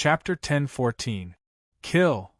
Chapter 10:14. Kill.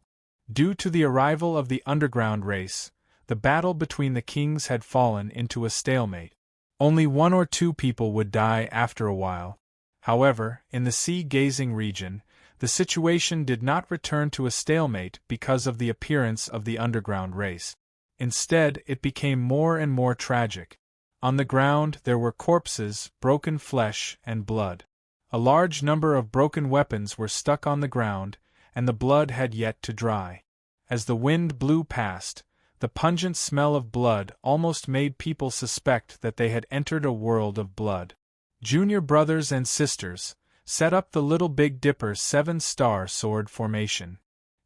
Due to the arrival of the underground race, the battle between the kings had fallen into a stalemate. Only one or two people would die after a while. However, in the sea-gazing region, the situation did not return to a stalemate because of the appearance of the underground race. Instead, it became more and more tragic. On the ground there were corpses, broken flesh, and blood. A large number of broken weapons were stuck on the ground, and the blood had yet to dry. As the wind blew past, the pungent smell of blood almost made people suspect that they had entered a world of blood. Junior brothers and sisters, set up the Little Big Dipper 7-star sword formation.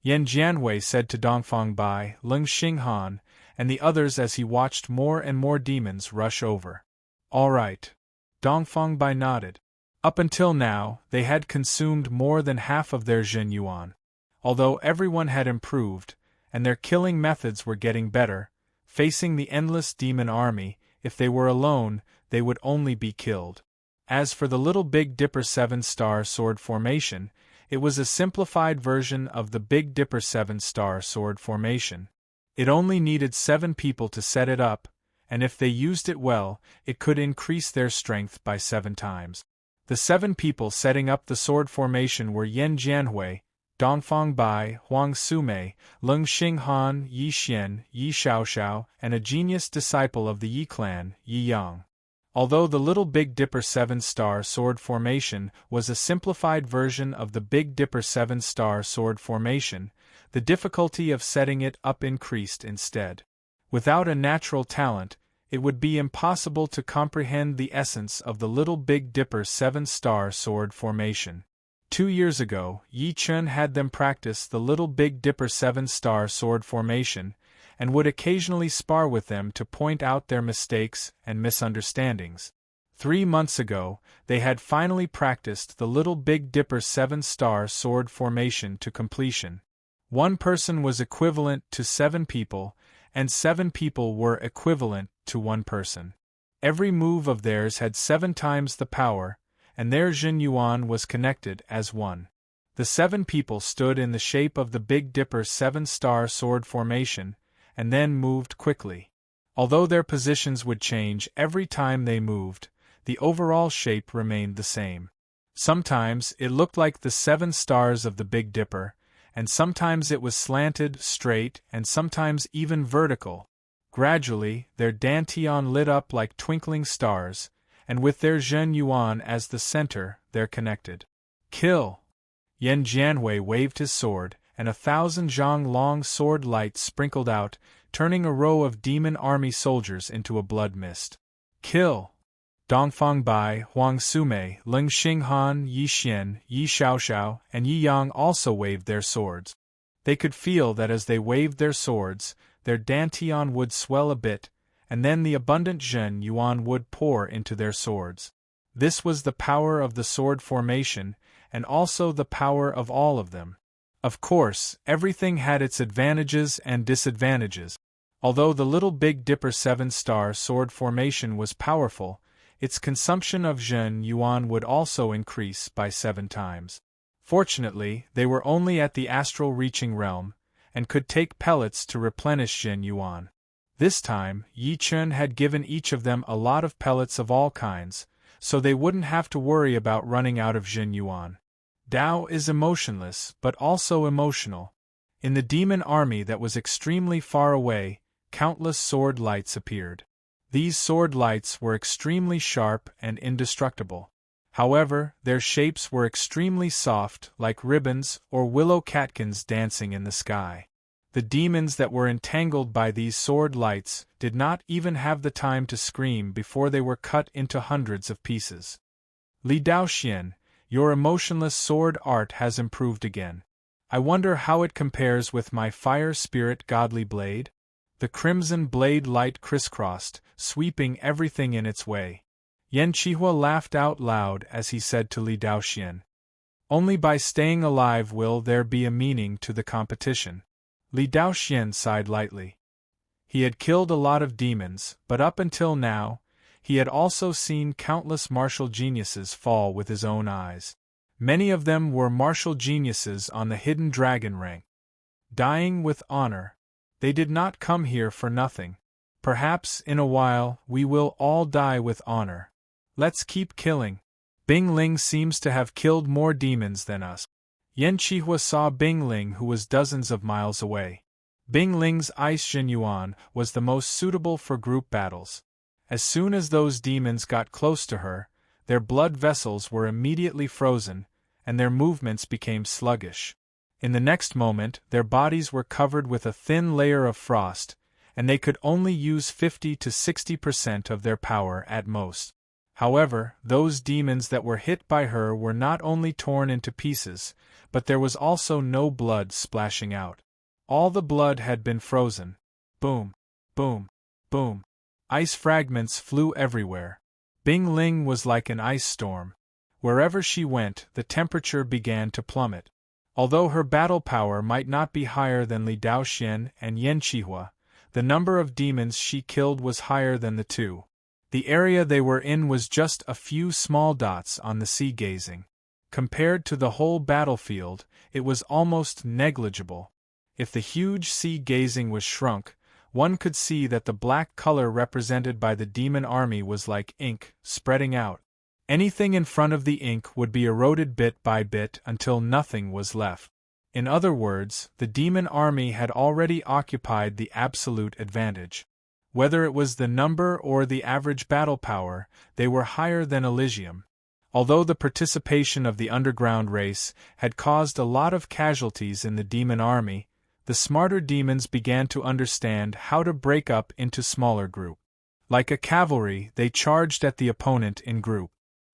Yan Jianhui said to Dongfang Bai, Leng Xinghan, and the others as he watched more and more demons rush over. All right. Dongfang Bai nodded. Up until now, they had consumed more than half of their Zhen Yuan. Although everyone had improved, and their killing methods were getting better, facing the endless demon army, if they were alone, they would only be killed. As for the Little Big Dipper 7-star sword formation, it was a simplified version of the Big Dipper 7-star sword formation. It only needed 7 people to set it up, and if they used it well, it could increase their strength by 7 times. The 7 people setting up the sword formation were Yan Jianhui, Dongfang Bai, Huang Sumei, Leng Xinghan, Yi Xian, Yi Xiaoxiao, and a genius disciple of the Yi clan, Yi Yang. Although the Little Big Dipper 7-star sword formation was a simplified version of the Big Dipper 7-star sword formation, the difficulty of setting it up increased instead. Without a natural talent, it would be impossible to comprehend the essence of the Little Big Dipper 7-star sword formation. 2 years ago, Yi Chun had them practice the Little Big Dipper 7-star sword formation, and would occasionally spar with them to point out their mistakes and misunderstandings. 3 months ago, they had finally practiced the Little Big Dipper 7-star sword formation to completion. 1 person was equivalent to 7 people, and 7 people were equivalent to 1 person. Every move of theirs had 7 times the power, and their Zhen Yuan was connected as one. The 7 people stood in the shape of the Big Dipper 7-star sword formation, and then moved quickly. Although their positions would change every time they moved, the overall shape remained the same. Sometimes it looked like the 7 stars of the Big Dipper, and sometimes it was slanted, straight, and sometimes even vertical. Gradually, their dantian lit up like twinkling stars, and with their Zhen Yuan as the center, they're connected. Kill! Yan Jianhui waved his sword, and 1,000 zhang-long sword lights sprinkled out, turning a row of demon army soldiers into a blood mist. Kill! Dongfang Bai, Huang Sumei, Leng Xinghan, Yi Xian, Yi Xiaoxiao, and Yi Yang also waved their swords. They could feel that as they waved their swords, their dantian would swell a bit, and then the abundant Zhen Yuan would pour into their swords. This was the power of the sword formation, and also the power of all of them. Of course, everything had its advantages and disadvantages. Although the Little Big Dipper 7-star sword formation was powerful, its consumption of Zhen Yuan would also increase by 7 times. Fortunately, they were only at the astral reaching realm, and could take pellets to replenish Zhen Yuan. This time, Yi Chun had given each of them a lot of pellets of all kinds, so they wouldn't have to worry about running out of Zhen Yuan. Dao is emotionless, but also emotional. In the demon army that was extremely far away, countless sword lights appeared. These sword lights were extremely sharp and indestructible. However, their shapes were extremely soft, like ribbons or willow catkins dancing in the sky. The demons that were entangled by these sword lights did not even have the time to scream before they were cut into hundreds of pieces. Li Daoxian, your emotionless sword art has improved again. I wonder how it compares with my fire spirit godly blade? The crimson blade light crisscrossed, sweeping everything in its way. Yan Qihua laughed out loud as he said to Li Daoxian, "Only by staying alive will there be a meaning to the competition." Li Daoxian sighed lightly. He had killed a lot of demons, but up until now, he had also seen countless martial geniuses fall with his own eyes. Many of them were martial geniuses on the hidden dragon rank. Dying with honor. They did not come here for nothing. Perhaps, in a while, we will all die with honor. Let's keep killing. Bing Ling seems to have killed more demons than us. Yan Qihua saw Bing Ling, who was dozens of miles away. Bing Ling's Ice Jin Yuan was the most suitable for group battles. As soon as those demons got close to her, their blood vessels were immediately frozen, and their movements became sluggish. In the next moment, their bodies were covered with a thin layer of frost, and they could only use 50 to 60% of their power at most. However, those demons that were hit by her were not only torn into pieces, but there was also no blood splashing out. All the blood had been frozen. Boom, boom, boom. Ice fragments flew everywhere. Bing Ling was like an ice storm. Wherever she went, the temperature began to plummet. Although her battle power might not be higher than Li Daoxian and Yan Qihua, the number of demons she killed was higher than the two. The area they were in was just a few small dots on the sea gazing. Compared to the whole battlefield, it was almost negligible. If the huge sea gazing was shrunk, one could see that the black color represented by the demon army was like ink, spreading out. Anything in front of the ink would be eroded bit by bit until nothing was left. In other words, the demon army had already occupied the absolute advantage. Whether it was the number or the average battle power, they were higher than Elysium. Although the participation of the underground race had caused a lot of casualties in the demon army, the smarter demons began to understand how to break up into smaller groups. Like a cavalry, they charged at the opponent in group.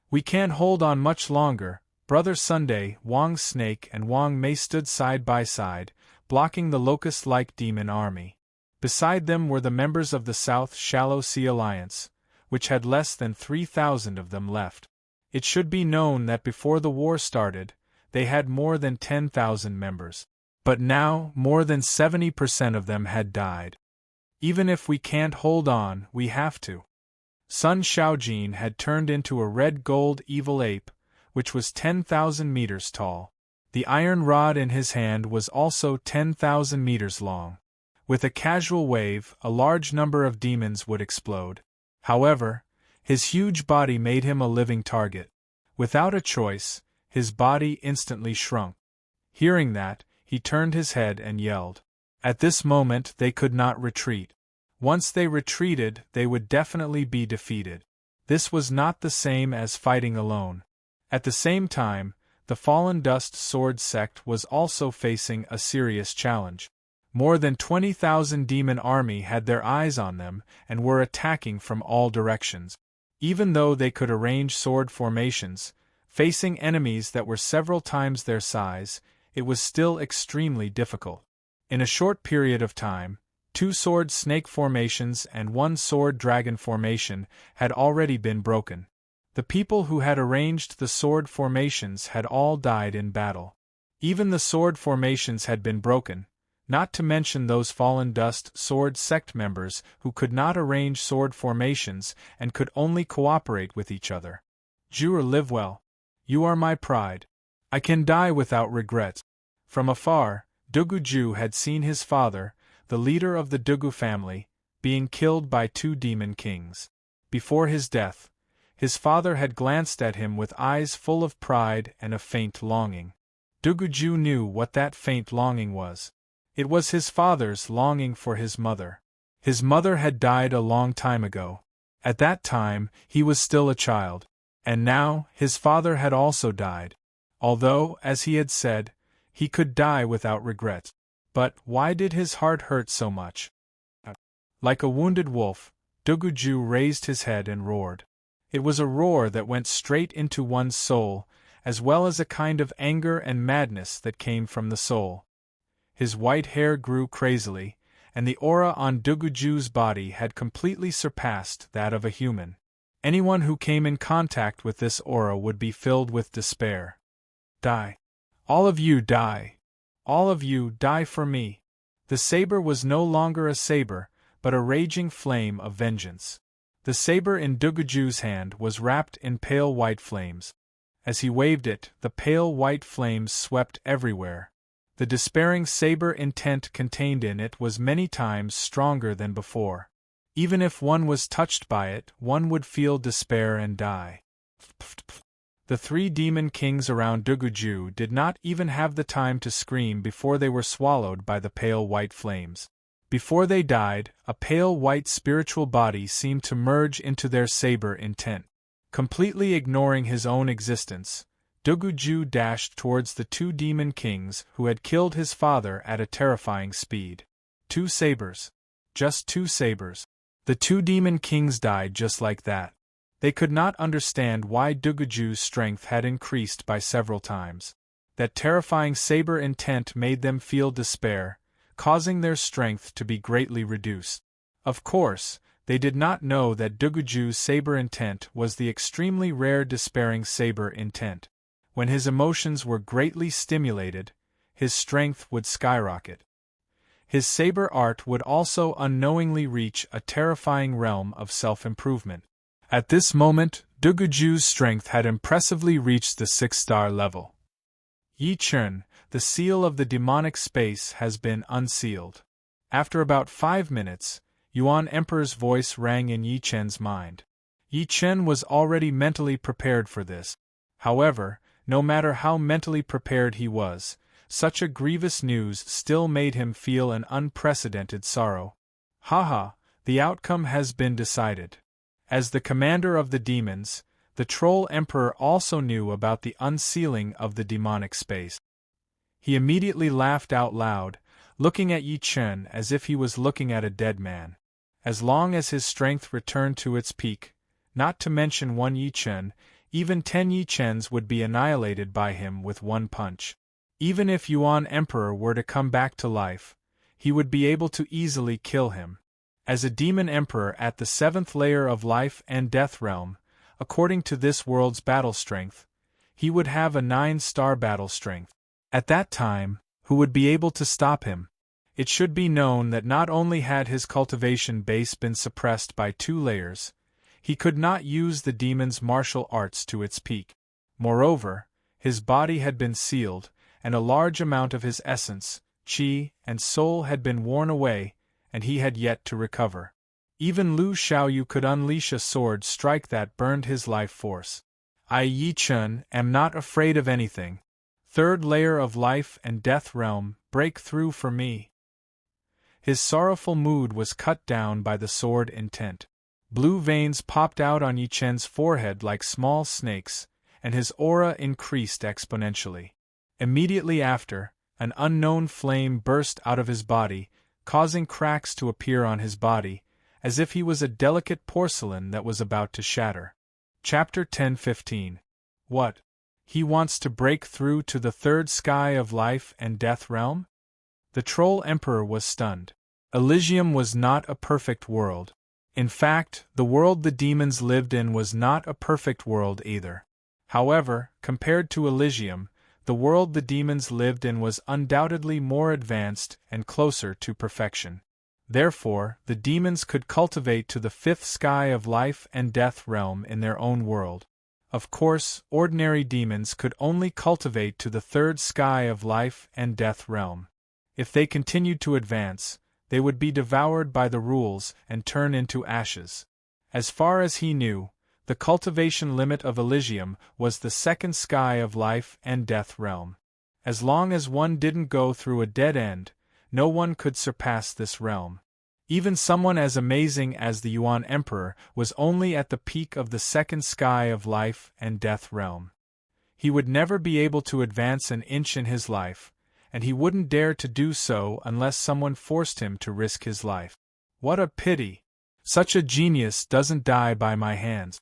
We can't hold on much longer. Brother Sunday, Wang Snake and Wang Mei stood side by side, blocking the locust-like demon army. Beside them were the members of the South Shallow Sea Alliance, which had less than 3,000 of them left. It should be known that before the war started, they had more than 10,000 members. But now, more than 70% of them had died. Even if we can't hold on, we have to. Sun Shaojin had turned into a red-gold evil ape, which was 10,000 meters tall. The iron rod in his hand was also 10,000 meters long. With a casual wave, a large number of demons would explode. However, his huge body made him a living target. Without a choice, his body instantly shrunk. Hearing that, he turned his head and yelled. At this moment they could not retreat. Once they retreated, they would definitely be defeated. This was not the same as fighting alone. At the same time, the Fallen Dust Sword sect was also facing a serious challenge. More than 20,000 demon army had their eyes on them and were attacking from all directions. Even though they could arrange sword formations, facing enemies that were several times their size, it was still extremely difficult. In a short period of time, 2 sword snake formations and 1 sword dragon formation had already been broken. The people who had arranged the sword formations had all died in battle. Even the sword formations had been broken, not to mention those Fallen Dust Sword sect members who could not arrange sword formations and could only cooperate with each other. Jur, live well. You are my pride. I can die without regret. From afar, Duguju had seen his father, the leader of the Dugu family, being killed by 2 demon kings. Before his death, his father had glanced at him with eyes full of pride and a faint longing. Duguju knew what that faint longing was. It was his father's longing for his mother. His mother had died a long time ago. At that time, he was still a child. And now, his father had also died. Although, as he had said, he could die without regret. But why did his heart hurt so much? Like a wounded wolf, Duguju raised his head and roared. It was a roar that went straight into one's soul, as well as a kind of anger and madness that came from the soul. His white hair grew crazily, and the aura on Duguju's body had completely surpassed that of a human. Anyone who came in contact with this aura would be filled with despair. Die. All of you die. All of you die for me. The saber was no longer a saber, but a raging flame of vengeance. The saber in Duguju's hand was wrapped in pale white flames. As he waved it, the pale white flames swept everywhere. The despairing saber intent contained in it was many times stronger than before. Even if one was touched by it, one would feel despair and die. The three demon kings around Duguju did not even have the time to scream before they were swallowed by the pale white flames. Before they died, a pale white spiritual body seemed to merge into their saber intent. Completely ignoring his own existence, Duguju dashed towards the two demon kings who had killed his father at a terrifying speed. 2 sabers. Just 2 sabers. The two demon kings died just like that. They could not understand why Duguju's strength had increased by several times. That terrifying saber intent made them feel despair, causing their strength to be greatly reduced. Of course, they did not know that Duguju's saber intent was the extremely rare despairing saber intent. When his emotions were greatly stimulated, his strength would skyrocket. His saber art would also unknowingly reach a terrifying realm of self-improvement. At this moment, Duguju's strength had impressively reached the 6-star level. Yi Chen, the seal of the demonic space has been unsealed. After about 5 minutes, Yuan Emperor's voice rang in Yi Chen's mind. Yi Chen was already mentally prepared for this. However, no matter how mentally prepared he was, such a grievous news still made him feel an unprecedented sorrow. Haha, the outcome has been decided. As the commander of the demons, the Troll Emperor also knew about the unsealing of the demonic space. He immediately laughed out loud, looking at Yi Chen as if he was looking at a dead man. As long as his strength returned to its peak, not to mention 1 Yi Chen, even 10 Yi Chens would be annihilated by him with 1 punch. Even if Yuan Emperor were to come back to life, he would be able to easily kill him. As a demon emperor at the 7th layer of life and death realm, according to this world's battle strength, he would have a 9-star battle strength. At that time, who would be able to stop him? It should be known that not only had his cultivation base been suppressed by 2 layers, he could not use the demon's martial arts to its peak. Moreover, his body had been sealed, and a large amount of his essence, qi, and soul had been worn away, and he had yet to recover. Even Lu Xiaoyu could unleash a sword strike that burned his life force. I, Yi Chen, am not afraid of anything. 3rd layer of life and death realm, break through for me. His sorrowful mood was cut down by the sword intent. Blue veins popped out on Yi Chen's forehead like small snakes, and his aura increased exponentially. Immediately after, an unknown flame burst out of his body, causing cracks to appear on his body, as if he was a delicate porcelain that was about to shatter. Chapter 10:15. What? He wants to break through to the 3rd sky of life and death realm? The Troll Emperor was stunned. Elysium was not a perfect world. In fact, the world the demons lived in was not a perfect world either. However, compared to Elysium, the world the demons lived in was undoubtedly more advanced and closer to perfection. Therefore, the demons could cultivate to the 5th sky of life and death realm in their own world. Of course, ordinary demons could only cultivate to the 3rd sky of life and death realm. If they continued to advance, they would be devoured by the rules and turn into ashes. As far as he knew, the cultivation limit of Elysium was the 2nd sky of life and death realm. As long as one didn't go through a dead end, no one could surpass this realm. Even someone as amazing as the Yuan Emperor was only at the peak of the 2nd sky of life and death realm. He would never be able to advance an inch in his life, and he wouldn't dare to do so unless someone forced him to risk his life. What a pity! Such a genius doesn't die by my hands.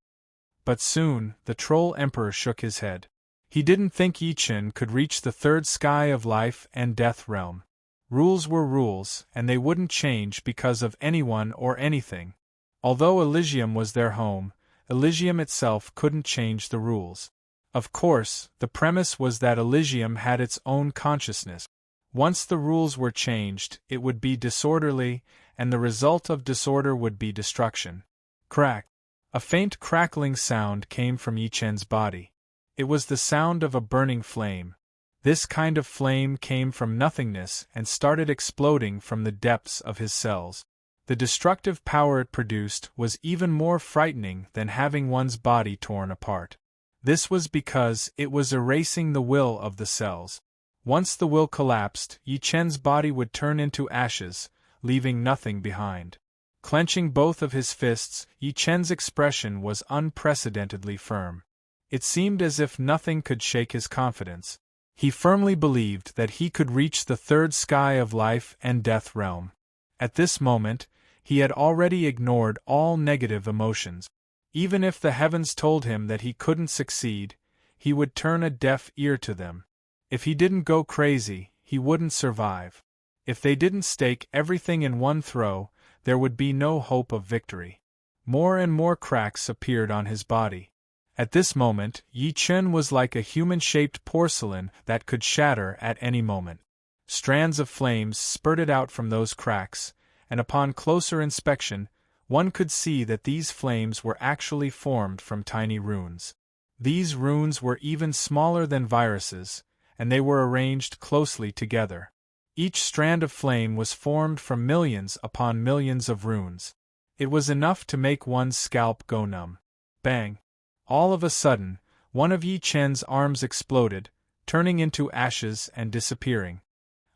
But soon, the Troll Emperor shook his head. He didn't think Yi Chen could reach the 3rd sky of life and death realm. Rules were rules, and they wouldn't change because of anyone or anything. Although Elysium was their home, Elysium itself couldn't change the rules. Of course, the premise was that Elysium had its own consciousness. Once the rules were changed, it would be disorderly, and the result of disorder would be destruction. Crack! A faint crackling sound came from Yi Chen's body. It was the sound of a burning flame. This kind of flame came from nothingness and started exploding from the depths of his cells. The destructive power it produced was even more frightening than having one's body torn apart. This was because it was erasing the will of the cells. Once the will collapsed, Yi Chen's body would turn into ashes, leaving nothing behind. Clenching both of his fists, Yi Chen's expression was unprecedentedly firm. It seemed as if nothing could shake his confidence. He firmly believed that he could reach the third sky of life and death realm. At this moment, he had already ignored all negative emotions. Even if the heavens told him that he couldn't succeed, he would turn a deaf ear to them. If he didn't go crazy, he wouldn't survive. If they didn't stake everything in one throw, there would be no hope of victory. More and more cracks appeared on his body. At this moment, Yi Chen was like a human-shaped porcelain that could shatter at any moment. Strands of flames spurted out from those cracks, and upon closer inspection, one could see that these flames were actually formed from tiny runes. These runes were even smaller than viruses, and they were arranged closely together. Each strand of flame was formed from millions upon millions of runes. It was enough to make one's scalp go numb. Bang! All of a sudden, one of Yi Chen's arms exploded, turning into ashes and disappearing.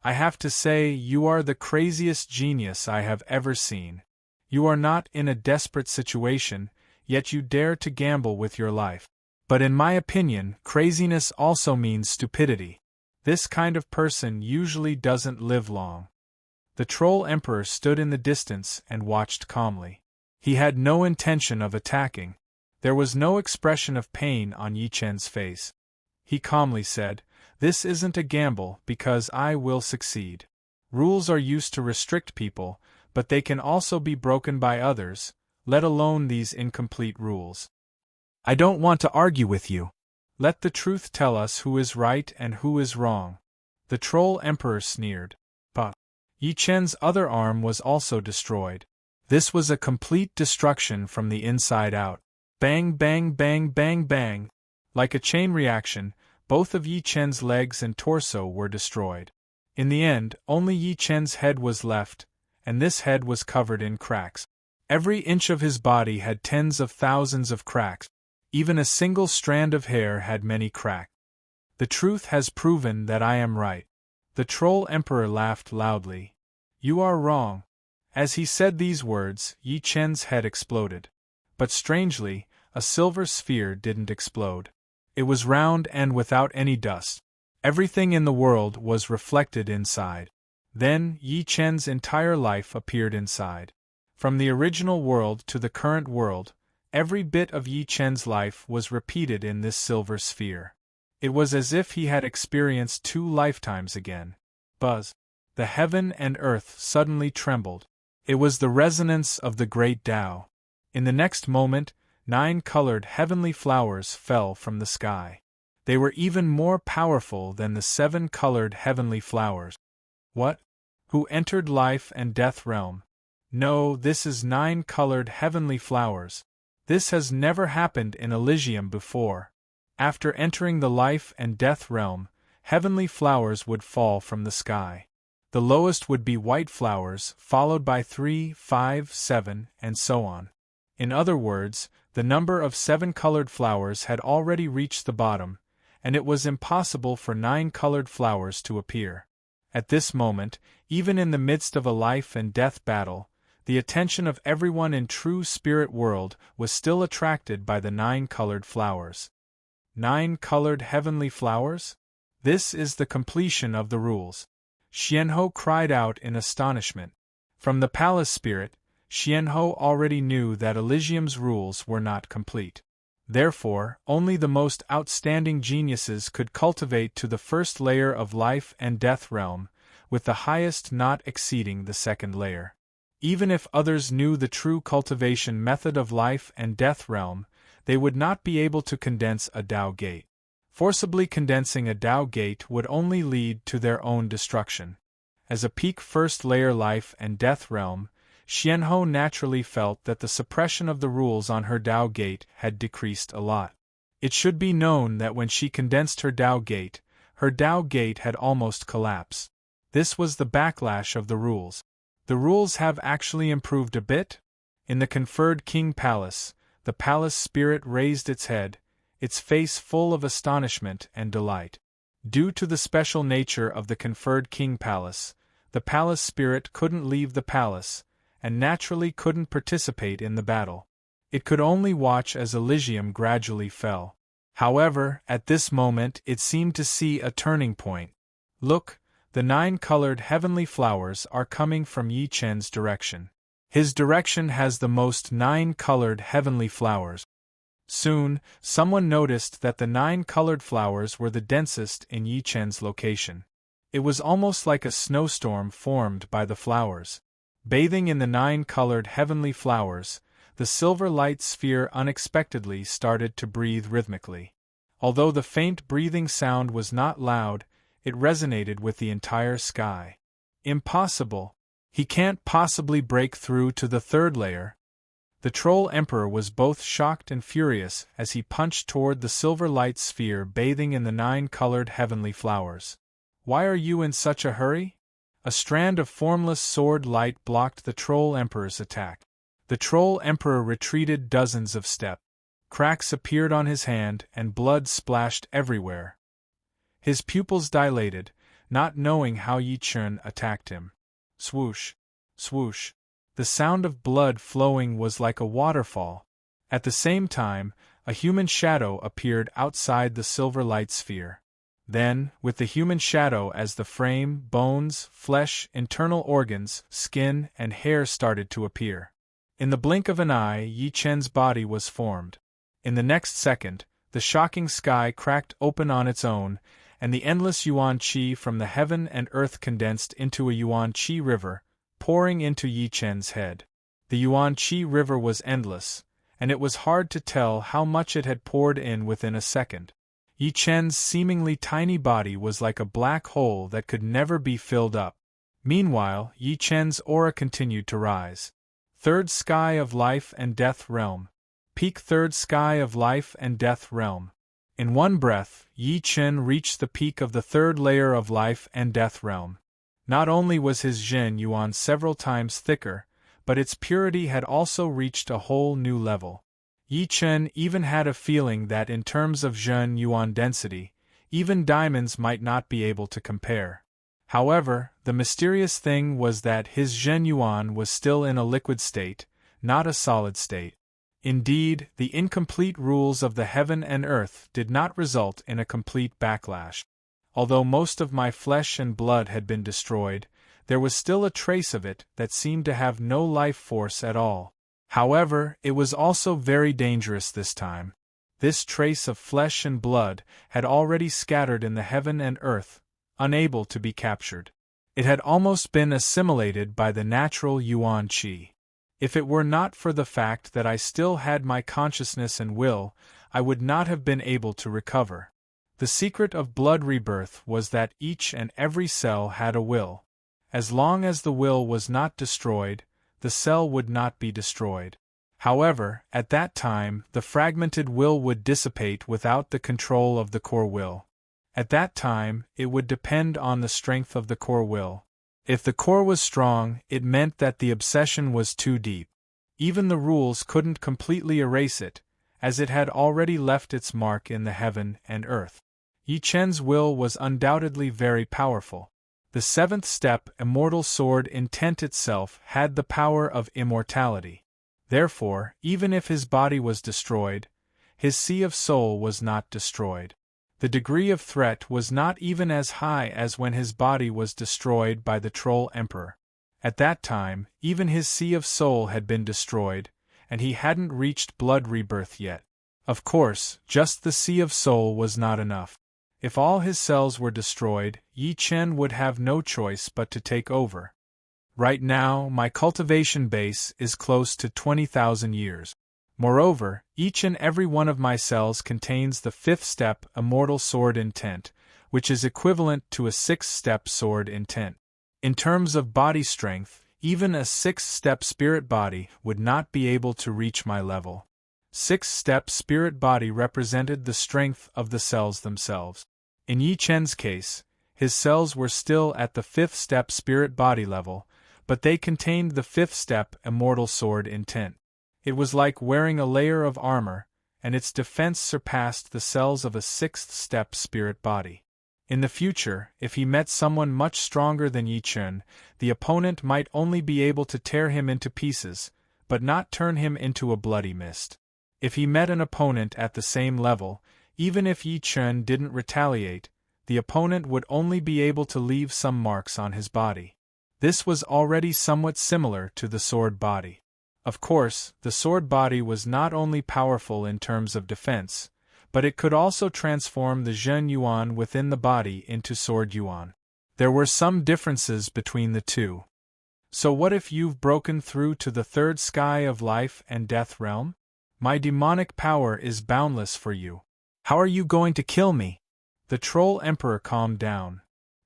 I have to say, you are the craziest genius I have ever seen. You are not in a desperate situation, yet you dare to gamble with your life. But in my opinion, craziness also means stupidity. This kind of person usually doesn't live long. The Troll Emperor stood in the distance and watched calmly. He had no intention of attacking. There was no expression of pain on Yi Chen's face. He calmly said, "This isn't a gamble because I will succeed. Rules are used to restrict people, but they can also be broken by others, let alone these incomplete rules. I don't want to argue with you. Let the truth tell us who is right and who is wrong." The Troll Emperor sneered. But Yi Chen's other arm was also destroyed. This was a complete destruction from the inside out. Bang, bang, bang, bang, bang. Like a chain reaction, both of Yi Chen's legs and torso were destroyed. In the end, only Yi Chen's head was left, and this head was covered in cracks. Every inch of his body had tens of thousands of cracks. Even a single strand of hair had many cracks. The truth has proven that I am right. The Troll Emperor laughed loudly. You are wrong. As he said these words, Yi Chen's head exploded. But strangely, a silver sphere didn't explode. It was round and without any dust. Everything in the world was reflected inside. Then, Yi Chen's entire life appeared inside. From the original world to the current world, every bit of Yi Chen's life was repeated in this silver sphere. It was as if he had experienced 2 lifetimes again. Buzz! The heaven and earth suddenly trembled. It was the resonance of the great Tao. In the next moment, 9 colored heavenly flowers fell from the sky. They were even more powerful than the 7 colored heavenly flowers. What? Who entered life and death realm? No, this is 9 colored heavenly flowers. This has never happened in Elysium before. After entering the life and death realm, heavenly flowers would fall from the sky. The lowest would be white flowers, followed by 3, 5, 7, and so on. In other words, the number of 7 colored flowers had already reached the bottom, and it was impossible for 9 colored flowers to appear. At this moment, even in the midst of a life and death battle, the attention of everyone in true spirit world was still attracted by the 9 colored flowers. 9 colored heavenly flowers? This is the completion of the rules. Xianhou cried out in astonishment. From the palace spirit, Xianhou already knew that Elysium's rules were not complete. Therefore, only the most outstanding geniuses could cultivate to the first layer of life and death realm, with the highest not exceeding the second layer. Even if others knew the true cultivation method of life and death realm, they would not be able to condense a Tao gate. Forcibly condensing a Tao gate would only lead to their own destruction. As a peak first layer life and death realm, Xianhou naturally felt that the suppression of the rules on her Tao gate had decreased a lot. It should be known that when she condensed her Tao gate had almost collapsed. This was the backlash of the rules. The rules have actually improved a bit? In the conferred king palace, the palace spirit raised its head, its face full of astonishment and delight. Due to the special nature of the conferred king palace, the palace spirit couldn't leave the palace, and naturally couldn't participate in the battle. It could only watch as Elysium gradually fell. However, at this moment it seemed to see a turning point. Look, the 9 colored heavenly flowers are coming from Yi Chen's direction. His direction has the most 9 colored heavenly flowers. Soon, someone noticed that the 9 colored flowers were the densest in Yi Chen's location. It was almost like a snowstorm formed by the flowers. Bathing in the 9 colored heavenly flowers, the silver light sphere unexpectedly started to breathe rhythmically. Although the faint breathing sound was not loud, it resonated with the entire sky. Impossible! He can't possibly break through to the 3rd layer. The Troll Emperor was both shocked and furious as he punched toward the silver light sphere bathing in the 9 colored heavenly flowers. Why are you in such a hurry? A strand of formless sword light blocked the Troll Emperor's attack. The Troll Emperor retreated dozens of steps. Cracks appeared on his hand and blood splashed everywhere. His pupils dilated, not knowing how Yi Chen attacked him. Swoosh! Swoosh! The sound of blood flowing was like a waterfall. At the same time, a human shadow appeared outside the silver light sphere. Then, with the human shadow as the frame, bones, flesh, internal organs, skin, and hair started to appear. In the blink of an eye, Yi Chen's body was formed. In the next second, the shocking sky cracked open on its own, and the endless yuan qi from the heaven and earth condensed into a yuan qi river, pouring into Yi Chen's head. The yuan qi river was endless, and it was hard to tell how much it had poured in within a second. Yi Chen's seemingly tiny body was like a black hole that could never be filled up. Meanwhile, Yi Chen's aura continued to rise. 3rd sky of life and death realm. Peak 3rd sky of life and death realm. In one breath, Yi Chen reached the peak of the 3rd layer of life and death realm. Not only was his Zhen Yuan several times thicker, but its purity had also reached a whole new level. Yi Chen even had a feeling that in terms of Zhen Yuan density, even diamonds might not be able to compare. However, the mysterious thing was that his Zhen Yuan was still in a liquid state, not a solid state. Indeed, the incomplete rules of the heaven and earth did not result in a complete backlash. Although most of my flesh and blood had been destroyed, there was still a trace of it that seemed to have no life force at all. However, it was also very dangerous this time. This trace of flesh and blood had already scattered in the heaven and earth, unable to be captured. It had almost been assimilated by the natural yuan qi. If it were not for the fact that I still had my consciousness and will, I would not have been able to recover. The secret of blood rebirth was that each and every cell had a will. As long as the will was not destroyed, the cell would not be destroyed. However, at that time, the fragmented will would dissipate without the control of the core will. At that time, it would depend on the strength of the core will. If the core was strong, it meant that the obsession was too deep. Even the rules couldn't completely erase it, as it had already left its mark in the heaven and earth. Yi Chen's will was undoubtedly very powerful. The 7th step, Immortal Sword Intent itself, had the power of immortality. Therefore, even if his body was destroyed, his sea of soul was not destroyed. The degree of threat was not even as high as when his body was destroyed by the Troll Emperor. At that time, even his sea of soul had been destroyed, and he hadn't reached blood rebirth yet. Of course, just the sea of soul was not enough. If all his cells were destroyed, Yi Chen would have no choice but to take over. Right now, my cultivation base is close to 20,000 years. Moreover, each and every one of my cells contains the 5th step, Immortal Sword Intent, which is equivalent to a 6th-step sword intent. In terms of body strength, even a 6th-step spirit body would not be able to reach my level. Sixth-step spirit body represented the strength of the cells themselves. In Yi Chen's case, his cells were still at the fifth-step spirit body level, but they contained the fifth-step immortal sword intent. It was like wearing a layer of armor, and its defense surpassed the cells of a sixth-step spirit body. In the future, if he met someone much stronger than Yi Chen, the opponent might only be able to tear him into pieces, but not turn him into a bloody mist. If he met an opponent at the same level, even if Yi Chen didn't retaliate, the opponent would only be able to leave some marks on his body. This was already somewhat similar to the sword body. Of course, the sword body was not only powerful in terms of defense, but it could also transform the Zhen Yuan within the body into sword Yuan. There were some differences between the two. So what if you've broken through to the third sky of life and death realm? My demonic power is boundless for you. How are you going to kill me? The Troll Emperor calmed down.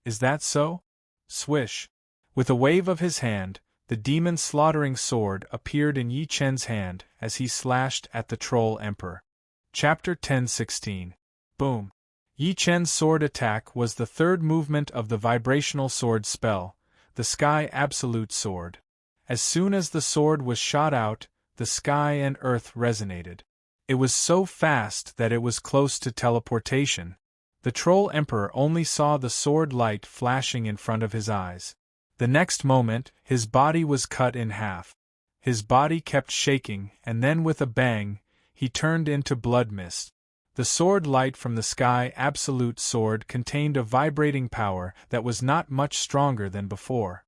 Is that so? Swish. With a wave of his hand, the demon slaughtering sword appeared in Yi Chen's hand as he slashed at the Troll Emperor. Chapter 10:16. Boom. Yi Chen's sword attack was the third movement of the vibrational sword spell, the Sky Absolute Sword. As soon as the sword was shot out, the sky and earth resonated. It was so fast that it was close to teleportation. The Troll Emperor only saw the sword light flashing in front of his eyes. The next moment, his body was cut in half. His body kept shaking, and then with a bang, he turned into blood mist. The sword light from the Sky Absolute Sword contained a vibrating power that was not much stronger than before.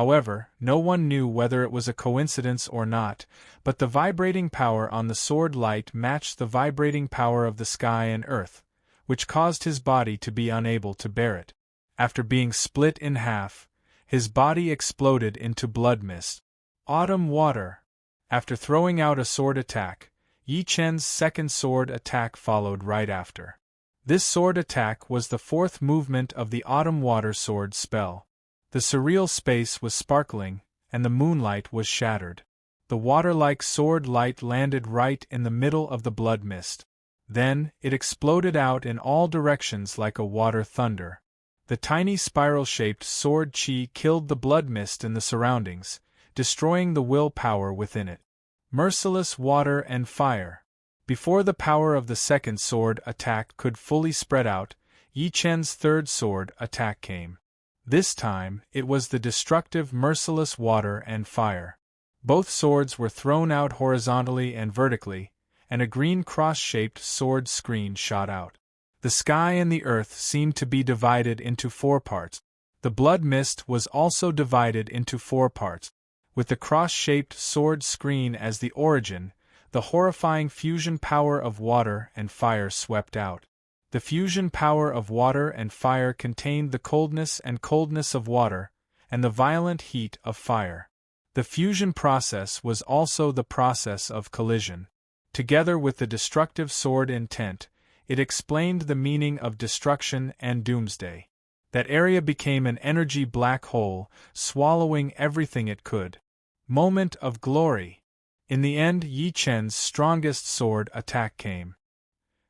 However, no one knew whether it was a coincidence or not, but the vibrating power on the sword light matched the vibrating power of the sky and earth, which caused his body to be unable to bear it. After being split in half, his body exploded into blood mist. Autumn water. After throwing out a sword attack, Yi Chen's second sword attack followed right after. This sword attack was the fourth movement of the Autumn Water Sword spell. The surreal space was sparkling, and the moonlight was shattered. The water-like sword light landed right in the middle of the blood mist. Then, it exploded out in all directions like a water thunder. The tiny spiral-shaped sword chi killed the blood mist in the surroundings, destroying the will power within it. Merciless water and fire. Before the power of the second sword attack could fully spread out, Yi Chen's third sword attack came. This time, it was the destructive merciless water and fire. Both swords were thrown out horizontally and vertically, and a green cross-shaped sword screen shot out. The sky and the earth seemed to be divided into 4 parts. The blood mist was also divided into 4 parts. With the cross-shaped sword screen as the origin, the horrifying fusion power of water and fire swept out. The fusion power of water and fire contained the coldness of water, and the violent heat of fire. The fusion process was also the process of collision. Together with the destructive sword intent, it explained the meaning of destruction and doomsday. That area became an energy black hole, swallowing everything it could. Moment of glory. In the end, Yi Chen's strongest sword attack came.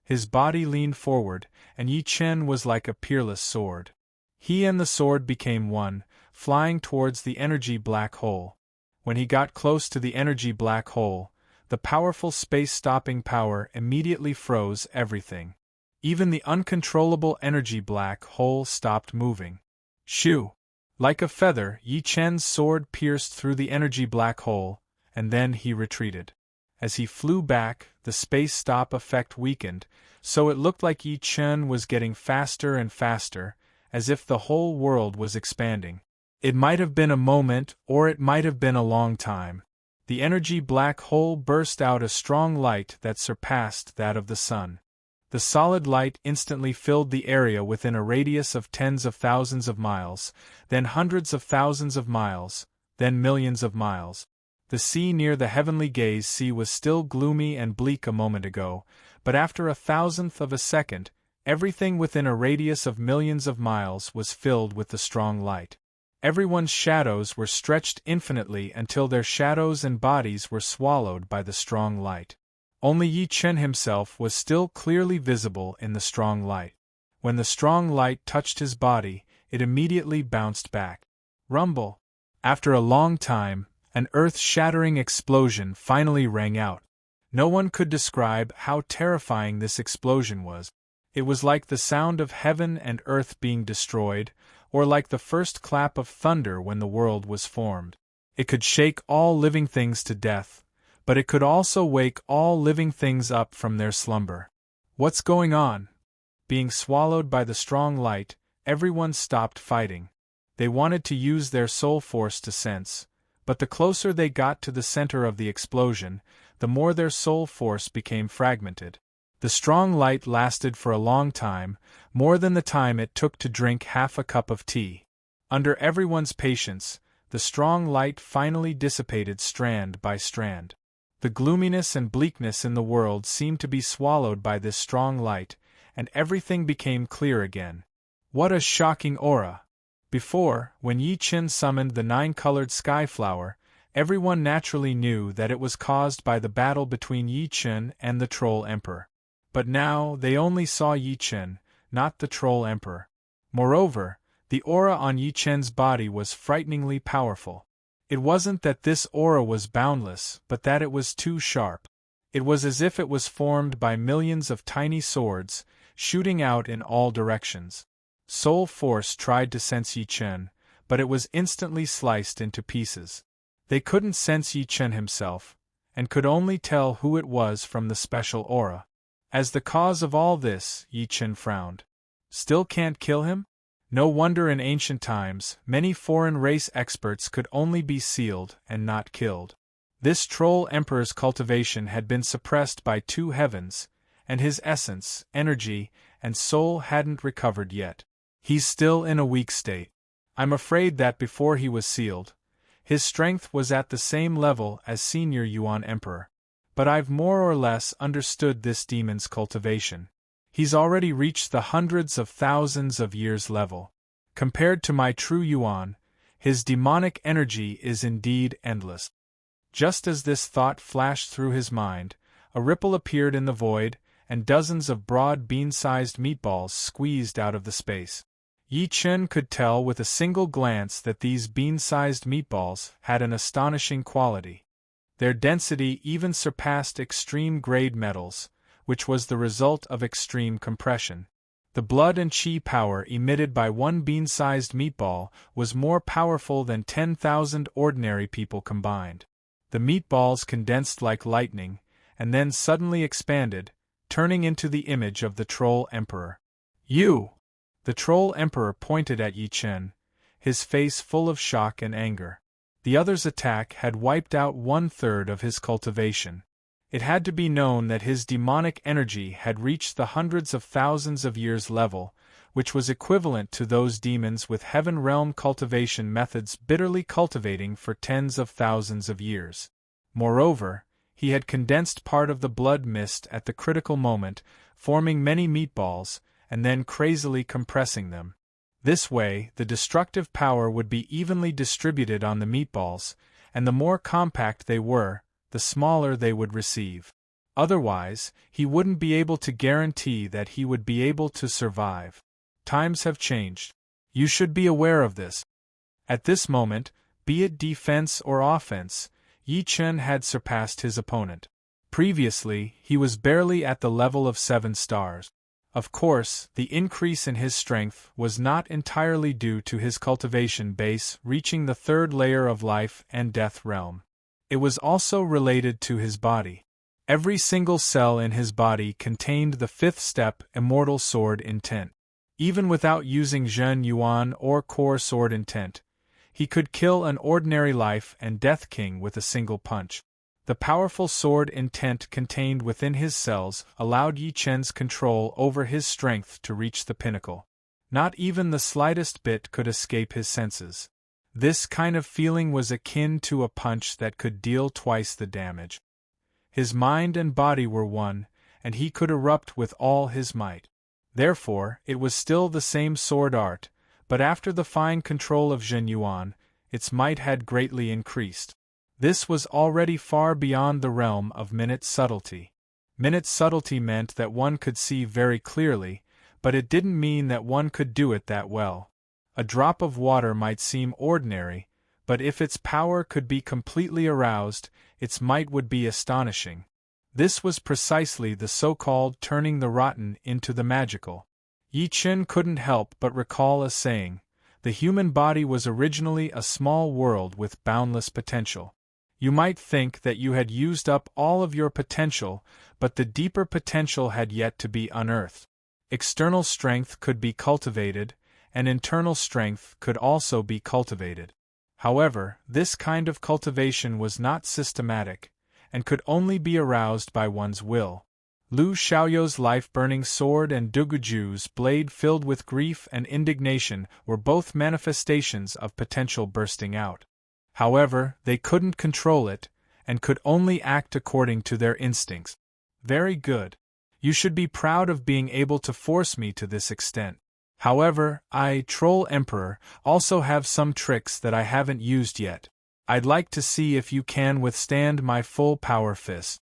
His body leaned forward, and Yi Chen was like a peerless sword. He and the sword became one, flying towards the energy black hole. When he got close to the energy black hole, the powerful space-stopping power immediately froze everything. Even the uncontrollable energy black hole stopped moving. Shoo! Like a feather, Yi Chen's sword pierced through the energy black hole, and then he retreated. As he flew back, the space-stop effect weakened, so it looked like Yi Chen was getting faster and faster, as if the whole world was expanding. It might have been a moment, or it might have been a long time. The energy black hole burst out a strong light that surpassed that of the sun. The solid light instantly filled the area within a radius of tens of thousands of miles, then hundreds of thousands of miles, then millions of miles. The sea near the heavenly gaze sea was still gloomy and bleak a moment ago, but after a thousandth of a second, everything within a radius of millions of miles was filled with the strong light. Everyone's shadows were stretched infinitely until their shadows and bodies were swallowed by the strong light. Only Yi Chen himself was still clearly visible in the strong light. When the strong light touched his body, it immediately bounced back. Rumble! After a long time, an earth-shattering explosion finally rang out. No one could describe how terrifying this explosion was. It was like the sound of heaven and earth being destroyed, or like the first clap of thunder when the world was formed. It could shake all living things to death, but it could also wake all living things up from their slumber. What's going on? Being swallowed by the strong light, everyone stopped fighting. They wanted to use their soul force to sense, but the closer they got to the center of the explosion, the more their soul force became fragmented. The strong light lasted for a long time, more than the time it took to drink half a cup of tea. Under everyone's patience, the strong light finally dissipated strand by strand. The gloominess and bleakness in the world seemed to be swallowed by this strong light, and everything became clear again. What a shocking aura! Before, when Yi Chen summoned the 9-colored sky flower, everyone naturally knew that it was caused by the battle between Yi Chen and the Troll Emperor. But now they only saw Yi Chen, not the Troll Emperor. Moreover, the aura on Yi Chen's body was frighteningly powerful. It wasn't that this aura was boundless, but that it was too sharp. It was as if it was formed by millions of tiny swords, shooting out in all directions. Soul Force tried to sense Yi Chen, but it was instantly sliced into pieces. They couldn't sense Yi Chen himself, and could only tell who it was from the special aura. As the cause of all this, Yi Chen frowned. Still can't kill him? No wonder in ancient times, many foreign race experts could only be sealed and not killed. This Troll Emperor's cultivation had been suppressed by 2 heavens, and his essence, energy, and soul hadn't recovered yet. He's still in a weak state. I'm afraid that before he was sealed, his strength was at the same level as Senior Yuan Emperor. But I've more or less understood this demon's cultivation. He's already reached the hundreds of thousands of years level. Compared to my true Yuan, his demonic energy is indeed endless. Just as this thought flashed through his mind, a ripple appeared in the void, and dozens of broad bean-sized meatballs squeezed out of the space. Yi Chen could tell with a single glance that these bean-sized meatballs had an astonishing quality. Their density even surpassed extreme-grade metals, which was the result of extreme compression. The blood and qi power emitted by one bean-sized meatball was more powerful than 10,000 ordinary people combined. The meatballs condensed like lightning, and then suddenly expanded, turning into the image of the Troll Emperor. You! The Troll Emperor pointed at Yi Chen, his face full of shock and anger. The other's attack had wiped out 1/3 of his cultivation. It had to be known that his demonic energy had reached the hundreds of thousands of years level, which was equivalent to those demons with heaven realm cultivation methods bitterly cultivating for tens of thousands of years. Moreover, he had condensed part of the blood mist at the critical moment, forming many meatballs, and then crazily compressing them. This way, the destructive power would be evenly distributed on the meatballs, and the more compact they were, the smaller they would receive. Otherwise, he wouldn't be able to guarantee that he would be able to survive. Times have changed. You should be aware of this. At this moment, be it defense or offense, Yi Chen had surpassed his opponent. Previously, he was barely at the level of 7 stars. Of course, the increase in his strength was not entirely due to his cultivation base reaching the 3rd layer of life and death realm. It was also related to his body. Every single cell in his body contained the 5th step Immortal Sword Intent. Even without using Zhen Yuan or Core Sword Intent, he could kill an ordinary life and death king with a single punch. The powerful sword intent contained within his cells allowed Yi Chen's control over his strength to reach the pinnacle. Not even the slightest bit could escape his senses. This kind of feeling was akin to a punch that could deal twice the damage. His mind and body were one, and he could erupt with all his might. Therefore, it was still the same sword art, but after the fine control of Zhen Yuan, its might had greatly increased. This was already far beyond the realm of minute subtlety. Minute's subtlety meant that one could see very clearly, but it didn't mean that one could do it that well. A drop of water might seem ordinary, but if its power could be completely aroused, its might would be astonishing. This was precisely the so-called turning the rotten into the magical. Yi Chen couldn't help but recall a saying: the human body was originally a small world with boundless potential. You might think that you had used up all of your potential, but the deeper potential had yet to be unearthed. External strength could be cultivated, and internal strength could also be cultivated. However, this kind of cultivation was not systematic, and could only be aroused by one's will. Lu Xiaoyou's life-burning sword and Duguju's blade filled with grief and indignation were both manifestations of potential bursting out. However, they couldn't control it, and could only act according to their instincts. Very good. You should be proud of being able to force me to this extent. However, I, Troll Emperor, also have some tricks that I haven't used yet. I'd like to see if you can withstand my full power fist.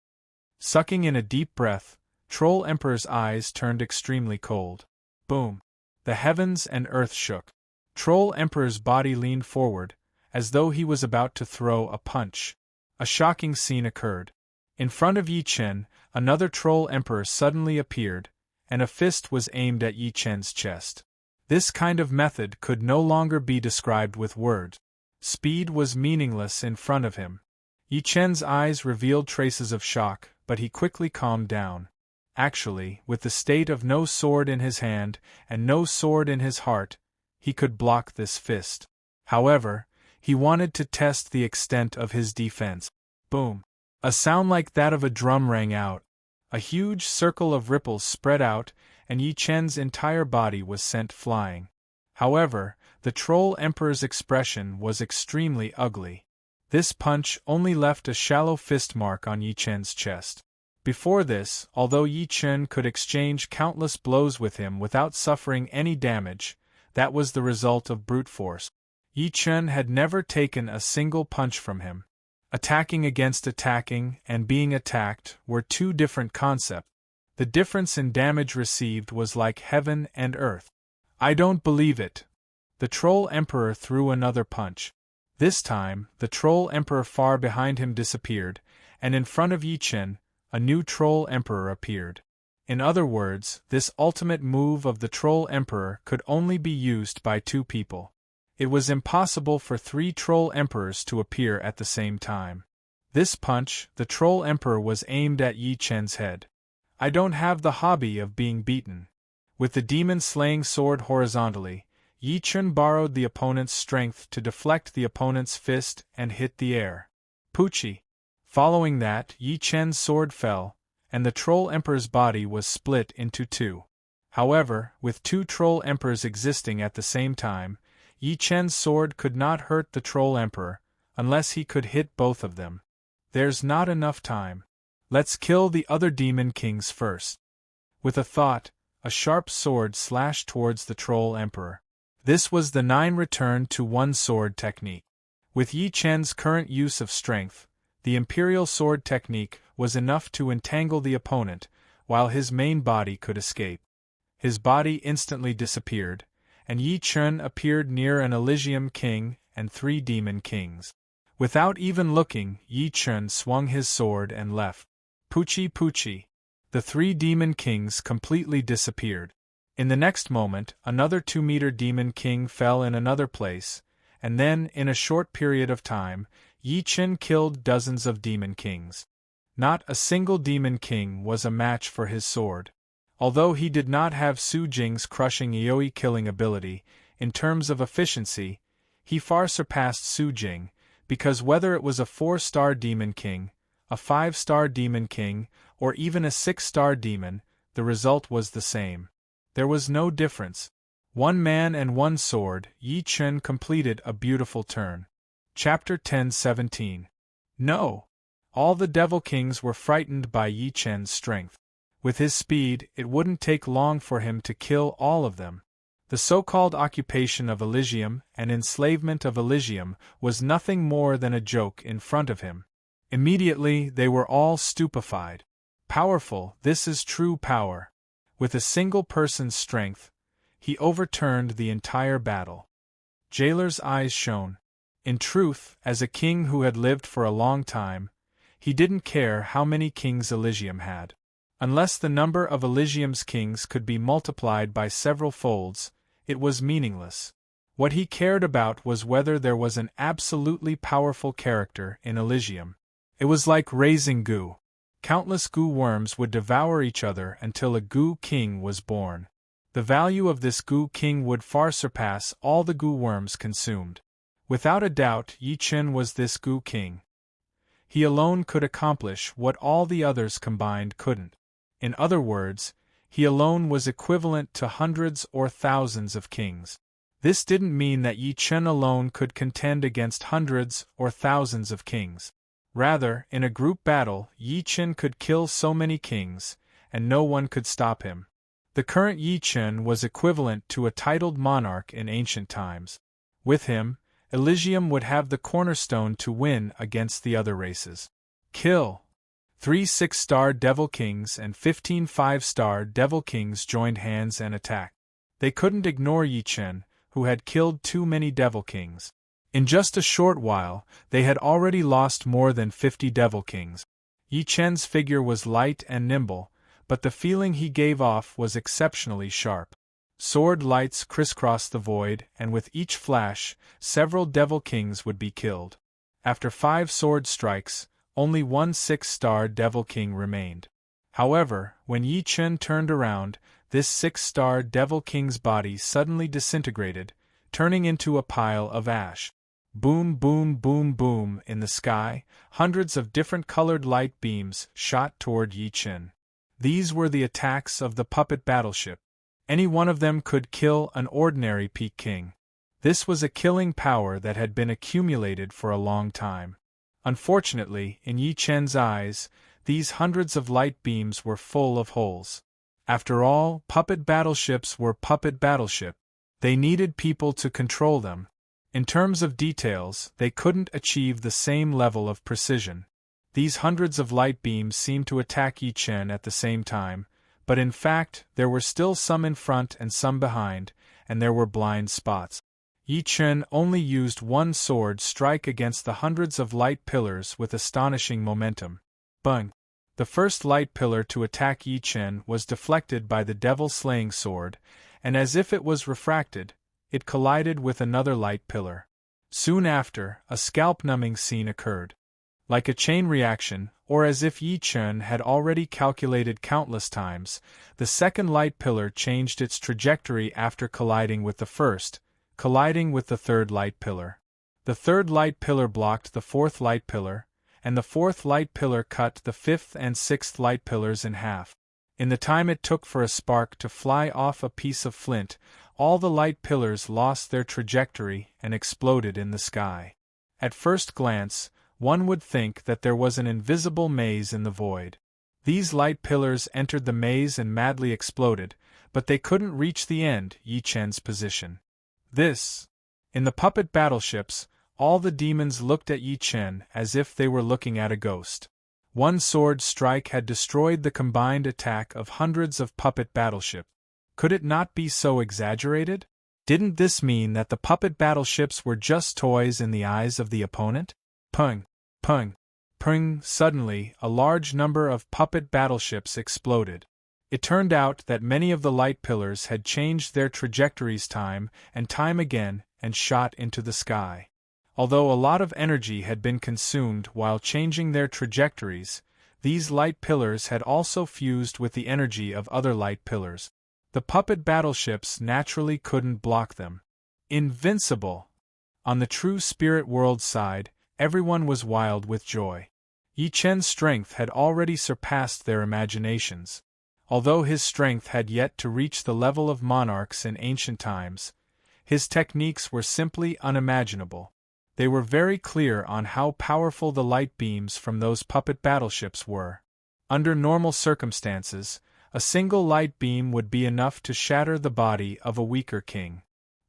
Sucking in a deep breath, Troll Emperor's eyes turned extremely cold. Boom! The heavens and earth shook. Troll Emperor's body leaned forward, as though he was about to throw a punch. A shocking scene occurred. In front of Yi Chen, another Troll Emperor suddenly appeared, and a fist was aimed at Yi Chen's chest. This kind of method could no longer be described with words. Speed was meaningless in front of him. Yi Chen's eyes revealed traces of shock, but he quickly calmed down. Actually, with the state of no sword in his hand, and no sword in his heart, he could block this fist. However, he wanted to test the extent of his defense. Boom! A sound like that of a drum rang out. A huge circle of ripples spread out, and Yi Chen's entire body was sent flying. However, the Troll Emperor's expression was extremely ugly. This punch only left a shallow fist mark on Yi Chen's chest. Before this, although Yi Chen could exchange countless blows with him without suffering any damage, that was the result of brute force. Yi Chen had never taken a single punch from him. Attacking against attacking and being attacked were two different concepts. The difference in damage received was like heaven and earth. I don't believe it. The Troll Emperor threw another punch. This time, the Troll Emperor far behind him disappeared, and in front of Yi Chen, a new Troll Emperor appeared. In other words, this ultimate move of the Troll Emperor could only be used by two people. It was impossible for three Troll Emperors to appear at the same time. This punch, the Troll Emperor, was aimed at Yi Chen's head. I don't have the hobby of being beaten. With the demon-slaying sword horizontally, Yi Chen borrowed the opponent's strength to deflect the opponent's fist and hit the air. Poochie! Following that, Yi Chen's sword fell, and the Troll Emperor's body was split into two. However, with two Troll Emperors existing at the same time, Yi Chen's sword could not hurt the Troll Emperor, unless he could hit both of them. There's not enough time. Let's kill the other demon kings first. With a thought, a sharp sword slashed towards the Troll Emperor. This was the 9 return to 1 sword technique. With Yi Chen's current use of strength, the Imperial Sword technique was enough to entangle the opponent, while his main body could escape. His body instantly disappeared, and Yi Chen appeared near an Elysium King and 3 Demon Kings. Without even looking, Yi Chen swung his sword and left. Poochie Poochie! The 3 Demon Kings completely disappeared. In the next moment, another 2-meter Demon King fell in another place, and then, in a short period of time, Yi Chen killed dozens of Demon Kings. Not a single Demon King was a match for his sword. Although he did not have Su Jing's crushing AoE killing ability, in terms of efficiency, he far surpassed Su Jing, because whether it was a 4-star Demon King, a 5-star Demon King, or even a 6-star demon, the result was the same. There was no difference. 1 man and 1 sword, Yi Chen completed a beautiful turn. Chapter 10:17. No! All the Devil Kings were frightened by Yi Chen's strength. With his speed, it wouldn't take long for him to kill all of them. The so-called occupation of Elysium and enslavement of Elysium was nothing more than a joke in front of him. Immediately, they were all stupefied. Powerful, this is true power. With a single person's strength, he overturned the entire battle. Jailer's eyes shone. In truth, as a king who had lived for a long time, he didn't care how many kings Elysium had. Unless the number of Elysium's kings could be multiplied by several folds, it was meaningless. What he cared about was whether there was an absolutely powerful character in Elysium. It was like raising goo. Countless goo worms would devour each other until a goo king was born. The value of this goo king would far surpass all the goo worms consumed. Without a doubt, Yi Chen was this goo king. He alone could accomplish what all the others combined couldn't. In other words, he alone was equivalent to hundreds or thousands of kings. This didn't mean that Yi Chen alone could contend against hundreds or thousands of kings. Rather, in a group battle, Yi Chen could kill so many kings, and no one could stop him. The current Yi Chen was equivalent to a titled monarch in ancient times. With him, Elysium would have the cornerstone to win against the other races. Kill! 3 6-star Devil Kings and 15 5-star Devil Kings joined hands and attacked. They couldn't ignore Yi Chen, who had killed too many Devil Kings. In just a short while, they had already lost more than 50 Devil Kings. Yi Chen's figure was light and nimble, but the feeling he gave off was exceptionally sharp. Sword lights crisscrossed the void, and with each flash, several Devil Kings would be killed. After 5 sword strikes, only 1 6-star Devil King remained. However, when Yi Chen turned around, this 6-star Devil King's body suddenly disintegrated, turning into a pile of ash. Boom, boom, boom, boom in the sky, hundreds of different colored light beams shot toward Yi Chen. These were the attacks of the puppet battleship. Any one of them could kill an ordinary Peak King. This was a killing power that had been accumulated for a long time. Unfortunately, in Yi Chen's eyes, these hundreds of light beams were full of holes. After all, puppet battleships were puppet battleship. They needed people to control them. In terms of details, they couldn't achieve the same level of precision. These hundreds of light beams seemed to attack Yi Chen at the same time, but in fact, there were still some in front and some behind, and there were blind spots. Yi Chen only used one sword strike against the hundreds of light pillars with astonishing momentum. Bang! The first light pillar to attack Yi Chen was deflected by the devil-slaying sword, and as if it was refracted, it collided with another light pillar. Soon after, a scalp-numbing scene occurred. Like a chain reaction, or as if Yi Chen had already calculated countless times, the second light pillar changed its trajectory after colliding with the first, colliding with the third light pillar. The third light pillar blocked the fourth light pillar, and the fourth light pillar cut the fifth and sixth light pillars in half. In the time it took for a spark to fly off a piece of flint, all the light pillars lost their trajectory and exploded in the sky. At first glance, one would think that there was an invisible maze in the void. These light pillars entered the maze and madly exploded, but they couldn't reach the end, Yi Chen's position. In the puppet battleships, all the demons looked at Yi Chen as if they were looking at a ghost. One sword strike had destroyed the combined attack of hundreds of puppet battleships. Could it not be so exaggerated? Didn't this mean that the puppet battleships were just toys in the eyes of the opponent? Pung! Pung! Pung! Suddenly, a large number of puppet battleships exploded. It turned out that many of the light pillars had changed their trajectories time and time again and shot into the sky. Although a lot of energy had been consumed while changing their trajectories, these light pillars had also fused with the energy of other light pillars. The puppet battleships naturally couldn't block them. Invincible! On the true spirit world side, everyone was wild with joy. Yi Chen's strength had already surpassed their imaginations. Although his strength had yet to reach the level of monarchs in ancient times, his techniques were simply unimaginable. They were very clear on how powerful the light beams from those puppet battleships were. Under normal circumstances, a single light beam would be enough to shatter the body of a weaker king.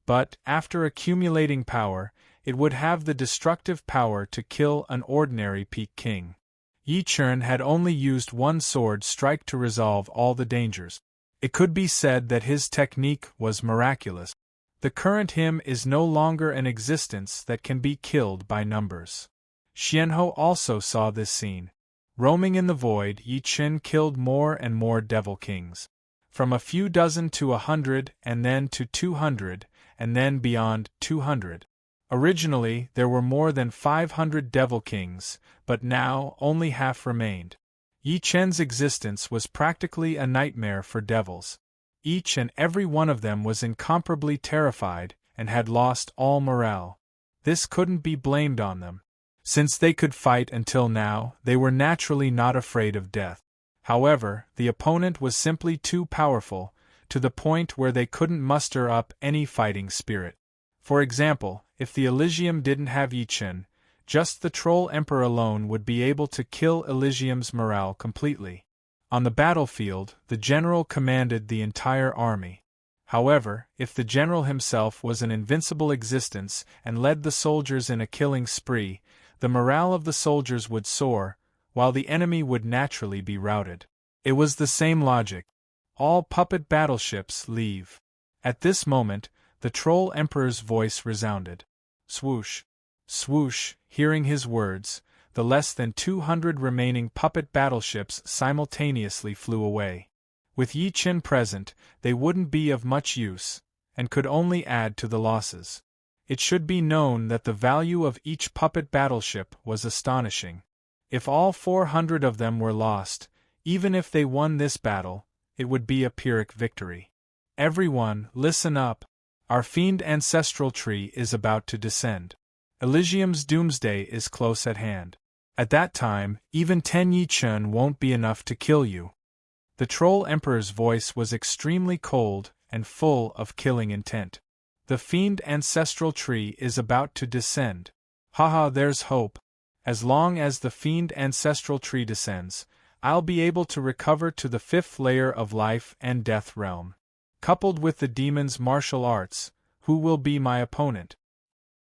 But, after accumulating power, it would have the destructive power to kill an ordinary Peak King. Yi Chen had only used one sword strike to resolve all the dangers. It could be said that his technique was miraculous. The current him is no longer an existence that can be killed by numbers. Xianhou also saw this scene. Roaming in the void, Yi Chen killed more and more devil kings. From a few dozen to 100, and then to 200, and then beyond 200. Originally, there were more than 500 devil kings, but now only half remained. Yi Chen's existence was practically a nightmare for devils. Each and every one of them was incomparably terrified, and had lost all morale. This couldn't be blamed on them. Since they could fight until now, they were naturally not afraid of death. However, the opponent was simply too powerful, to the point where they couldn't muster up any fighting spirit. For example, if the Elysium didn't have Yi Chen, just the Troll Emperor alone would be able to kill Elysium's morale completely. On the battlefield, the general commanded the entire army. However, if the general himself was an invincible existence and led the soldiers in a killing spree, the morale of the soldiers would soar, while the enemy would naturally be routed. It was the same logic. All puppet battleships leave. At this moment, the Troll Emperor's voice resounded. Swoosh! Swoosh! Hearing his words, the less than 200 remaining puppet battleships simultaneously flew away. With Yi Chen present, they wouldn't be of much use, and could only add to the losses. It should be known that the value of each puppet battleship was astonishing. If all 400 of them were lost, even if they won this battle, it would be a Pyrrhic victory. Everyone, listen up. Our fiend ancestral tree is about to descend. Elysium's doomsday is close at hand. At that time, even 10 Yi Chen won't be enough to kill you. The Troll Emperor's voice was extremely cold and full of killing intent. The fiend ancestral tree is about to descend. Haha, there's hope. As long as the fiend ancestral tree descends, I'll be able to recover to the 5th layer of life and death realm. Coupled with the demon's martial arts, who will be my opponent?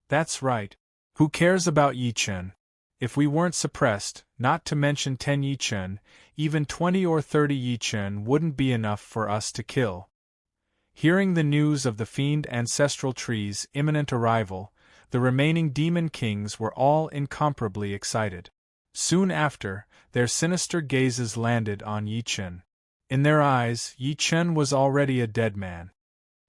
That's right. Who cares about Yi Chen? If we weren't suppressed, not to mention 10 Yi Chen, even 20 or 30 Yi Chen wouldn't be enough for us to kill. Hearing the news of the fiend ancestral tree's imminent arrival, the remaining demon kings were all incomparably excited. Soon after, their sinister gazes landed on Yi Chen. In their eyes, Yi Chen was already a dead man.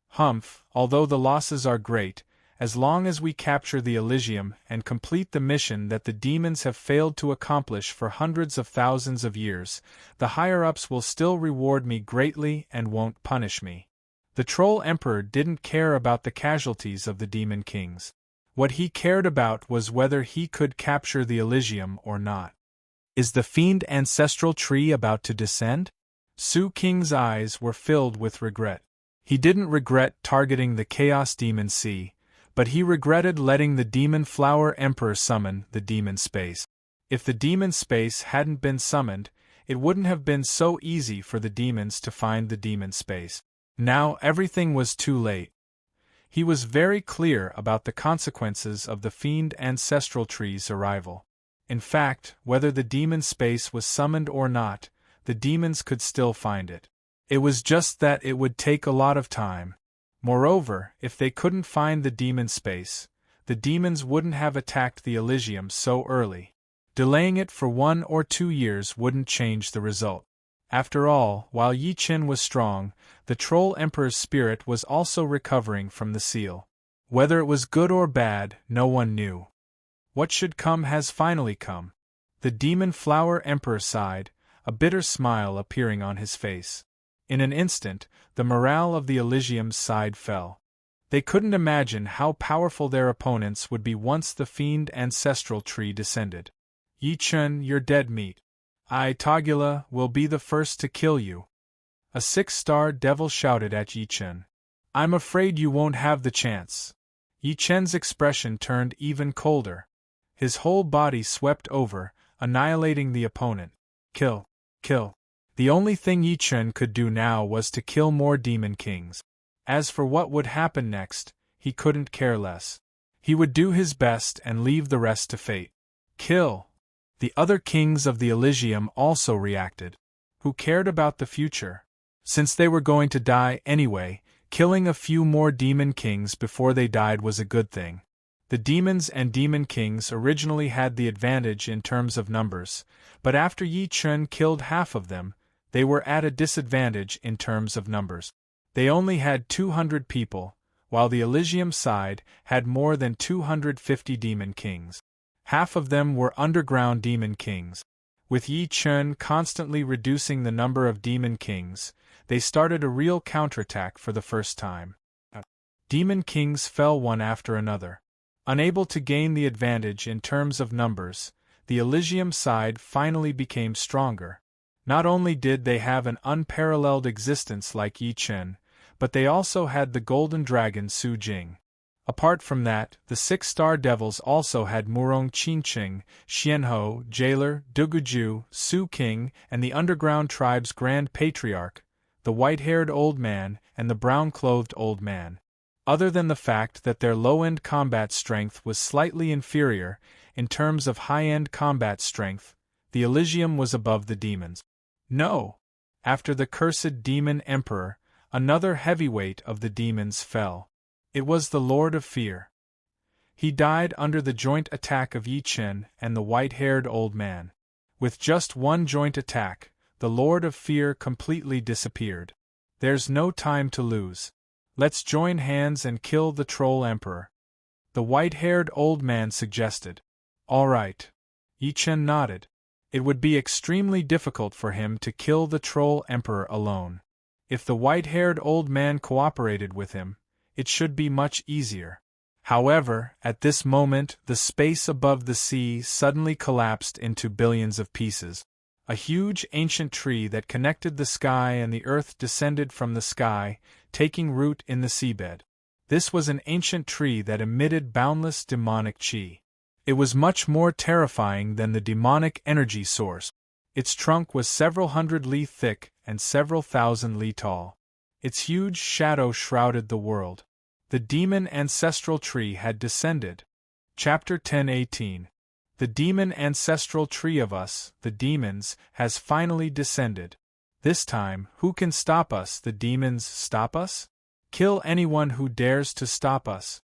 Humph, although the losses are great, as long as we capture the Elysium and complete the mission that the demons have failed to accomplish for hundreds of thousands of years, the higher-ups will still reward me greatly and won't punish me. The Troll Emperor didn't care about the casualties of the demon kings. What he cared about was whether he could capture the Elysium or not. Is the fiend ancestral tree about to descend? Su King's eyes were filled with regret. He didn't regret targeting the Chaos Demon Sea, but he regretted letting the Demon Flower Emperor summon the Demon Space. If the Demon Space hadn't been summoned, it wouldn't have been so easy for the demons to find the Demon Space. Now everything was too late. He was very clear about the consequences of the fiend ancestral tree's arrival. In fact, whether the Demon Space was summoned or not, the demons could still find it. It was just that it would take a lot of time. Moreover, if they couldn't find the Demon Space, the demons wouldn't have attacked the Elysium so early. Delaying it for 1 or 2 years wouldn't change the result. After all, while Yi Chen was strong, the Troll Emperor's spirit was also recovering from the seal. Whether it was good or bad, no one knew. What should come has finally come. The Demon Flower Emperor sighed, a bitter smile appearing on his face. In an instant, the morale of the Elysium's side fell. They couldn't imagine how powerful their opponents would be once the fiend ancestral tree descended. Yi Chen, you're dead meat. I, Togula, will be the first to kill you. A 6-star devil shouted at Yi Chen. I'm afraid you won't have the chance. Yi Chen's expression turned even colder. His whole body swept over, annihilating the opponent. Kill. Kill. The only thing Yi Chen could do now was to kill more demon kings. As for what would happen next, he couldn't care less. He would do his best and leave the rest to fate. Kill. The other kings of the Elysium also reacted. Who cared about the future? Since they were going to die anyway, killing a few more demon kings before they died was a good thing. The demons and demon kings originally had the advantage in terms of numbers, but after Yi Chun killed half of them, they were at a disadvantage in terms of numbers. They only had 200 people, while the Elysium side had more than 250 demon kings. Half of them were underground demon kings. With Yi Chun constantly reducing the number of demon kings, they started a real counterattack for the first time. Demon kings fell one after another. Unable to gain the advantage in terms of numbers, the Elysium side finally became stronger. Not only did they have an unparalleled existence like Yi Chun, but they also had the golden dragon Su Jing. Apart from that, the 6-star devils also had Murong Qinqing, Xianhou, Jailer, Duguju, Su King, and the underground tribe's grand patriarch, the white-haired old man and the brown-clothed old man. Other than the fact that their low-end combat strength was slightly inferior, in terms of high-end combat strength, the Elysium was above the demons. No! After the cursed demon emperor, another heavyweight of the demons fell. It was the Lord of Fear. He died under the joint attack of Yi Chun and the white-haired old man. With just one joint attack, the Lord of Fear completely disappeared. There's no time to lose. Let's join hands and kill the Troll Emperor. The white-haired old man suggested. All right. Yi Chun nodded. It would be extremely difficult for him to kill the Troll Emperor alone. If the white-haired old man cooperated with him, it should be much easier. However, at this moment the space above the sea suddenly collapsed into billions of pieces. A huge ancient tree that connected the sky and the earth descended from the sky, taking root in the seabed. This was an ancient tree that emitted boundless demonic chi. It was much more terrifying than the demonic energy source. Its trunk was several hundred li thick and several thousand li tall. Its huge shadow shrouded the world. The demon ancestral tree had descended. Chapter 10:18. The demon ancestral tree of us, the demons, has finally descended. This time, who can stop us? The demons stop us? Kill anyone who dares to stop us.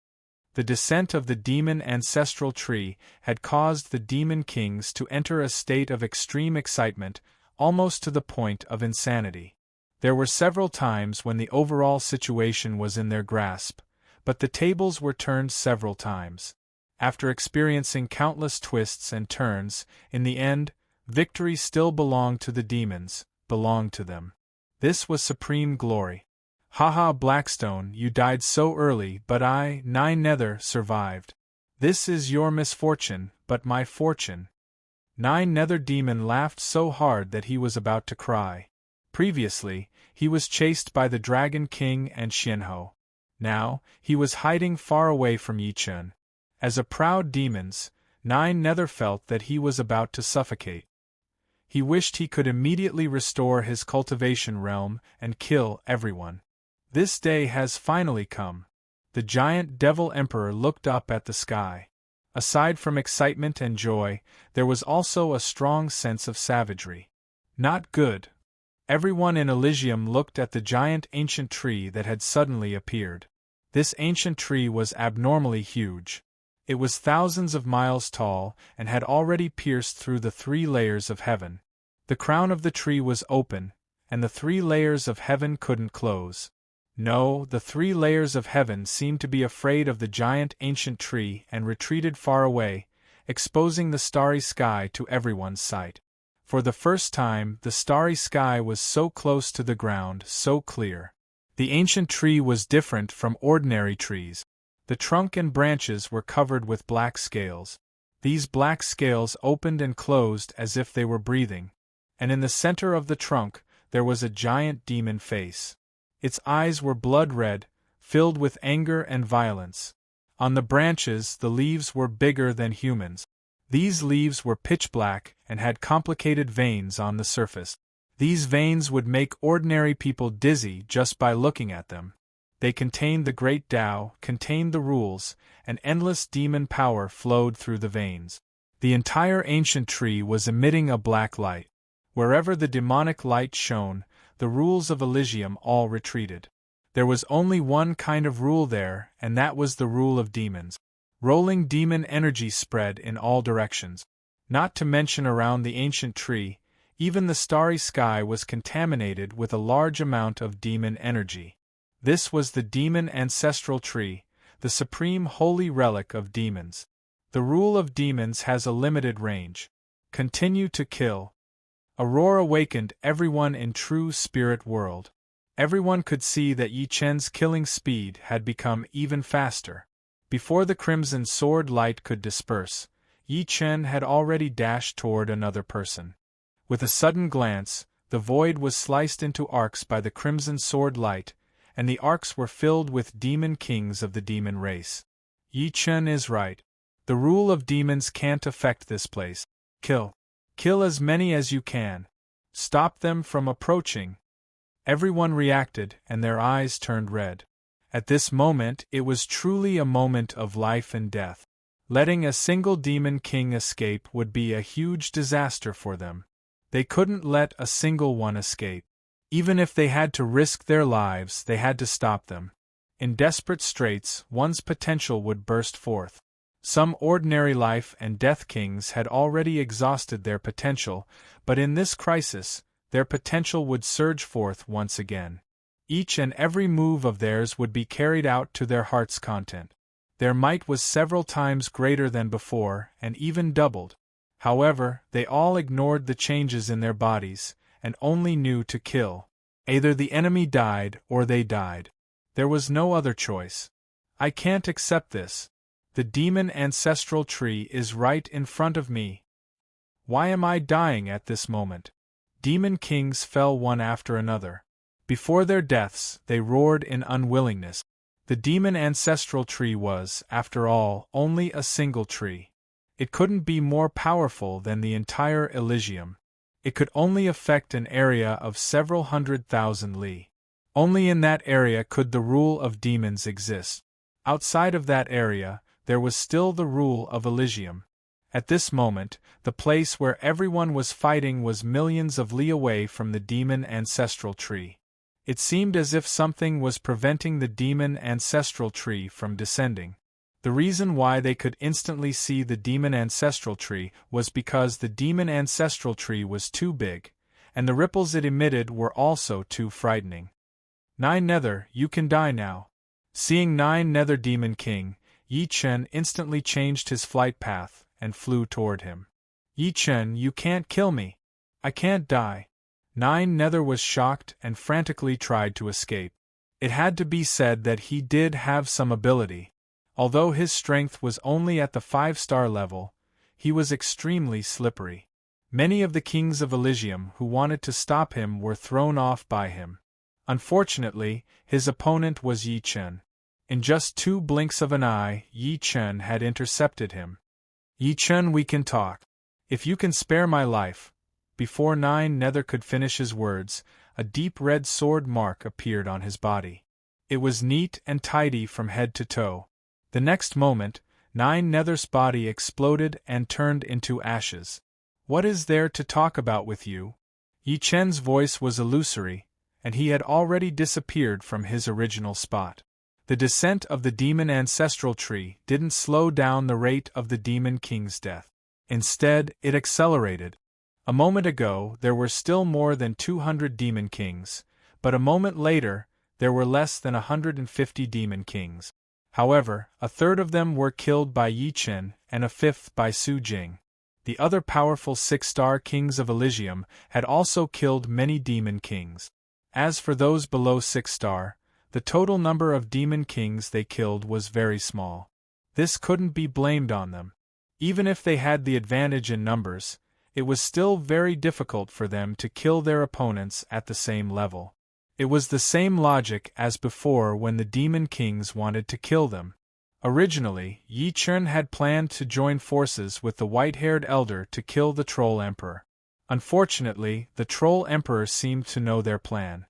The descent of the demon ancestral tree had caused the demon kings to enter a state of extreme excitement, almost to the point of insanity. There were several times when the overall situation was in their grasp, but the tables were turned several times. After experiencing countless twists and turns, in the end, victory still belonged to the demons, belonged to them. This was supreme glory. Haha, Blackstone, you died so early, but I, Nine Nether, survived. This is your misfortune, but my fortune. Nine Nether Demon laughed so hard that he was about to cry. Previously, he was chased by the Dragon King and Xianhou. Now, he was hiding far away from Yi Chun. As a proud demons, Nine Nether felt that he was about to suffocate. He wished he could immediately restore his cultivation realm and kill everyone. This day has finally come. The giant Devil Emperor looked up at the sky. Aside from excitement and joy, there was also a strong sense of savagery. Not good. Everyone in Elysium looked at the giant ancient tree that had suddenly appeared. This ancient tree was abnormally huge. It was thousands of miles tall and had already pierced through the 3 layers of heaven. The crown of the tree was open, and the 3 layers of heaven couldn't close. No, the 3 layers of heaven seemed to be afraid of the giant ancient tree and retreated far away, exposing the starry sky to everyone's sight. For the first time, the starry sky was so close to the ground, so clear. The ancient tree was different from ordinary trees. The trunk and branches were covered with black scales. These black scales opened and closed as if they were breathing. And in the center of the trunk, there was a giant demon face. Its eyes were blood-red, filled with anger and violence. On the branches, the leaves were bigger than humans. These leaves were pitch black and had complicated veins on the surface. These veins would make ordinary people dizzy just by looking at them. They contained the great Tao, contained the rules, and endless demon power flowed through the veins. The entire ancient tree was emitting a black light. Wherever the demonic light shone, the rules of Elysium all retreated. There was only one kind of rule there, and that was the rule of demons. Rolling demon energy spread in all directions. Not to mention around the ancient tree, even the starry sky was contaminated with a large amount of demon energy. This was the demon ancestral tree, the supreme holy relic of demons. The rule of demons has a limited range. Continue to kill. A roar awakened everyone in true spirit world. Everyone could see that Yi Chen's killing speed had become even faster. Before the crimson sword light could disperse, Yi Chen had already dashed toward another person. With a sudden glance, the void was sliced into arcs by the crimson sword light, and the arcs were filled with demon kings of the demon race. Yi Chen is right. The rule of demons can't affect this place. Kill. Kill as many as you can. Stop them from approaching. Everyone reacted, and their eyes turned red. At this moment, it was truly a moment of life and death. Letting a single demon king escape would be a huge disaster for them. They couldn't let a single one escape. Even if they had to risk their lives, they had to stop them. In desperate straits, one's potential would burst forth. Some ordinary life and death kings had already exhausted their potential, but in this crisis, their potential would surge forth once again. Each and every move of theirs would be carried out to their heart's content. Their might was several times greater than before, and even doubled. However, they all ignored the changes in their bodies, and only knew to kill. Either the enemy died or they died. There was no other choice. I can't accept this. The demon ancestral tree is right in front of me. Why am I dying at this moment? Demon kings fell one after another. Before their deaths, they roared in unwillingness. The demon ancestral tree was, after all, only a single tree. It couldn't be more powerful than the entire Elysium. It could only affect an area of several 100,000 li. Only in that area could the rule of demons exist. Outside of that area, there was still the rule of Elysium. At this moment, the place where everyone was fighting was millions of li away from the demon ancestral tree. It seemed as if something was preventing the demon ancestral tree from descending. The reason why they could instantly see the demon ancestral tree was because the demon ancestral tree was too big, and the ripples it emitted were also too frightening. Nine Nether, you can die now. Seeing Nine Nether Demon King, Yi Chen instantly changed his flight path and flew toward him. Yi Chen, you can't kill me. I can't die. Nine Nether was shocked and frantically tried to escape. It had to be said that he did have some ability. Although his strength was only at the 5-star level, he was extremely slippery. Many of the kings of Elysium who wanted to stop him were thrown off by him. Unfortunately, his opponent was Yi Chen. In just 2 blinks of an eye, Yi Chen had intercepted him. Yi Chen, we can talk. If you can spare my life. Before Nine Nether could finish his words, a deep red sword mark appeared on his body. It was neat and tidy from head to toe. The next moment, Nine Nether's body exploded and turned into ashes. What is there to talk about with you? Yi Chen's voice was illusory, and he had already disappeared from his original spot. The descent of the demon ancestral tree didn't slow down the rate of the demon king's death. Instead, it accelerated. A moment ago, there were still more than 200 demon kings, but a moment later, there were less than 150 demon kings. However, a third of them were killed by Yi Chen and a fifth by Su Jing. The other powerful 6-star kings of Elysium had also killed many demon kings. As for those below 6-star, the total number of demon kings they killed was very small. This couldn't be blamed on them. Even if they had the advantage in numbers, it was still very difficult for them to kill their opponents at the same level. It was the same logic as before when the demon kings wanted to kill them. Originally, Yi Chen had planned to join forces with the white-haired elder to kill the Troll Emperor. Unfortunately, the Troll Emperor seemed to know their plan.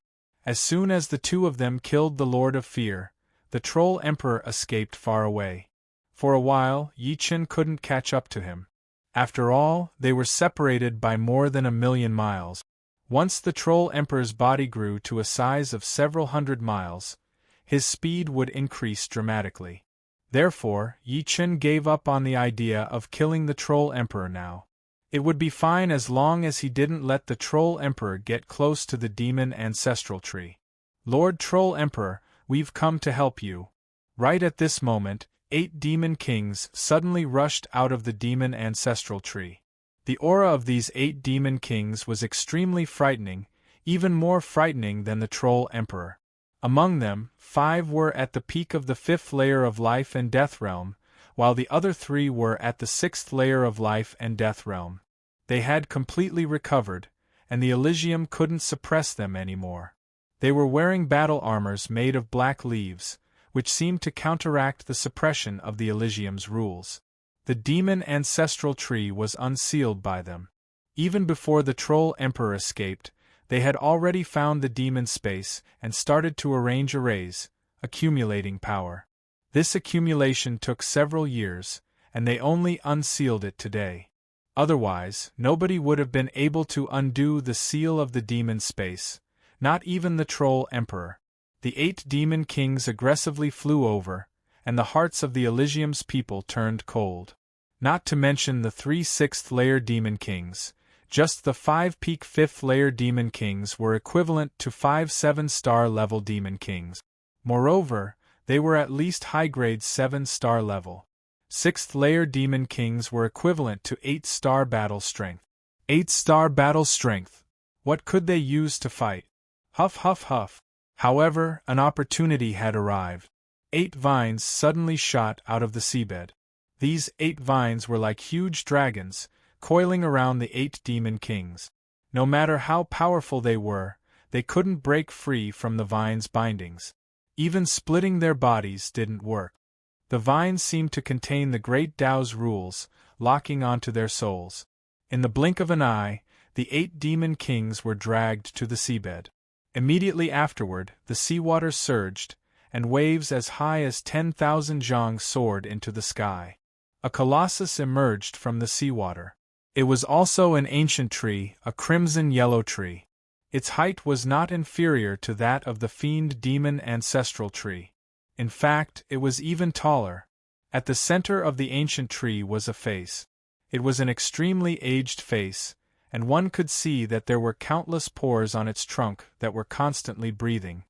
As soon as the two of them killed the Lord of Fear, the Troll Emperor escaped far away. For a while, Yi Chen couldn't catch up to him. After all, they were separated by more than 1,000,000 miles. Once the Troll Emperor's body grew to a size of several hundred miles, his speed would increase dramatically. Therefore, Yi Chen gave up on the idea of killing the Troll Emperor now. It would be fine as long as he didn't let the Troll Emperor get close to the demon ancestral tree. Lord Troll Emperor, we've come to help you. Right at this moment, 8 demon kings suddenly rushed out of the demon ancestral tree. The aura of these 8 demon kings was extremely frightening, even more frightening than the Troll Emperor. Among them, 5 were at the peak of the 5th layer of life and death realm, while the other 3 were at the 6th layer of life and death realm. They had completely recovered, and the Elysium couldn't suppress them anymore. They were wearing battle armors made of black leaves, which seemed to counteract the suppression of the Elysium's rules. The demon ancestral tree was unsealed by them. Even before the Troll Emperor escaped, they had already found the demon space and started to arrange arrays, accumulating power. This accumulation took several years, and they only unsealed it today. Otherwise, nobody would have been able to undo the seal of the demon space, not even the Troll Emperor. The 8 demon kings aggressively flew over, and the hearts of the Elysium's people turned cold. Not to mention the 3 6th-layer demon kings, just the 5 peak 5th-layer demon kings were equivalent to 5 7-star level demon kings. Moreover, they were at least high-grade 7-star level. 6th-layer demon kings were equivalent to 8-star battle strength. 8-star battle strength. What could they use to fight? Huff huff huff. However, an opportunity had arrived. 8 vines suddenly shot out of the seabed. These 8 vines were like huge dragons, coiling around the 8 demon kings. No matter how powerful they were, they couldn't break free from the vines' bindings. Even splitting their bodies didn't work. The vines seemed to contain the great Tao's rules, locking onto their souls. In the blink of an eye, the 8 demon kings were dragged to the seabed. Immediately afterward, the seawater surged, and waves as high as 10,000 zhang soared into the sky. A colossus emerged from the seawater. It was also an ancient tree, a crimson-yellow tree. Its height was not inferior to that of the fiend demon ancestral tree. In fact, it was even taller. At the center of the ancient tree was a face. It was an extremely aged face, and one could see that there were countless pores on its trunk that were constantly breathing.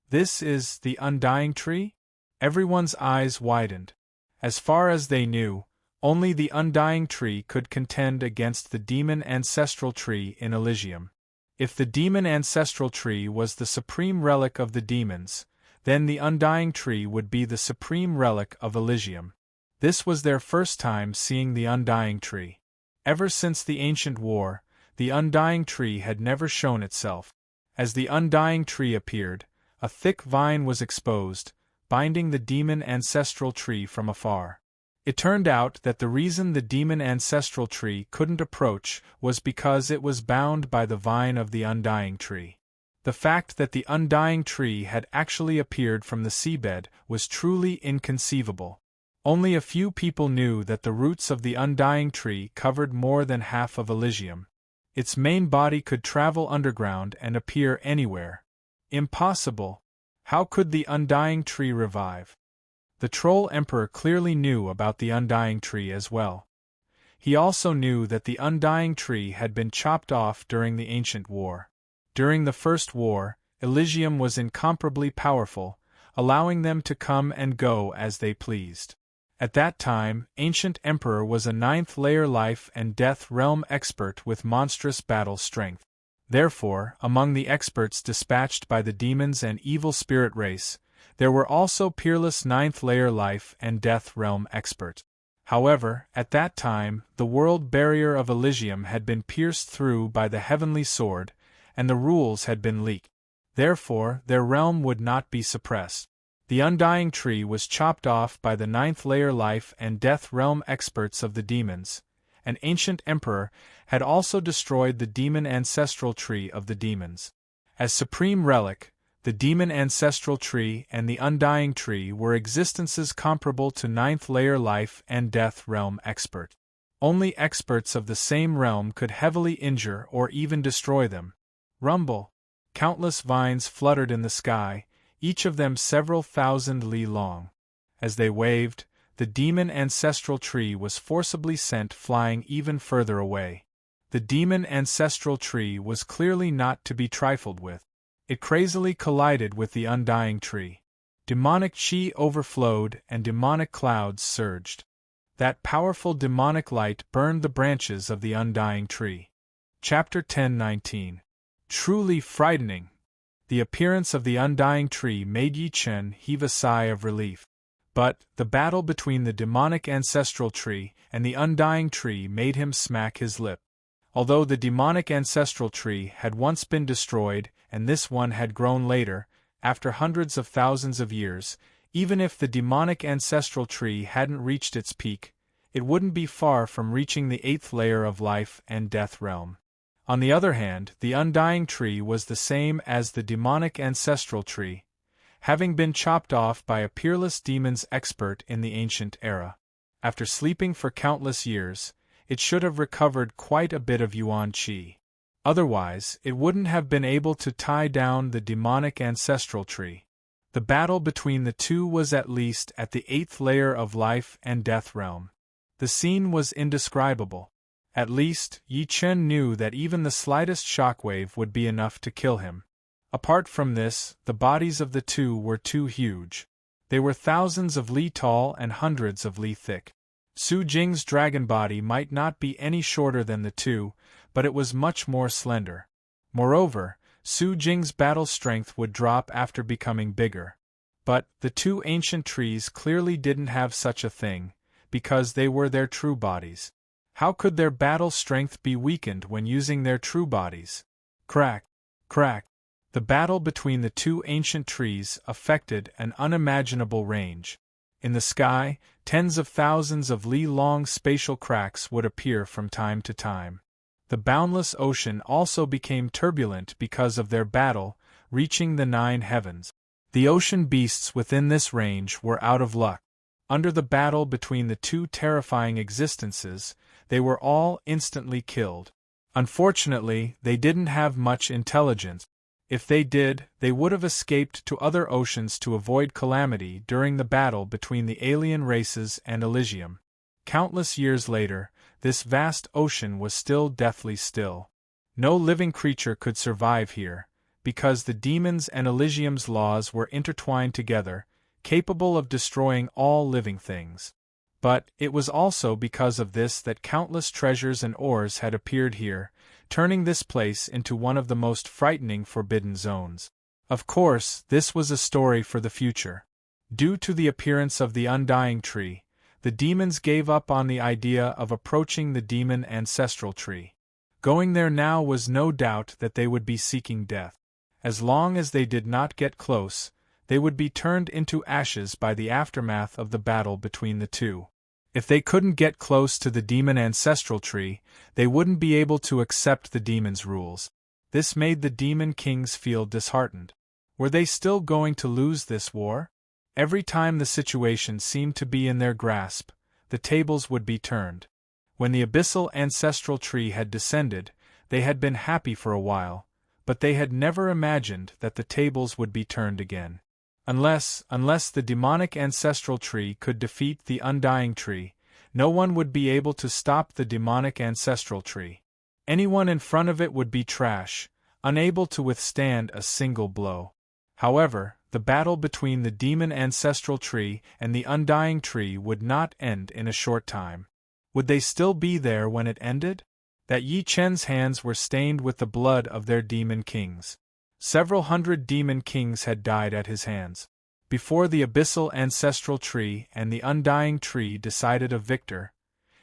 This is the undying tree? Everyone's eyes widened. As far as they knew, only the undying tree could contend against the demon ancestral tree in Elysium. If the demon ancestral tree was the supreme relic of the demons, then the undying tree would be the supreme relic of Elysium. This was their first time seeing the undying tree. Ever since the ancient war, the undying tree had never shown itself. As the undying tree appeared, a thick vine was exposed, binding the demon ancestral tree from afar. It turned out that the reason the demon ancestral tree couldn't approach was because it was bound by the vine of the undying tree. The fact that the undying tree had actually appeared from the seabed was truly inconceivable. Only a few people knew that the roots of the undying tree covered more than half of Elysium. Its main body could travel underground and appear anywhere. Impossible! How could the undying tree revive? The Troll Emperor clearly knew about the undying tree as well. He also knew that the undying tree had been chopped off during the ancient war. During the First War, Elysium was incomparably powerful, allowing them to come and go as they pleased. At that time, Ancient Emperor was a 9th-layer life and death realm expert with monstrous battle strength. Therefore, among the experts dispatched by the demons and evil spirit race, there were also peerless 9th-layer life and death realm experts. However, at that time, the world barrier of Elysium had been pierced through by the heavenly sword, and the rules had been leaked. Therefore, their realm would not be suppressed. The undying tree was chopped off by the 9th-layer life and death realm experts of the demons, and Ancient Emperor had also destroyed the demon ancestral tree of the demons. As supreme relic, the demon ancestral tree and the undying tree were existences comparable to 9th-layer life and death realm expert. Only experts of the same realm could heavily injure or even destroy them. Rumble. Countless vines fluttered in the sky, each of them several thousand li long. As they waved, the demon ancestral tree was forcibly sent flying even further away. The demon ancestral tree was clearly not to be trifled with. It crazily collided with the undying tree. Demonic chi overflowed and demonic clouds surged. That powerful demonic light burned the branches of the undying tree. Chapter 10:19. Truly frightening. The appearance of the undying tree made Yi Chen heave a sigh of relief. But the battle between the demonic ancestral tree and the undying tree made him smack his lip. Although the demonic ancestral tree had once been destroyed and this one had grown later, after hundreds of thousands of years, even if the demonic ancestral tree hadn't reached its peak, it wouldn't be far from reaching the 8th layer of life and death realm. On the other hand, the undying tree was the same as the demonic ancestral tree, having been chopped off by a peerless demon's expert in the ancient era. After sleeping for countless years, it should have recovered quite a bit of yuan qi. Otherwise, it wouldn't have been able to tie down the demonic ancestral tree. The battle between the two was at least at the 8th layer of life and death realm. The scene was indescribable. At least, Yi Chen knew that even the slightest shockwave would be enough to kill him. Apart from this, the bodies of the two were too huge. They were thousands of li tall and hundreds of li thick. Su Jing's dragon body might not be any shorter than the two, but it was much more slender. Moreover, Su Jing's battle strength would drop after becoming bigger. But the two ancient trees clearly didn't have such a thing, because they were their true bodies. How could their battle strength be weakened when using their true bodies? Crack, crack. The battle between the two ancient trees affected an unimaginable range. In the sky, tens of thousands of li-long spatial cracks would appear from time to time. The boundless ocean also became turbulent because of their battle, reaching the 9 heavens. The ocean beasts within this range were out of luck. Under the battle between the two terrifying existences, they were all instantly killed. Unfortunately, they didn't have much intelligence. If they did, they would have escaped to other oceans to avoid calamity during the battle between the alien races and Elysium. Countless years later, this vast ocean was still deathly still. No living creature could survive here, because the demons and Elysium's laws were intertwined together, capable of destroying all living things. But it was also because of this that countless treasures and ores had appeared here, turning this place into one of the most frightening forbidden zones. Of course, this was a story for the future. Due to the appearance of the undying tree, the demons gave up on the idea of approaching the demon ancestral tree. Going there now was no doubt that they would be seeking death. As long as they did not get close, they would be turned into ashes by the aftermath of the battle between the two. If they couldn't get close to the demon ancestral tree, they wouldn't be able to accept the demon's rules. This made the demon kings feel disheartened. Were they still going to lose this war? Every time the situation seemed to be in their grasp, the tables would be turned. When the abyssal ancestral tree had descended, they had been happy for a while, but they had never imagined that the tables would be turned again. Unless the demonic ancestral tree could defeat the undying tree, no one would be able to stop the demonic ancestral tree. Anyone in front of it would be trash, unable to withstand a single blow. However, the battle between the demon ancestral tree and the undying tree would not end in a short time. Would they still be there when it ended? That Yi Chen's hands were stained with the blood of their demon kings. Several hundred demon kings had died at his hands. Before the abyssal ancestral tree and the undying tree decided a victor,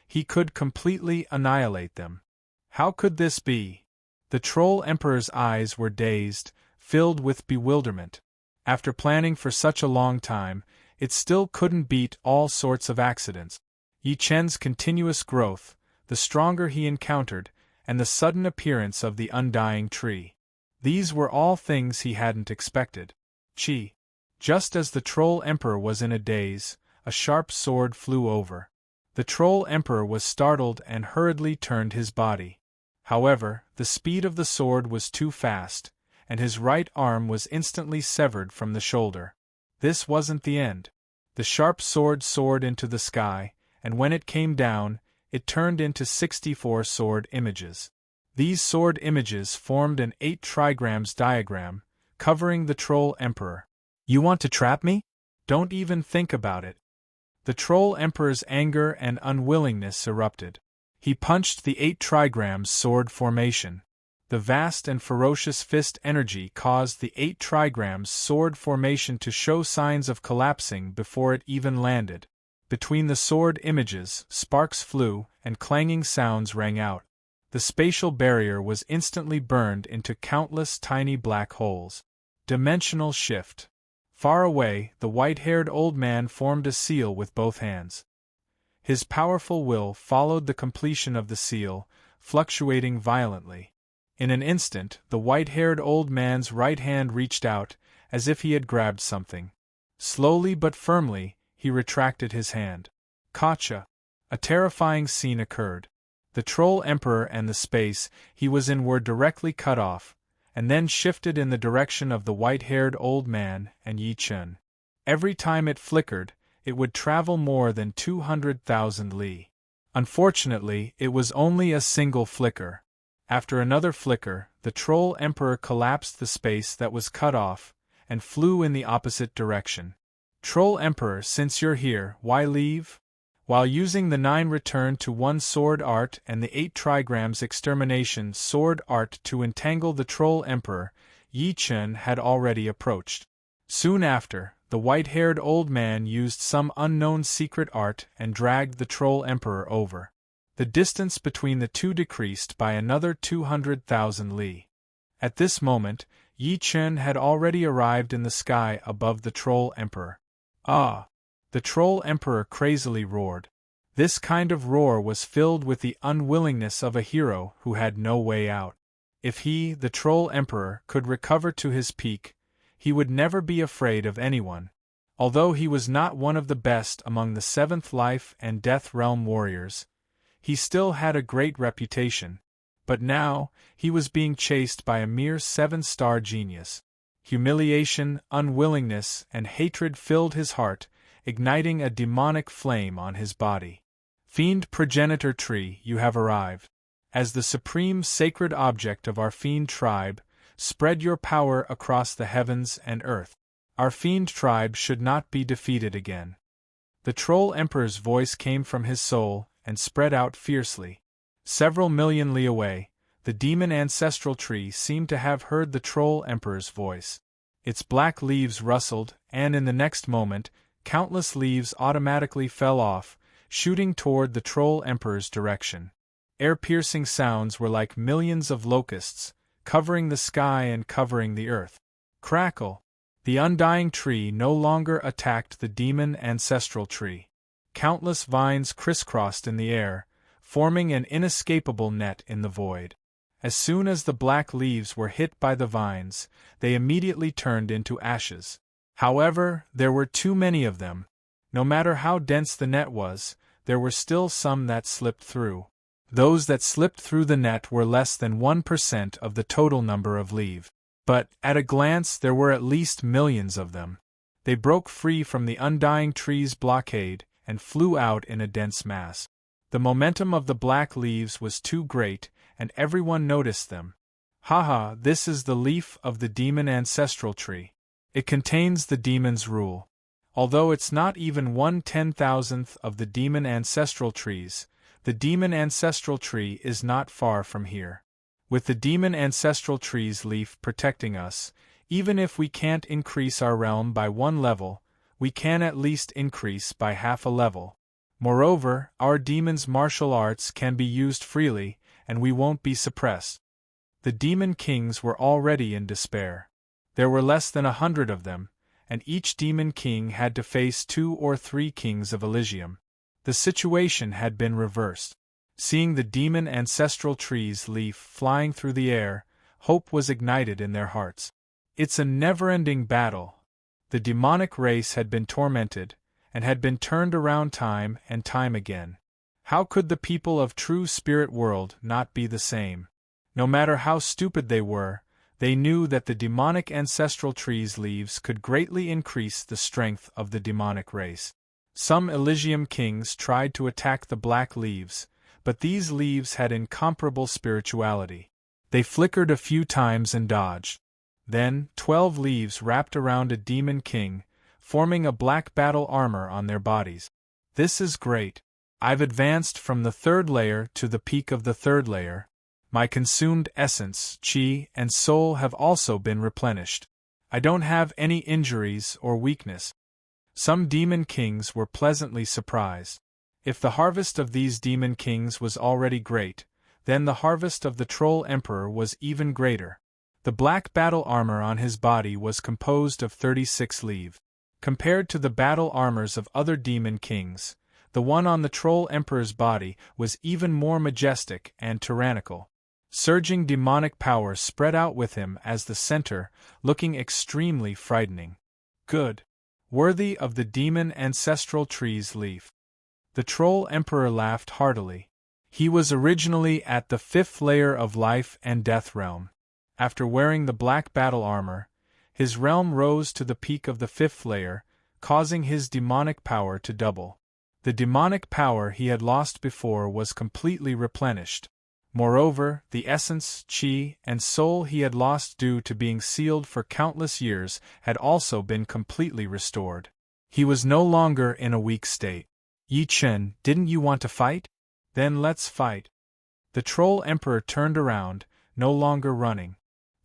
he could completely annihilate them. How could this be? The Troll Emperor's eyes were dazed, filled with bewilderment. After planning for such a long time, it still couldn't beat all sorts of accidents. Yi Chen's continuous growth, the stronger he encountered, and the sudden appearance of the undying tree. These were all things he hadn't expected. Just as the Troll Emperor was in a daze, a sharp sword flew over. The Troll Emperor was startled and hurriedly turned his body. However, the speed of the sword was too fast, and his right arm was instantly severed from the shoulder. This wasn't the end. The sharp sword soared into the sky, and when it came down, it turned into 64 sword images. These sword images formed an 8 trigrams diagram, covering the Troll Emperor. "You want to trap me? Don't even think about it." The Troll Emperor's anger and unwillingness erupted. He punched the 8 trigrams sword formation. The vast and ferocious fist energy caused the 8 trigrams sword formation to show signs of collapsing before it even landed. Between the sword images, sparks flew, and clanging sounds rang out. The spatial barrier was instantly burned into countless tiny black holes. Dimensional shift. Far away, the white-haired old man formed a seal with both hands. His powerful will followed the completion of the seal, fluctuating violently. In an instant, the white-haired old man's right hand reached out, as if he had grabbed something. Slowly but firmly, he retracted his hand. Gotcha! A terrifying scene occurred. The Troll Emperor and the space he was in were directly cut off, and then shifted in the direction of the white-haired old man and Yi Chen. Every time it flickered, it would travel more than 200,000 li. Unfortunately, it was only a single flicker. After another flicker, the Troll Emperor collapsed the space that was cut off, and flew in the opposite direction. "Troll Emperor, since you're here, why leave?" While using the 9 return to 1 sword art and the 8 trigrams extermination sword art to entangle the Troll Emperor, Yi Chen had already approached. Soon after, the white-haired old man used some unknown secret art and dragged the Troll Emperor over. The distance between the two decreased by another 200,000 li. At this moment, Yi Chen had already arrived in the sky above the Troll Emperor. "Ah!" The Troll Emperor crazily roared. This kind of roar was filled with the unwillingness of a hero who had no way out. If he, the Troll Emperor, could recover to his peak, he would never be afraid of anyone. Although he was not one of the best among the 7th Life and Death Realm warriors, he still had a great reputation. But now, he was being chased by a mere 7-star genius. Humiliation, unwillingness, and hatred filled his heart, igniting a demonic flame on his body. "Fiend Progenitor Tree, you have arrived. As the supreme sacred object of our fiend tribe, spread your power across the heavens and earth. Our fiend tribe should not be defeated again." The Troll Emperor's voice came from his soul and spread out fiercely. Several million li away, the demon ancestral tree seemed to have heard the Troll Emperor's voice. Its black leaves rustled, and in the next moment, countless leaves automatically fell off, shooting toward the Troll Emperor's direction. Air-piercing sounds were like millions of locusts, covering the sky and covering the earth. Crackle! The undying tree no longer attacked the demon ancestral tree. Countless vines crisscrossed in the air, forming an inescapable net in the void. As soon as the black leaves were hit by the vines, they immediately turned into ashes. However, there were too many of them. No matter how dense the net was, there were still some that slipped through. Those that slipped through the net were less than 1% of the total number of leaves. But, at a glance, there were at least millions of them. They broke free from the undying tree's blockade and flew out in a dense mass. The momentum of the black leaves was too great, and everyone noticed them. "Haha, this is the leaf of the demon ancestral tree. It contains the demon's rule. Although it's not even 1/10,000th of the demon ancestral trees, the demon ancestral tree is not far from here. With the demon ancestral tree's leaf protecting us, even if we can't increase our realm by 1 level, we can at least increase by half a level. Moreover, our demon's martial arts can be used freely, and we won't be suppressed." The demon kings were already in despair. There were less than 100 of them, and each demon king had to face 2 or 3 kings of Elysium. The situation had been reversed. Seeing the demon ancestral tree's leaf flying through the air, hope was ignited in their hearts. It's a never-ending battle. The demonic race had been tormented, and had been turned around time and time again. How could the people of true spirit world not be the same? No matter how stupid they were, they knew that the demonic ancestral tree's leaves could greatly increase the strength of the demonic race. Some Elysium kings tried to attack the black leaves, but these leaves had incomparable spirituality. They flickered a few times and dodged. Then, 12 leaves wrapped around a demon king, forming a black battle armor on their bodies. This is great. I've advanced from the 3rd layer to the peak of the 3rd layer. My consumed essence, chi, and soul have also been replenished. I don't have any injuries or weakness. Some demon kings were pleasantly surprised. If the harvest of these demon kings was already great, then the harvest of the troll emperor was even greater. The black battle armor on his body was composed of 36 leaves. Compared to the battle armors of other demon kings, the one on the troll emperor's body was even more majestic and tyrannical. Surging demonic power spread out with him as the center, looking extremely frightening. Good. Worthy of the demon ancestral tree's leaf. The troll emperor laughed heartily. He was originally at the 5th layer of life and death realm. After wearing the black battle armor, his realm rose to the peak of the 5th layer, causing his demonic power to double. The demonic power he had lost before was completely replenished. Moreover, the essence, chi, and soul he had lost due to being sealed for countless years had also been completely restored. He was no longer in a weak state. Yi Chen, didn't you want to fight? Then let's fight. The troll emperor turned around, no longer running.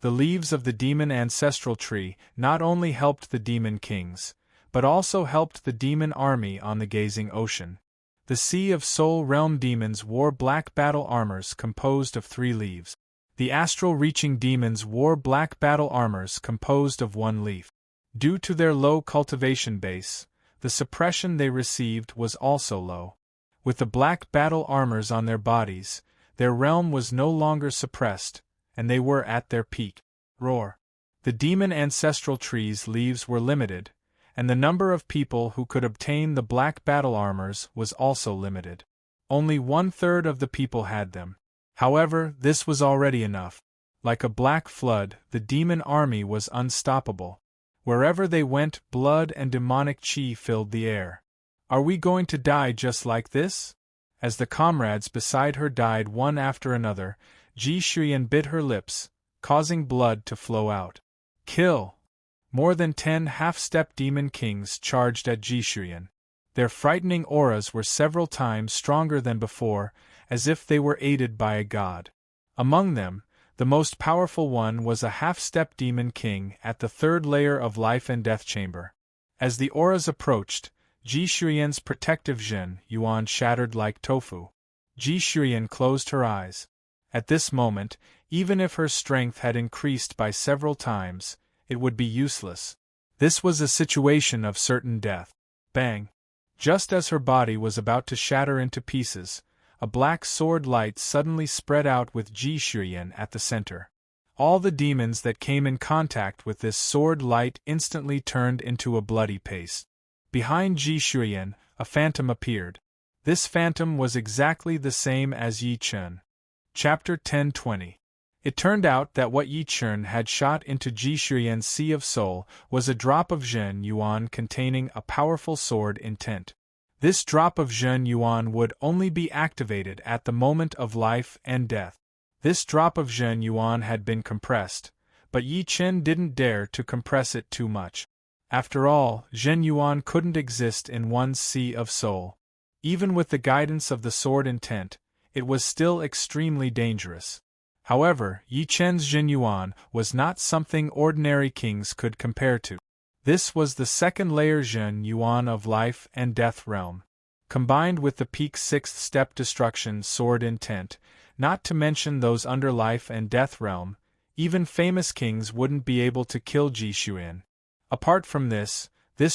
The leaves of the demon ancestral tree not only helped the demon kings, but also helped the demon army on the gazing ocean. The Sea of Soul Realm demons wore black battle armors composed of 3 leaves. The astral-reaching demons wore black battle armors composed of 1 leaf. Due to their low cultivation base, the suppression they received was also low. With the black battle armors on their bodies, their realm was no longer suppressed, and they were at their peak. Roar. The demon ancestral tree's leaves were limited, and the number of people who could obtain the black battle armors was also limited. Only 1/3 of the people had them. However, this was already enough. Like a black flood, the demon army was unstoppable. Wherever they went, blood and demonic chi filled the air. Are we going to die just like this? As the comrades beside her died one after another, Ji Shuyan bit her lips, causing blood to flow out. Kill! More than 10 half-step demon kings charged at Ji Shuyan. Their frightening auras were several times stronger than before, as if they were aided by a god. Among them, the most powerful one was a half-step demon king at the 3rd layer of life and death chamber. As the auras approached, Ji Shuyan's protective Zhen Yuan shattered like tofu. Ji Shuyan closed her eyes. At this moment, even if her strength had increased by several times, it would be useless. This was a situation of certain death. Bang! Just as her body was about to shatter into pieces, a black sword light suddenly spread out with Ji Shuyan at the center. All the demons that came in contact with this sword light instantly turned into a bloody paste. Behind Ji Shuyan, a phantom appeared. This phantom was exactly the same as Yi Chen. Chapter 10:20. It turned out that what Yi Chen had shot into Ji Shuyan's Sea of Soul was a drop of Zhen Yuan containing a powerful sword intent. This drop of Zhen Yuan would only be activated at the moment of life and death. This drop of Zhen Yuan had been compressed, but Yi Chen didn't dare to compress it too much. After all, Zhen Yuan couldn't exist in one's Sea of Soul. Even with the guidance of the sword intent, it was still extremely dangerous. However, Yi Chen's Zhen Yuan was not something ordinary kings could compare to. This was the 2nd layer Zhen Yuan of life and death realm. Combined with the peak 6th step destruction sword intent, not to mention those under life and death realm, even famous kings wouldn't be able to kill Ji Shuyan. Apart from this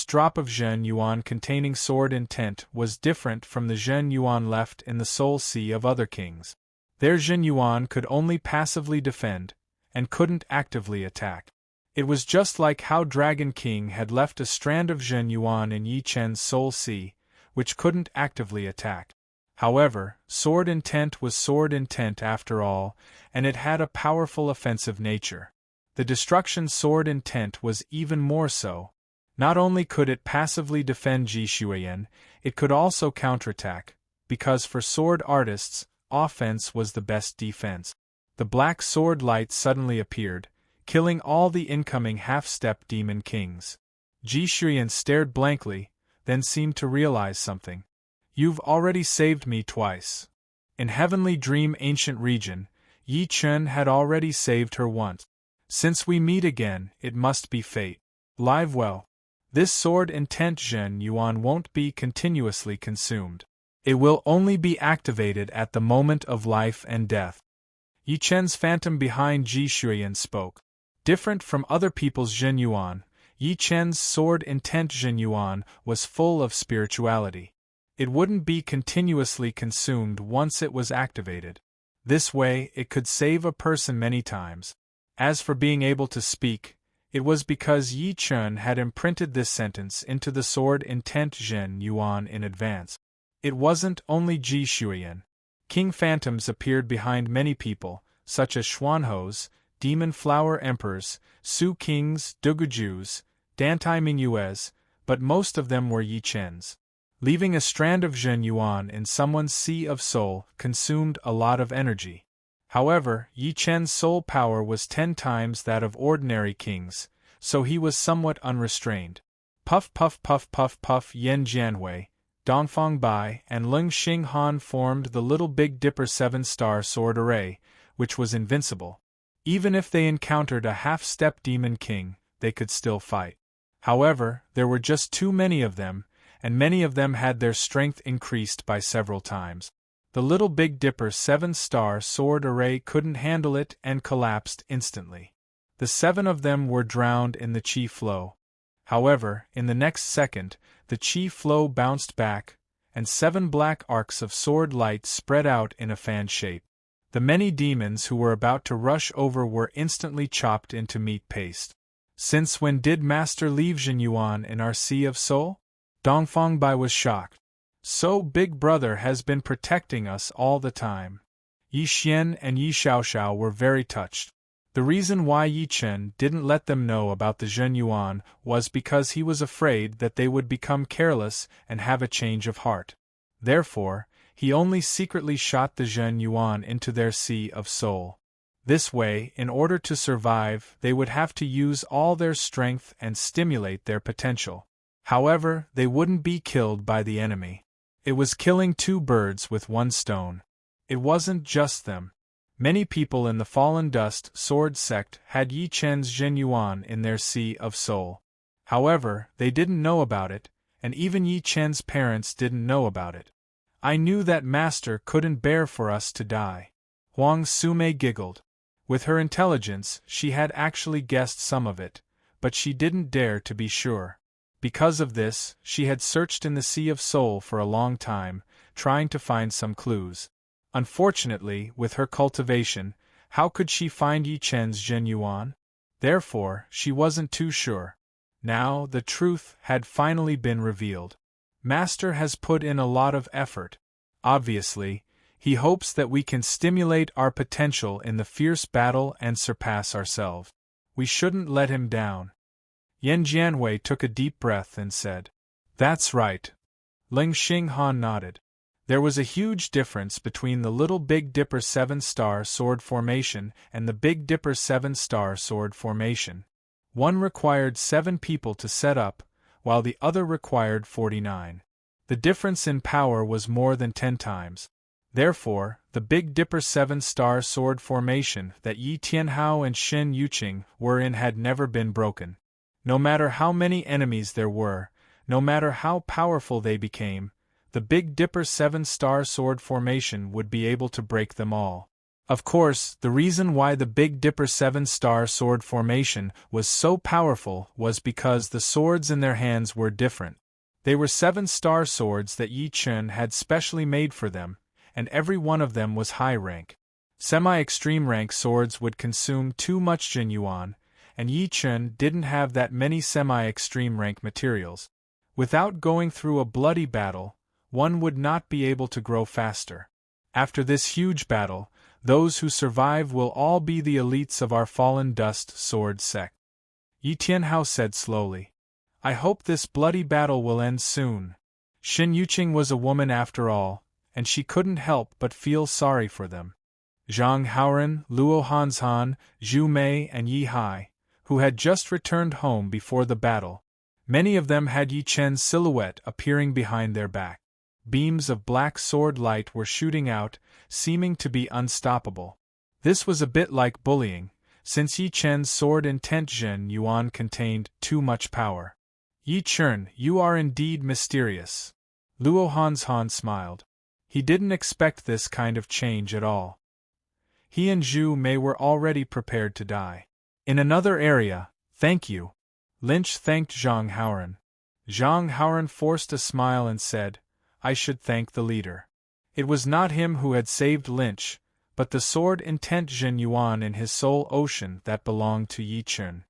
drop of Zhen Yuan containing sword intent was different from the Zhen Yuan left in the soul sea of other kings. Their Zhen Yuan could only passively defend, and couldn't actively attack. It was just like how Dragon King had left a strand of Zhen Yuan in Yi Chen's soul sea, which couldn't actively attack. However, sword intent was sword intent after all, and it had a powerful offensive nature. The destruction sword intent was even more so. Not only could it passively defend Ji Shuiyan, it could also counterattack, because for sword artists, offense was the best defense. The black sword light suddenly appeared, killing all the incoming half-step demon kings. Ji Shuiyan stared blankly, then seemed to realize something. You've already saved me twice. In Heavenly Dream Ancient Region, Yi Chen had already saved her once. Since we meet again, it must be fate. Live well. This sword intent Zhen Yuan won't be continuously consumed. It will only be activated at the moment of life and death. Yi Chen's phantom behind Ji Shuiyan spoke. Different from other people's Zhen Yuan, Yi Chen's sword intent Zhen Yuan was full of spirituality. It wouldn't be continuously consumed once it was activated. This way, it could save a person many times. As for being able to speak, it was because Yi Chen had imprinted this sentence into the sword intent Zhen Yuan in advance. It wasn't only Ji Shuiyan. King phantoms appeared behind many people, such as Xuanhos, demon flower emperors, Su kings, Dugujus, Dantai Mingyues, but most of them were Yi Chen's. Leaving a strand of Zhen Yuan in someone's sea of soul consumed a lot of energy. However, Yi Chen's soul power was 10 times that of ordinary kings, so he was somewhat unrestrained. Puff puff puff puff puff Yan Jianhui, Dongfang Bai, and Lung Xing Han formed the Little Big Dipper 7-star sword array, which was invincible. Even if they encountered a half-step demon king, they could still fight. However, there were just too many of them, and many of them had their strength increased by several times. The Little Big Dipper 7-star sword array couldn't handle it and collapsed instantly. The 7 of them were drowned in the chi flow. However, in the next second, the chi flow bounced back, and 7 black arcs of sword light spread out in a fan shape. The many demons who were about to rush over were instantly chopped into meat paste. Since when did Master leave Zhen Yuan in our Sea of Soul? Dongfang Bai was shocked. So Big Brother has been protecting us all the time. Yi Xian and Yi Xiaoxiao were very touched. The reason why Yi Chen didn't let them know about the Zhen Yuan was because he was afraid that they would become careless and have a change of heart. Therefore, he only secretly shot the Zhen Yuan into their Sea of Soul. This way, in order to survive, they would have to use all their strength and stimulate their potential. However, they wouldn't be killed by the enemy. It was killing 2 birds with 1 stone. It wasn't just them. Many people in the Fallen Dust Sword sect had Yi Chen's Zhen Yuan in their Sea of Soul. However, they didn't know about it, and even Yi Chen's parents didn't know about it. I knew that Master couldn't bear for us to die. Huang Sume giggled. With her intelligence, she had actually guessed some of it, but she didn't dare to be sure. Because of this, she had searched in the Sea of Soul for a long time, trying to find some clues. Unfortunately, with her cultivation, how could she find Yi Chen's Zhen Yuan? Therefore, she wasn't too sure. Now, the truth had finally been revealed. Master has put in a lot of effort. Obviously, he hopes that we can stimulate our potential in the fierce battle and surpass ourselves. We shouldn't let him down. Yan Jianhui took a deep breath and said, "That's right." Ling Xing Han nodded. There was a huge difference between the Little Big Dipper 7-star sword formation and the Big Dipper 7-star sword formation. One required 7 people to set up, while the other required 49. The difference in power was more than 10 times. Therefore, the Big Dipper 7-star sword formation that Yi Tianhao and Shen Yuqing were in had never been broken. No matter how many enemies there were, no matter how powerful they became, the Big Dipper 7-star sword formation would be able to break them all. Of course, the reason why the Big Dipper 7-star sword formation was so powerful was because the swords in their hands were different. They were 7-star swords that Yi Chen had specially made for them, and every one of them was high rank. Semi-extreme rank swords would consume too much Zhen Yuan, and Yi Chen didn't have that many semi-extreme rank materials. Without going through a bloody battle, one would not be able to grow faster. After this huge battle, those who survive will all be the elites of our fallen dust sword sect. Yi Tianhao said slowly. I hope this bloody battle will end soon. Xin Yuqing was a woman after all, and she couldn't help but feel sorry for them. Zhang Haoran, Luo Hanshan, Zhu Mei and Yi Hai, who had just returned home before the battle. Many of them had Yi Chen's silhouette appearing behind their back. Beams of black sword light were shooting out, seeming to be unstoppable. This was a bit like bullying, since Yi Chen's sword intent Zhen Yuan contained too much power. Yi Chen, you are indeed mysterious. Luo Hanshan smiled. He didn't expect this kind of change at all. He and Zhu Mei were already prepared to die. In another area, thank you. Lynch thanked Zhang Haoran. Zhang Haoran forced a smile and said, I should thank the leader. It was not him who had saved Lynch, but the sword intent Zhen Yuan in his soul ocean that belonged to Yi Chen.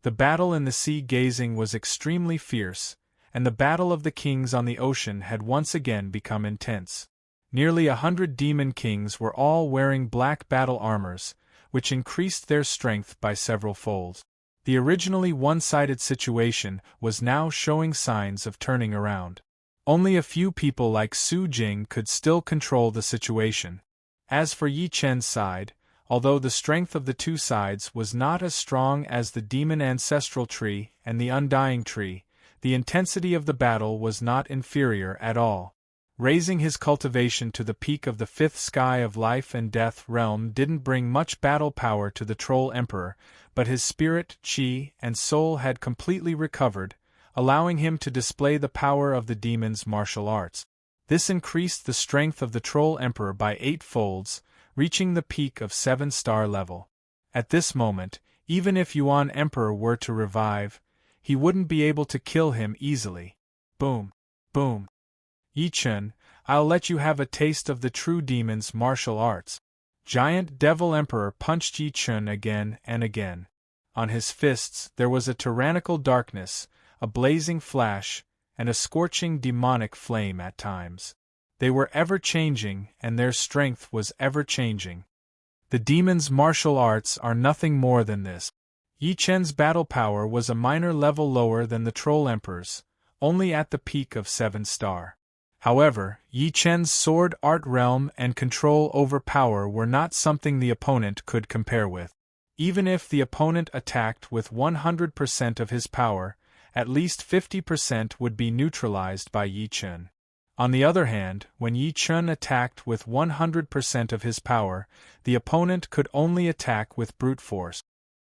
The battle in the sea gazing was extremely fierce, and the battle of the kings on the ocean had once again become intense. Nearly 100 demon kings were all wearing black battle armors, which increased their strength by several folds. The originally one-sided situation was now showing signs of turning around. Only a few people like Su Jing could still control the situation. As for Yi Chen's side, although the strength of the two sides was not as strong as the demon ancestral tree and the undying tree, the intensity of the battle was not inferior at all. Raising his cultivation to the peak of the fifth sky of life and death realm didn't bring much battle power to the Troll Emperor, but his spirit, chi, and soul had completely recovered, allowing him to display the power of the demon's martial arts. This increased the strength of the Troll Emperor by 8 folds, reaching the peak of 7-star level. At this moment, even if Yuan Emperor were to revive, he wouldn't be able to kill him easily. Boom! Boom! Yi Chen, I'll let you have a taste of the true demon's martial arts. Giant Devil Emperor punched Yi Chen again and again. On his fists there was a tyrannical darkness, a blazing flash, and a scorching demonic flame at times. They were ever-changing, and their strength was ever-changing. The demon's martial arts are nothing more than this. Yi Chen's battle power was a minor level lower than the Troll Emperor's, only at the peak of 7-star. However, Yi Chen's sword art realm and control over power were not something the opponent could compare with. Even if the opponent attacked with 100% of his power, at least 50% would be neutralized by Yi Chen. On the other hand, when Yi Chen attacked with 100% of his power, the opponent could only attack with brute force.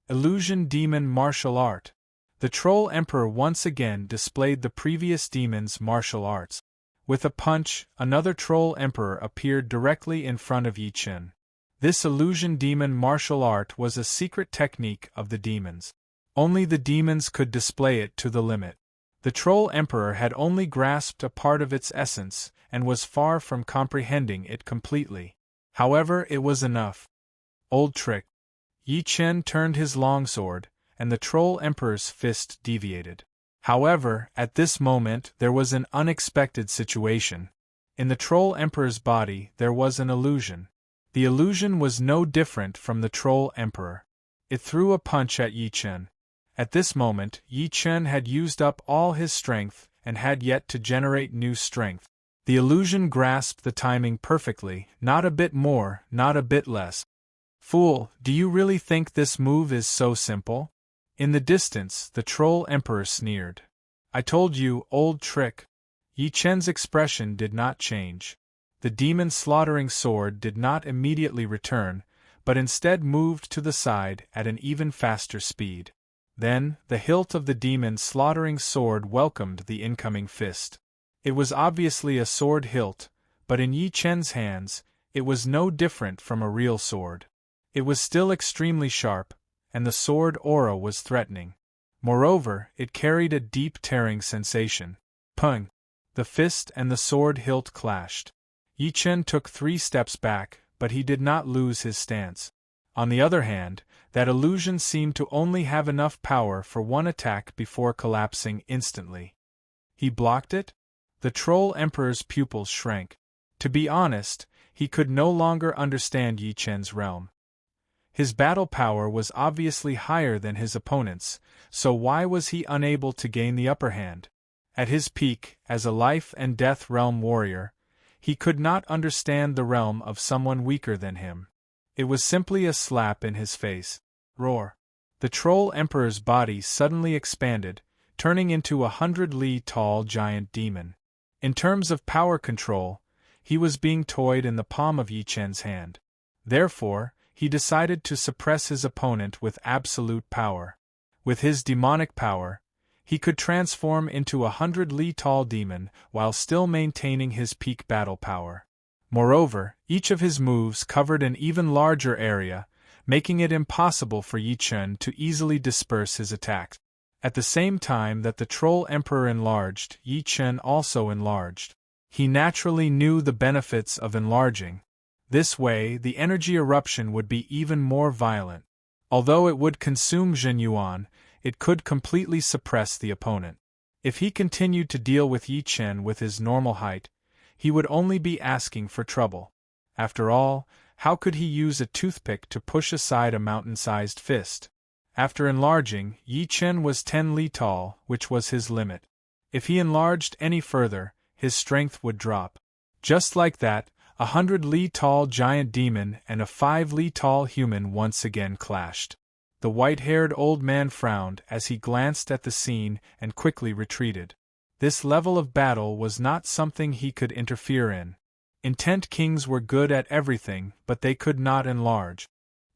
Illusion Demon Martial Art. The Troll Emperor once again displayed the previous demon's martial arts. With a punch, another Troll Emperor appeared directly in front of Yi Chen. This illusion demon martial art was a secret technique of the demons. Only the demons could display it to the limit. The Troll Emperor had only grasped a part of its essence, and was far from comprehending it completely. However, it was enough. Old trick. Yi Chen turned his longsword, and the Troll Emperor's fist deviated. However, at this moment there was an unexpected situation. In the Troll Emperor's body there was an illusion. The illusion was no different from the Troll Emperor. It threw a punch at Yi Chen. At this moment, Yi Chen had used up all his strength and had yet to generate new strength. The illusion grasped the timing perfectly, not a bit more, not a bit less. Fool, do you really think this move is so simple? In the distance, the Troll Emperor sneered. I told you, old trick. Yi Chen's expression did not change. The demon slaughtering sword did not immediately return, but instead moved to the side at an even faster speed. Then, the hilt of the demon slaughtering sword welcomed the incoming fist. It was obviously a sword hilt, but in Yi Chen's hands, it was no different from a real sword. It was still extremely sharp, and the sword aura was threatening. Moreover, it carried a deep tearing sensation. Pung! The fist and the sword hilt clashed. Yi Chen took 3 steps back, but he did not lose his stance. On the other hand, that illusion seemed to only have enough power for one attack before collapsing instantly. He blocked it? The Troll Emperor's pupils shrank. To be honest, he could no longer understand Yi Chen's realm. His battle power was obviously higher than his opponent's, so why was he unable to gain the upper hand? At his peak, as a life-and-death realm warrior, he could not understand the realm of someone weaker than him. It was simply a slap in his face. Roar! The Troll Emperor's body suddenly expanded, turning into a 100-li-tall giant demon. In terms of power control, he was being toyed in the palm of Yi Chen's hand. Therefore, he decided to suppress his opponent with absolute power. With his demonic power, he could transform into a 100-li-tall demon while still maintaining his peak battle power. Moreover, each of his moves covered an even larger area, making it impossible for Yi Chen to easily disperse his attacks. At the same time that the Troll Emperor enlarged, Yi Chen also enlarged. He naturally knew the benefits of enlarging. This way, the energy eruption would be even more violent. Although it would consume Zhen Yuan, it could completely suppress the opponent. If he continued to deal with Yi Chen with his normal height, he would only be asking for trouble. After all, how could he use a toothpick to push aside a mountain-sized fist? After enlarging, Yi Chen was 10 li tall, which was his limit. If he enlarged any further, his strength would drop. Just like that, a 100 li tall giant demon and a 5 li tall human once again clashed. The white-haired old man frowned as he glanced at the scene and quickly retreated. This level of battle was not something he could interfere in. Intent kings were good at everything, but they could not enlarge.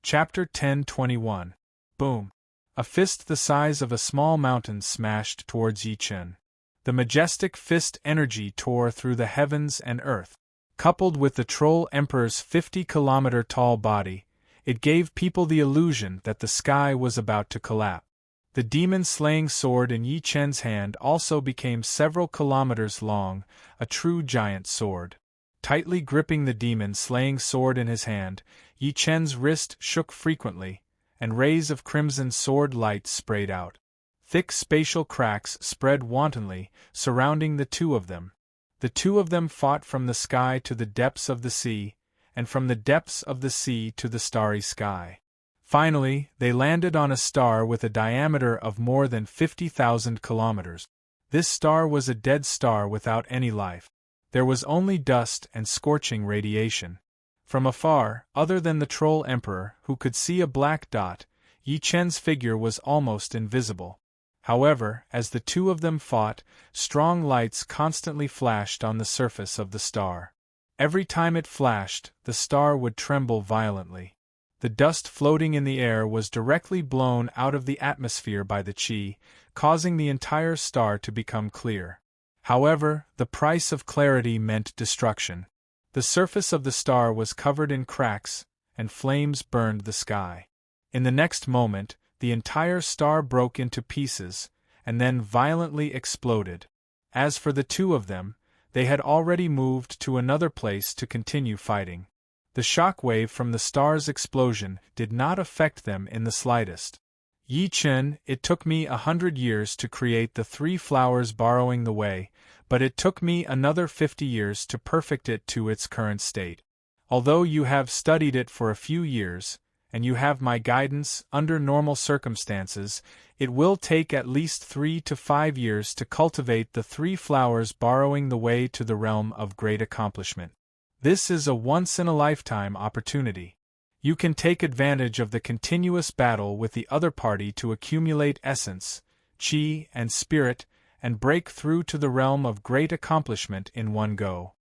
Chapter 10:21. Boom! A fist the size of a small mountain smashed towards Yi Chen. The majestic fist energy tore through the heavens and earth. Coupled with the Troll Emperor's 50-kilometer-tall body, it gave people the illusion that the sky was about to collapse. The demon-slaying sword in Yi Chen's hand also became several kilometers long, a true giant sword. Tightly gripping the demon-slaying sword in his hand, Yi Chen's wrist shook frequently, and rays of crimson sword light sprayed out. Thick spatial cracks spread wantonly, surrounding the two of them. The two of them fought from the sky to the depths of the sea, and from the depths of the sea to the starry sky. Finally, they landed on a star with a diameter of more than 50,000 kilometers. This star was a dead star without any life. There was only dust and scorching radiation. From afar, other than the Troll Emperor, who could see a black dot, Yi Chen's figure was almost invisible. However, as the two of them fought, strong lights constantly flashed on the surface of the star. Every time it flashed, the star would tremble violently. The dust floating in the air was directly blown out of the atmosphere by the qi, causing the entire star to become clear. However, the price of clarity meant destruction. The surface of the star was covered in cracks, and flames burned the sky. In the next moment, the entire star broke into pieces, and then violently exploded. As for the two of them, they had already moved to another place to continue fighting. The shock wave from the star's explosion did not affect them in the slightest. Yi Chen, it took me 100 years to create the 3 flowers borrowing the way, but it took me another 50 years to perfect it to its current state. Although you have studied it for a few years, and you have my guidance, under normal circumstances, it will take at least 3 to 5 years to cultivate the 3 flowers borrowing the way to the realm of great accomplishment. This is a once-in-a-lifetime opportunity. You can take advantage of the continuous battle with the other party to accumulate essence, qi, and spirit, and break through to the realm of great accomplishment in one go.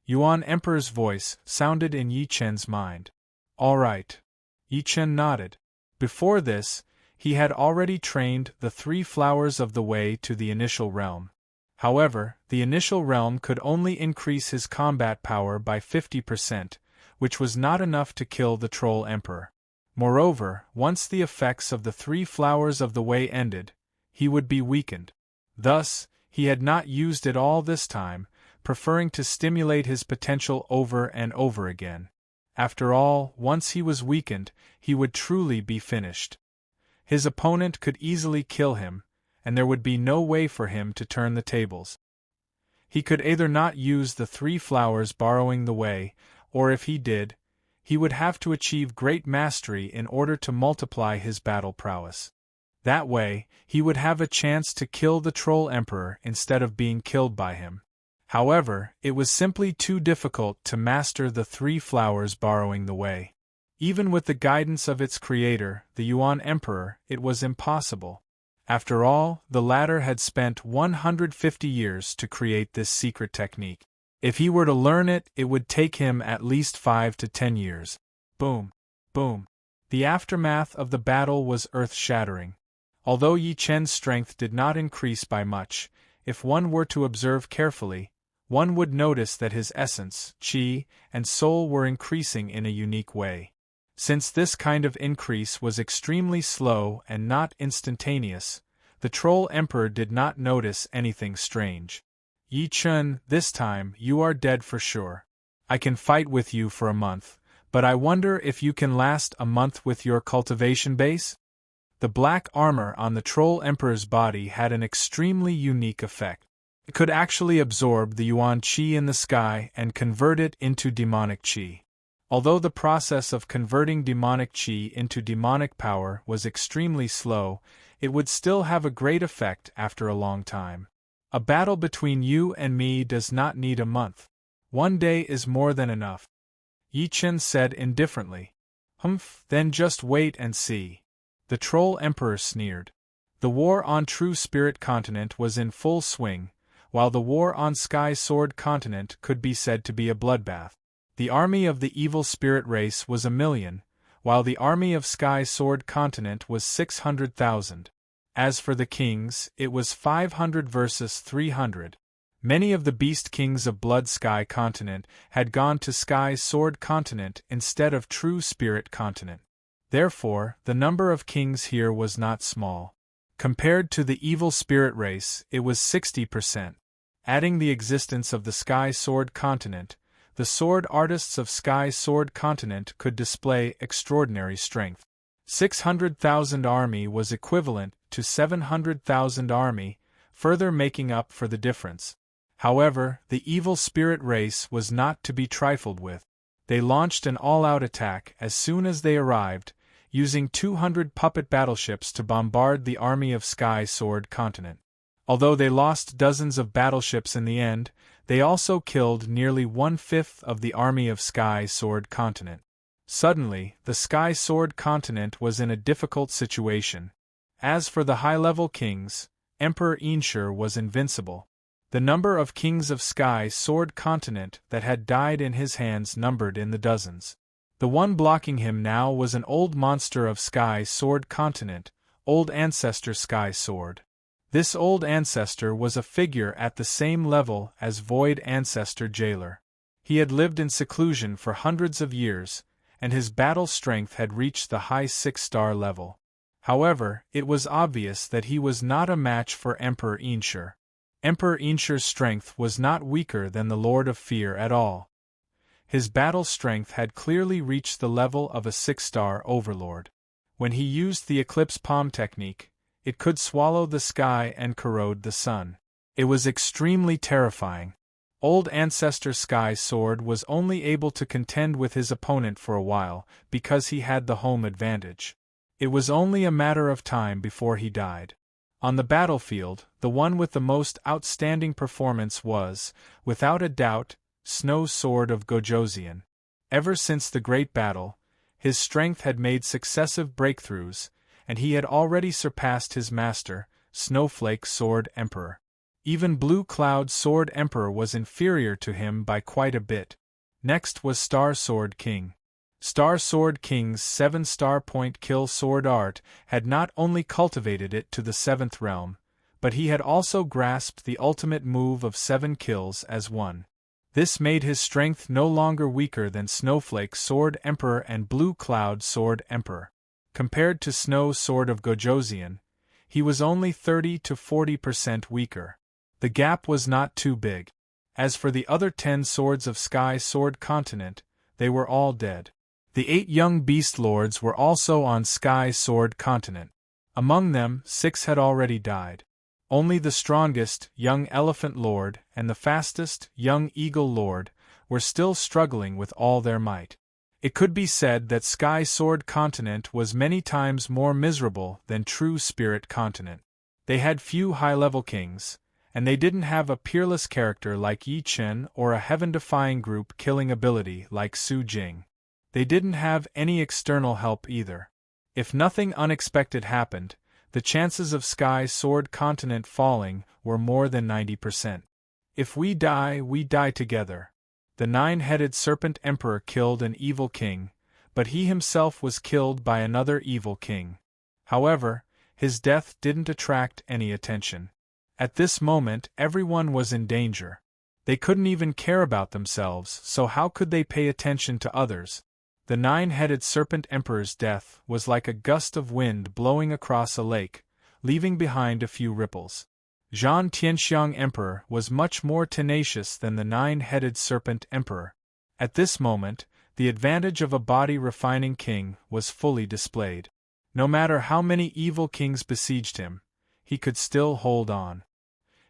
Yuan Emperor's voice sounded in Yi Chen's mind. All right. Yi Chen nodded. Before this, he had already trained the 3 flowers of the way to the initial realm. However, the initial realm could only increase his combat power by 50%, which was not enough to kill the Troll Emperor. Moreover, once the effects of the 3 flowers of the way ended, he would be weakened. Thus, he had not used it all this time, preferring to stimulate his potential over and over again. After all, once he was weakened, he would truly be finished. His opponent could easily kill him, and there would be no way for him to turn the tables. He could either not use the 3 flowers borrowing the way, or if he did, he would have to achieve great mastery in order to multiply his battle prowess. That way, he would have a chance to kill the Troll Emperor instead of being killed by him. However, it was simply too difficult to master the 3 flowers borrowing the way. Even with the guidance of its creator, the Yuan Emperor, it was impossible. After all, the latter had spent 150 years to create this secret technique. If he were to learn it, it would take him at least 5 to 10 years. Boom. Boom. The aftermath of the battle was earth-shattering. Although Yi Chen's strength did not increase by much, if one were to observe carefully, one would notice that his essence, qi, and soul were increasing in a unique way. Since this kind of increase was extremely slow and not instantaneous, the Troll Emperor did not notice anything strange. Yi Chen, this time you are dead for sure. I can fight with you for a month, but I wonder if you can last a month with your cultivation base? The black armor on the Troll Emperor's body had an extremely unique effect. It could actually absorb the Yuan Qi in the sky and convert it into demonic Qi. Although the process of converting demonic Qi into demonic power was extremely slow, it would still have a great effect after a long time. A battle between you and me does not need a month. 1 day is more than enough. Yi Chen said indifferently. Humph, then just wait and see. The Troll Emperor sneered. The war on True Spirit Continent was in full swing, while the war on Sky Sword Continent could be said to be a bloodbath. The army of the evil spirit race was 1,000,000, while the army of Sky Sword Continent was 600,000. As for the kings, it was 500 versus 300. Many of the beast kings of Blood Sky Continent had gone to Sky Sword Continent instead of True Spirit Continent. Therefore, the number of kings here was not small. Compared to the evil spirit race, it was 60%. Adding the existence of the Sky Sword Continent, the sword artists of Sky Sword Continent could display extraordinary strength. 600,000 army was equivalent to 700,000 army, further making up for the difference. However, the evil spirit race was not to be trifled with. They launched an all-out attack as soon as they arrived, using 200 puppet battleships to bombard the army of Sky Sword Continent. Although they lost dozens of battleships in the end, they also killed nearly 1/5 of the army of Sky Sword Continent. Suddenly, the Sky Sword Continent was in a difficult situation. As for the high-level kings, Emperor Enshur was invincible. The number of kings of Sky Sword Continent that had died in his hands numbered in the dozens. The one blocking him now was an old monster of Sky Sword Continent, Old Ancestor Sky Sword. This old ancestor was a figure at the same level as Void Ancestor Jailer. He had lived in seclusion for hundreds of years, and his battle strength had reached the high 6-star level. However, it was obvious that he was not a match for Emperor Enshur. Emperor Enshur's strength was not weaker than the Lord of Fear at all. His battle strength had clearly reached the level of a 6-star overlord. When he used the Eclipse Palm technique, it could swallow the sky and corrode the sun. It was extremely terrifying. Old Ancestor Sky Sword was only able to contend with his opponent for a while because he had the home advantage. It was only a matter of time before he died. On the battlefield, the one with the most outstanding performance was, without a doubt, Snow Sword of Gojoseon. Ever since the Great Battle, his strength had made successive breakthroughs, and he had already surpassed his master, Snowflake Sword Emperor. Even Blue Cloud Sword Emperor was inferior to him by quite a bit. Next was Star Sword King. Star Sword King's 7-star point kill sword art had not only cultivated it to the 7th realm, but he had also grasped the ultimate move of 7 kills as one. This made his strength no longer weaker than Snowflake Sword Emperor and Blue Cloud Sword Emperor. Compared to Snow Sword of Gojoseon, he was only 30 to 40% weaker. The gap was not too big. As for the other 10 swords of Sky Sword Continent, they were all dead. The 8 young beast lords were also on Sky Sword Continent. Among them, 6 had already died. Only the strongest, young Elephant Lord, and the fastest, young Eagle Lord, were still struggling with all their might. It could be said that Sky Sword Continent was many times more miserable than True Spirit Continent. They had few high-level kings, and they didn't have a peerless character like Yi Chen or a heaven-defying group-killing ability like Su Jing. They didn't have any external help either. If nothing unexpected happened, the chances of Sky Sword Continent falling were more than 90%. If we die together. The nine-headed serpent emperor killed an evil king, but he himself was killed by another evil king. However, his death didn't attract any attention. At this moment, everyone was in danger. They couldn't even care about themselves, so how could they pay attention to others? The nine-headed serpent emperor's death was like a gust of wind blowing across a lake, leaving behind a few ripples. Zhan Tianxiang Emperor was much more tenacious than the nine-headed serpent emperor. At this moment, the advantage of a body-refining king was fully displayed. No matter how many evil kings besieged him, he could still hold on.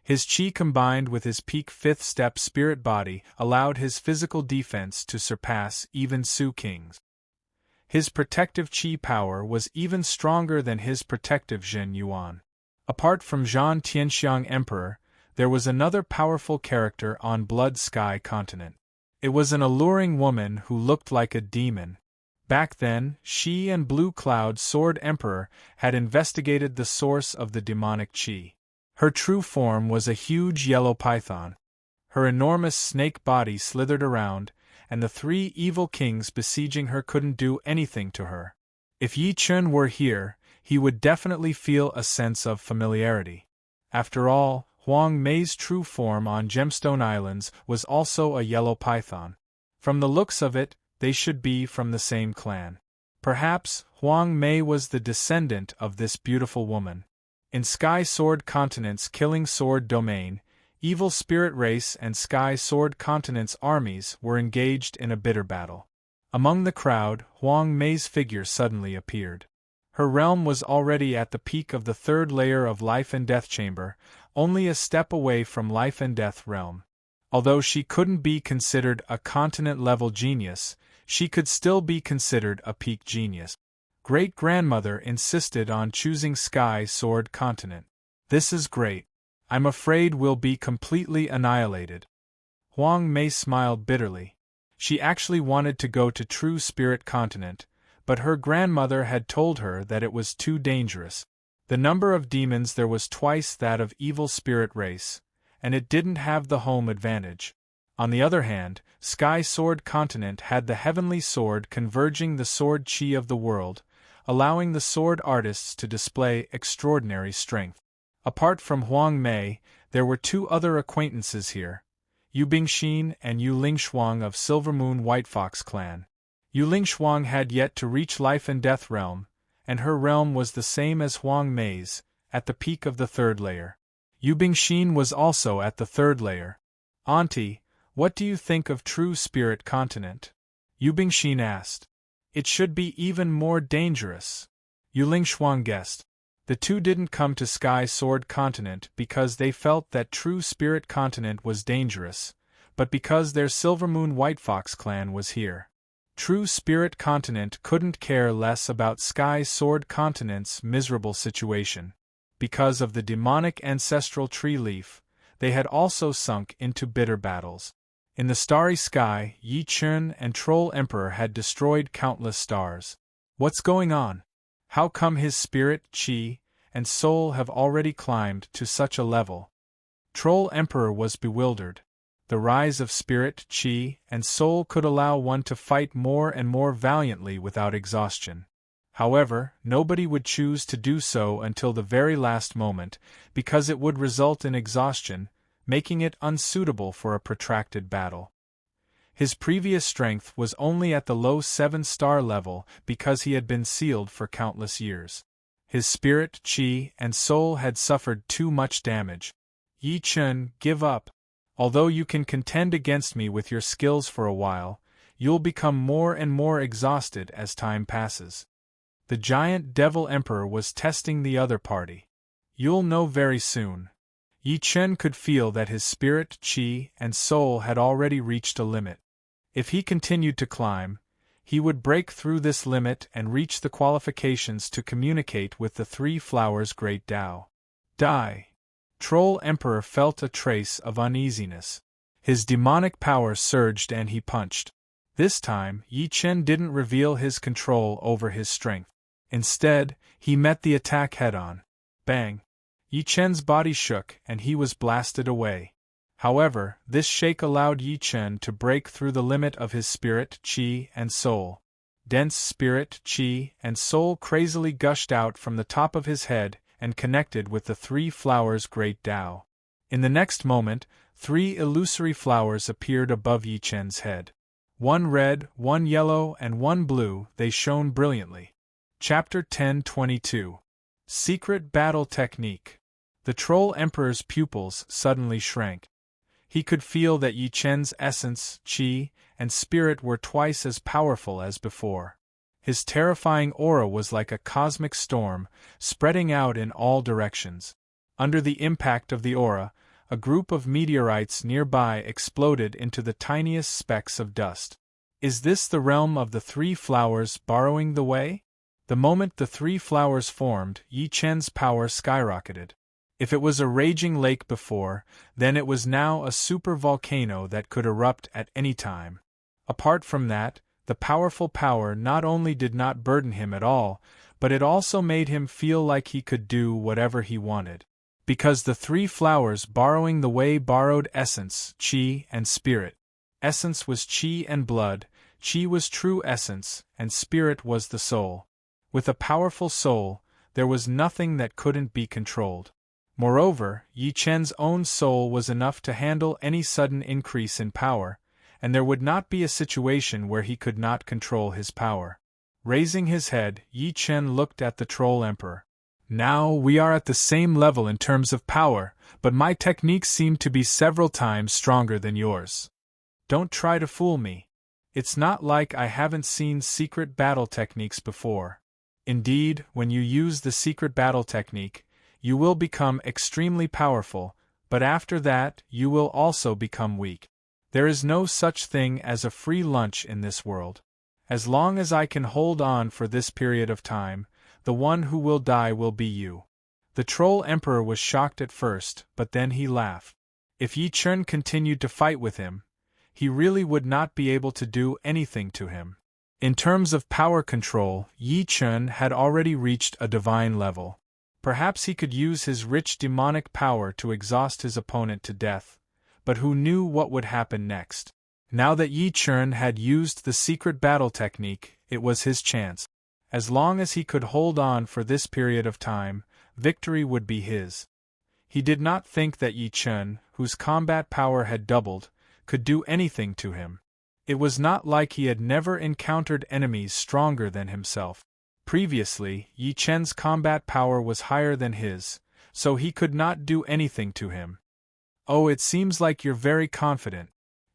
His qi combined with his peak fifth-step spirit body allowed his physical defense to surpass even Su King's. His protective qi power was even stronger than his protective Zhen Yuan. Apart from Zhan Tianxiang Emperor, there was another powerful character on Blood Sky Continent. It was an alluring woman who looked like a demon. Back then, she and Blue Cloud Sword Emperor had investigated the source of the demonic qi. Her true form was a huge yellow python. Her enormous snake body slithered around, and the three evil kings besieging her couldn't do anything to her. If Yi Chen were here, he would definitely feel a sense of familiarity. After all, Huang Mei's true form on Gemstone Islands was also a yellow python. From the looks of it, they should be from the same clan. Perhaps Huang Mei was the descendant of this beautiful woman. In Sky Sword Continent's Killing Sword domain, Evil Spirit Race and Sky Sword Continent's armies were engaged in a bitter battle. Among the crowd, Huang Mei's figure suddenly appeared. Her realm was already at the peak of the third layer of Life and Death Chamber, only a step away from Life and Death realm. Although she couldn't be considered a continent-level genius, she could still be considered a peak genius. Great-grandmother insisted on choosing Sky Sword Continent. This is great. I'm afraid we'll be completely annihilated. Huang Mei smiled bitterly. She actually wanted to go to True Spirit Continent, but her grandmother had told her that it was too dangerous. The number of demons there was twice that of Evil Spirit Race, and it didn't have the home advantage. On the other hand, Sky Sword Continent had the heavenly sword converging the sword qi of the world, allowing the sword artists to display extraordinary strength. Apart from Huang Mei, there were two other acquaintances here, Yu Bingxin and Yu Lingshuang of Silvermoon White Fox clan. Yu Lingshuang had yet to reach Life and Death realm, and her realm was the same as Huang Mei's, at the peak of the third layer. Yu Bingxin was also at the third layer. Auntie, what do you think of True Spirit Continent? Yu Bingxin asked. It should be even more dangerous. Yu Lingshuang guessed. The two didn't come to Sky Sword Continent because they felt that True Spirit Continent was dangerous, but because their Silvermoon White Fox clan was here. True Spirit Continent couldn't care less about Sky Sword Continent's miserable situation. Because of the demonic ancestral tree leaf, they had also sunk into bitter battles. In the starry sky, Yi Chen and Troll Emperor had destroyed countless stars. What's going on? How come his spirit, qi, and soul have already climbed to such a level? Troll Emperor was bewildered. The rise of spirit, qi, and soul could allow one to fight more and more valiantly without exhaustion. However, nobody would choose to do so until the very last moment, because it would result in exhaustion, making it unsuitable for a protracted battle. His previous strength was only at the low 7-star level because he had been sealed for countless years. His spirit, qi, and soul had suffered too much damage. Yi Chen, give up. Although you can contend against me with your skills for a while, you'll become more and more exhausted as time passes. The giant Devil Emperor was testing the other party. You'll know very soon. Yi Chen could feel that his spirit, qi, and soul had already reached a limit. If he continued to climb, he would break through this limit and reach the qualifications to communicate with the Three Flowers' great Tao. Die. Troll Emperor felt a trace of uneasiness. His demonic power surged and he punched. This time, Yi Chen didn't reveal his control over his strength. Instead, he met the attack head-on. Bang! Yi Chen's body shook and he was blasted away. However, this shake allowed Yi Chen to break through the limit of his spirit, qi, and soul. Dense spirit, qi, and soul crazily gushed out from the top of his head and connected with the Three Flowers' great Tao. In the next moment, 3 illusory flowers appeared above Yi Chen's head. 1 red, 1 yellow, and 1 blue, they shone brilliantly. Chapter 10:22. Secret Battle Technique. The Troll Emperor's pupils suddenly shrank. He could feel that Yi Chen's essence, qi, and spirit were twice as powerful as before. His terrifying aura was like a cosmic storm, spreading out in all directions. Under the impact of the aura, a group of meteorites nearby exploded into the tiniest specks of dust. Is this the realm of the Three Flowers borrowing the way? The moment the 3 flowers formed, Yi Chen's power skyrocketed. If it was a raging lake before, then it was now a super volcano that could erupt at any time. Apart from that, the powerful power not only did not burden him at all, but it also made him feel like he could do whatever he wanted. Because the 3 flowers borrowing the way borrowed essence, qi, and spirit. Essence was qi and blood, qi was true essence, and spirit was the soul. With a powerful soul, there was nothing that couldn't be controlled. Moreover, Yi Chen's own soul was enough to handle any sudden increase in power, and there would not be a situation where he could not control his power. Raising his head, Yi Chen looked at the Troll Emperor. Now we are at the same level in terms of power, but my techniques seem to be several times stronger than yours. Don't try to fool me. It's not like I haven't seen secret battle techniques before. Indeed, when you use the secret battle technique, you will become extremely powerful, but after that, you will also become weak. There is no such thing as a free lunch in this world. As long as I can hold on for this period of time, the one who will die will be you. The Troll Emperor was shocked at first, but then he laughed. If Yi Chen continued to fight with him, he really would not be able to do anything to him. In terms of power control, Yi Chen had already reached a divine level. Perhaps he could use his rich demonic power to exhaust his opponent to death, but who knew what would happen next? Now that Yi Chen had used the secret battle technique, it was his chance. As long as he could hold on for this period of time, victory would be his. He did not think that Yi Chen, whose combat power had doubled, could do anything to him. It was not like he had never encountered enemies stronger than himself. Previously, Yi Chen's combat power was higher than his, so he could not do anything to him. Oh, it seems like you're very confident.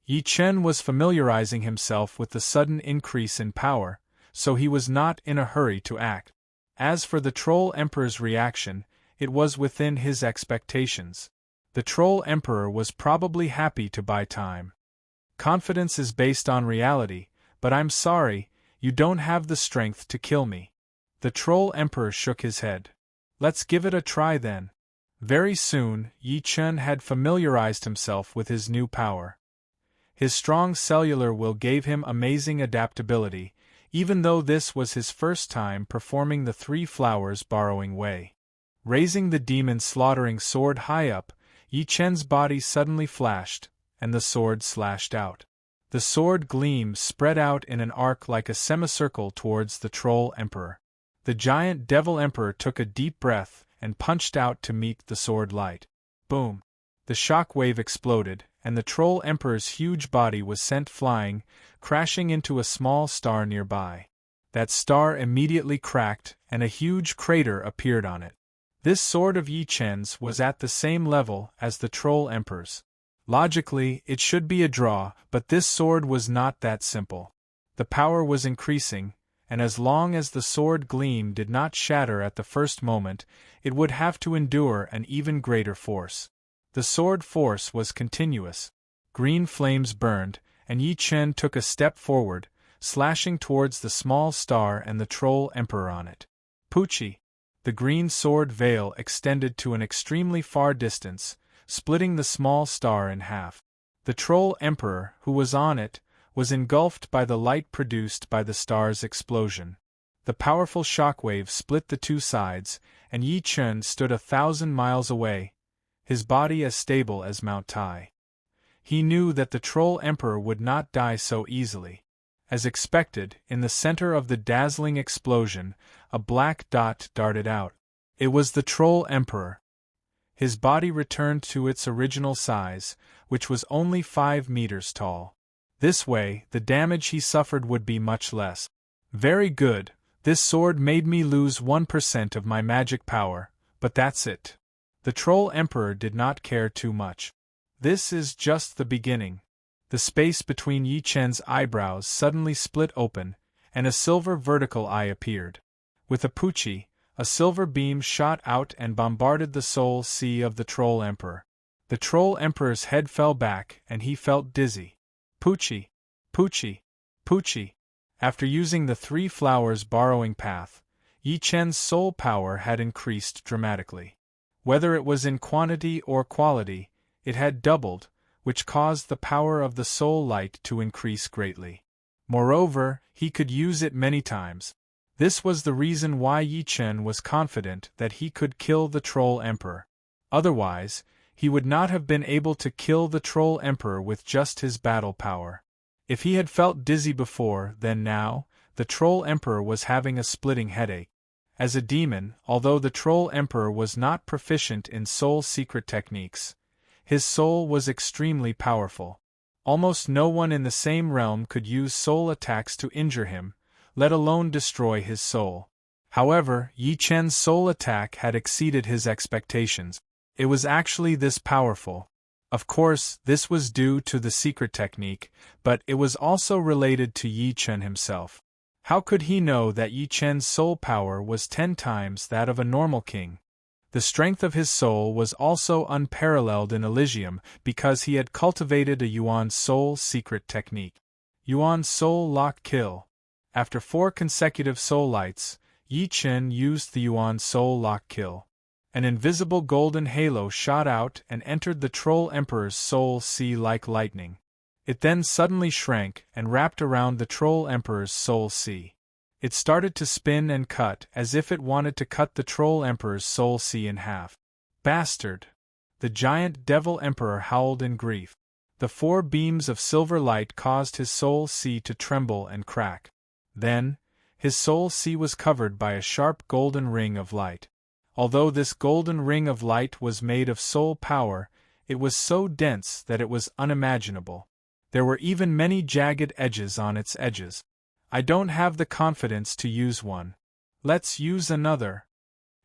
Yi Chen was familiarizing himself with the sudden increase in power, so he was not in a hurry to act. As for the Troll Emperor's reaction, it was within his expectations. The Troll Emperor was probably happy to buy time. Confidence is based on reality, but I'm sorry, you don't have the strength to kill me. The Troll Emperor shook his head. Let's give it a try then. Very soon, Yi Chen had familiarized himself with his new power. His strong cellular will gave him amazing adaptability, even though this was his first time performing the 3 flowers borrowing way. Raising the demon slaughtering sword high up, Yi Chen's body suddenly flashed, and the sword slashed out. The sword gleam spread out in an arc like a semicircle towards the Troll Emperor. The giant Devil Emperor took a deep breath and punched out to meet the sword light. Boom! The shock wave exploded, and the Troll Emperor's huge body was sent flying, crashing into a small star nearby. That star immediately cracked, and a huge crater appeared on it. This sword of Yi Chen's was at the same level as the Troll Emperor's. Logically, it should be a draw, but this sword was not that simple. The power was increasing, and as long as the sword gleam did not shatter at the first moment, it would have to endure an even greater force. The sword force was continuous. Green flames burned, and Yi Chen took a step forward, slashing towards the small star and the Troll Emperor on it. Poochie! The green sword veil extended to an extremely far distance, splitting the small star in half. The Troll Emperor, who was on it, was engulfed by the light produced by the star's explosion. The powerful shockwave split the two sides, and Yi Chen stood 1,000 miles away, his body as stable as Mount Tai. He knew that the Troll Emperor would not die so easily. As expected, in the center of the dazzling explosion, a black dot darted out. It was the Troll Emperor. His body returned to its original size, which was only 5 meters tall. This way, the damage he suffered would be much less. Very good, this sword made me lose 1% of my magic power, but that's it. The Troll Emperor did not care too much. This is just the beginning. The space between Yi Chen's eyebrows suddenly split open, and a silver vertical eye appeared. With a Poochie, a silver beam shot out and bombarded the soul sea of the Troll Emperor. The Troll Emperor's head fell back, and he felt dizzy. Poochie! Poochie! Poochie! After using the 3 flowers borrowing path, Yi Chen's soul power had increased dramatically. Whether it was in quantity or quality, it had doubled, which caused the power of the soul light to increase greatly. Moreover, he could use it many times. This was the reason why Yi Chen was confident that he could kill the Troll Emperor. Otherwise, he would not have been able to kill the Troll Emperor with just his battle power. If he had felt dizzy before, then now, the Troll Emperor was having a splitting headache. As a demon, although the Troll Emperor was not proficient in soul secret techniques, his soul was extremely powerful. Almost no one in the same realm could use soul attacks to injure him, let alone destroy his soul. However, Yi Chen's soul attack had exceeded his expectations. It was actually this powerful. Of course, this was due to the secret technique, but it was also related to Yi Chen himself. How could he know that Yi Chen's soul power was 10 times that of a normal king? The strength of his soul was also unparalleled in Elysium because he had cultivated a Yuan soul secret technique. Yuan soul lock kill. After 4 consecutive soul lights, Yi Chen used the Yuan soul lock kill. An invisible golden halo shot out and entered the Troll Emperor's soul sea like lightning. It then suddenly shrank and wrapped around the Troll Emperor's soul sea. It started to spin and cut as if it wanted to cut the Troll Emperor's soul sea in half. Bastard! The giant Devil Emperor howled in grief. The 4 beams of silver light caused his soul sea to tremble and crack. Then, his soul sea was covered by a sharp golden ring of light. Although this golden ring of light was made of soul power, it was so dense that it was unimaginable. There were even many jagged edges on its edges. I don't have the confidence to use one. Let's use another.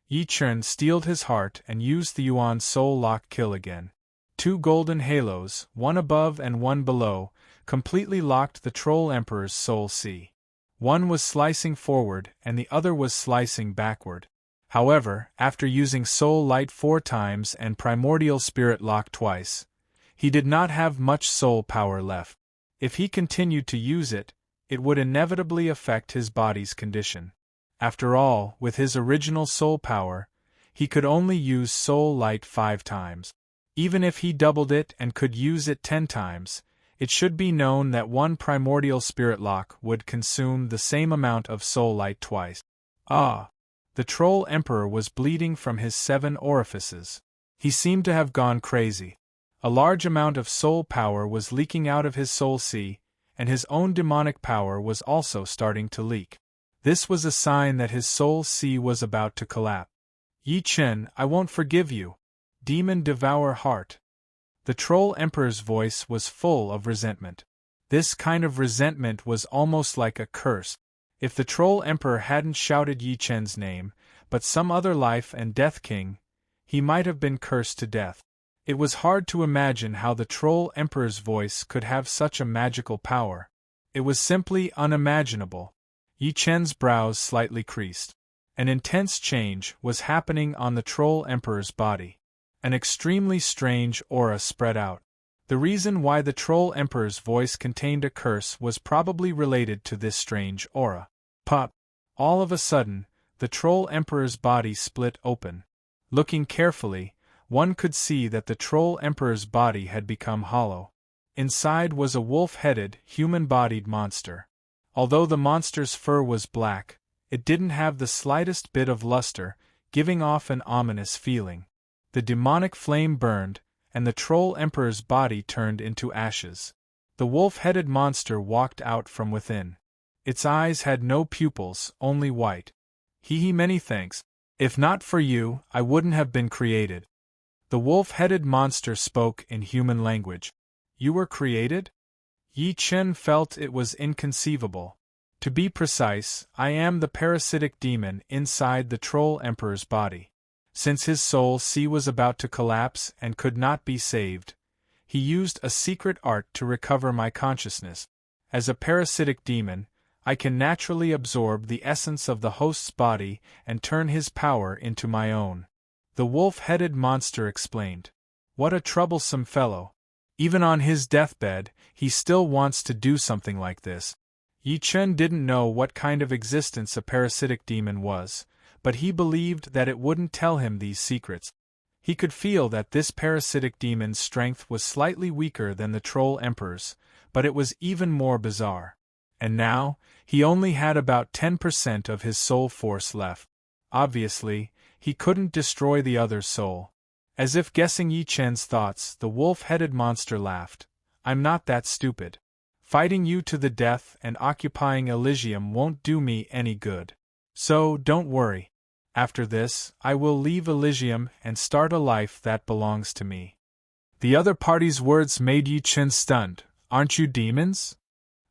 Yi Chen steeled his heart and used the Yuan soul lock kill again. 2 golden halos, one above and one below, completely locked the Troll Emperor's soul sea. One was slicing forward and the other was slicing backward. However, after using soul light 4 times and primordial spirit lock twice, he did not have much soul power left. If he continued to use it, it would inevitably affect his body's condition. After all, with his original soul power, he could only use soul light 5 times. Even if he doubled it and could use it 10 times, it should be known that 1 primordial spirit lock would consume the same amount of soul light twice. Ah! The Troll Emperor was bleeding from his 7 orifices. He seemed to have gone crazy. A large amount of soul power was leaking out of his soul sea, and his own demonic power was also starting to leak. This was a sign that his soul sea was about to collapse. Yi Chen, I won't forgive you. Demon devour heart. The Troll Emperor's voice was full of resentment. This kind of resentment was almost like a curse. If the Troll Emperor hadn't shouted Yi Chen's name, but some other life and death king, he might have been cursed to death. It was hard to imagine how the Troll Emperor's voice could have such a magical power. It was simply unimaginable. Yi Chen's brows slightly creased. An intense change was happening on the Troll Emperor's body. An extremely strange aura spread out. The reason why the Troll Emperor's voice contained a curse was probably related to this strange aura. Pop! All of a sudden, the Troll Emperor's body split open. Looking carefully, one could see that the Troll Emperor's body had become hollow. Inside was a wolf-headed, human-bodied monster. Although the monster's fur was black, it didn't have the slightest bit of luster, giving off an ominous feeling. The demonic flame burned, and the Troll Emperor's body turned into ashes. The wolf-headed monster walked out from within. Its eyes had no pupils, only white. Many thanks. If not for you, I wouldn't have been created. The wolf-headed monster spoke in human language. You were created? Yi Chen felt it was inconceivable. To be precise, I am the parasitic demon inside the Troll Emperor's body. Since his soul was about to collapse and could not be saved, he used a secret art to recover my consciousness. As a parasitic demon, I can naturally absorb the essence of the host's body and turn his power into my own. The wolf-headed monster explained. What a troublesome fellow. Even on his deathbed, he still wants to do something like this. Yi Chen didn't know what kind of existence a parasitic demon was, but he believed that it wouldn't tell him these secrets. He could feel that this parasitic demon's strength was slightly weaker than the Troll Emperor's, but it was even more bizarre. And now, he only had about 10% of his soul force left. Obviously, he couldn't destroy the other's soul. As if guessing Yi Chen's thoughts, the wolf-headed monster laughed. I'm not that stupid. Fighting you to the death and occupying Elysium won't do me any good. So, don't worry. After this, I will leave Elysium and start a life that belongs to me. The other party's words made Yi Chen stunned. Aren't you demons?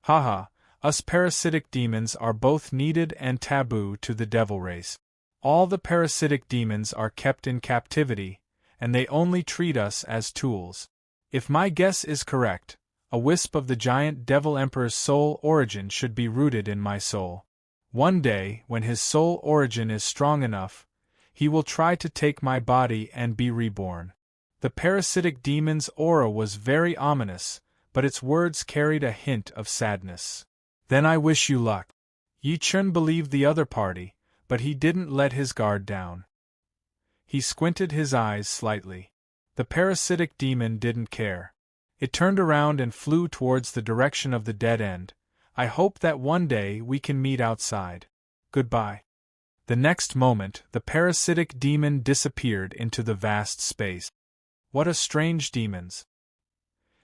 Haha, us parasitic demons are both needed and taboo to the devil race. All the parasitic demons are kept in captivity, and they only treat us as tools. If my guess is correct, a wisp of the giant devil emperor's soul origin should be rooted in my soul. One day, when his soul origin is strong enough, he will try to take my body and be reborn. The parasitic demon's aura was very ominous, but its words carried a hint of sadness. Then I wish you luck. Yi Chen believed the other party, but he didn't let his guard down. He squinted his eyes slightly. The parasitic demon didn't care. It turned around and flew towards the direction of the dead end. I hope that one day we can meet outside. Goodbye. The next moment, the parasitic demon disappeared into the vast space. What a strange demons.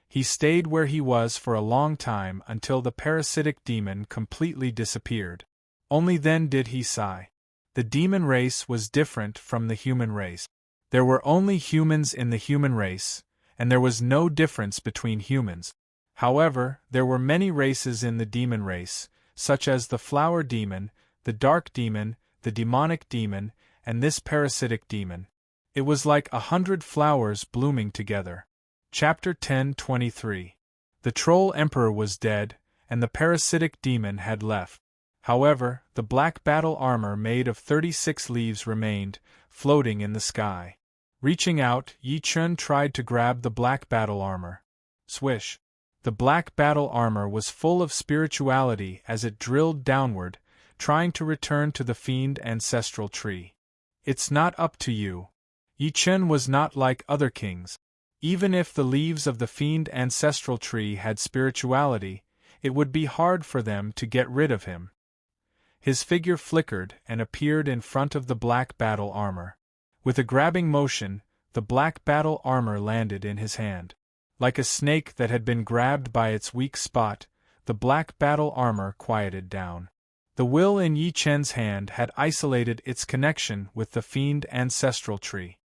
He stayed where he was for a long time until the parasitic demon completely disappeared. Only then did he sigh. The demon race was different from the human race. There were only humans in the human race, and there was no difference between humans. However, there were many races in the demon race, such as the flower demon, the dark demon, the demonic demon, and this parasitic demon. It was like 100 flowers blooming together. Chapter 10:23. The Troll Emperor was dead, and the parasitic demon had left. However, the black battle armor made of 36 leaves remained, floating in the sky. Reaching out, Yi Chen tried to grab the black battle armor. Swish! The black battle armor was full of spirituality as it drilled downward, trying to return to the fiend ancestral tree. It's not up to you. Yi Chen was not like other kings. Even if the leaves of the fiend ancestral tree had spirituality, it would be hard for them to get rid of him. His figure flickered and appeared in front of the black battle armor. With a grabbing motion, the black battle armor landed in his hand. Like a snake that had been grabbed by its weak spot, the black battle armor quieted down. The will in Yi Chen's hand had isolated its connection with the fiend ancestral tree.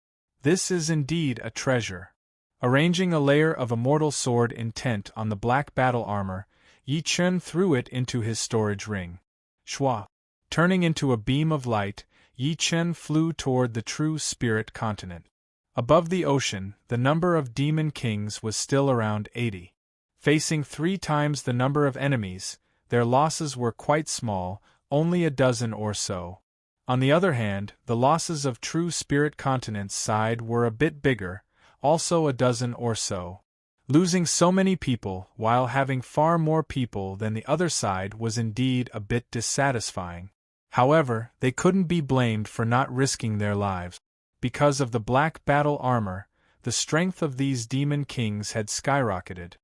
This is indeed a treasure. Arranging a layer of immortal sword intent on the black battle armor, Yi Chen threw it into his storage ring. Shwa! Turning into a beam of light, Yi Chen flew toward the true spirit continent. Above the ocean, the number of demon kings was still around 80. Facing 3 times the number of enemies, their losses were quite small, only a dozen or so. On the other hand, the losses of true spirit continent's side were a bit bigger, also a dozen or so. Losing so many people while having far more people than the other side was indeed a bit dissatisfying. However, they couldn't be blamed for not risking their lives. Because of the black battle armor, the strength of these demon kings had skyrocketed.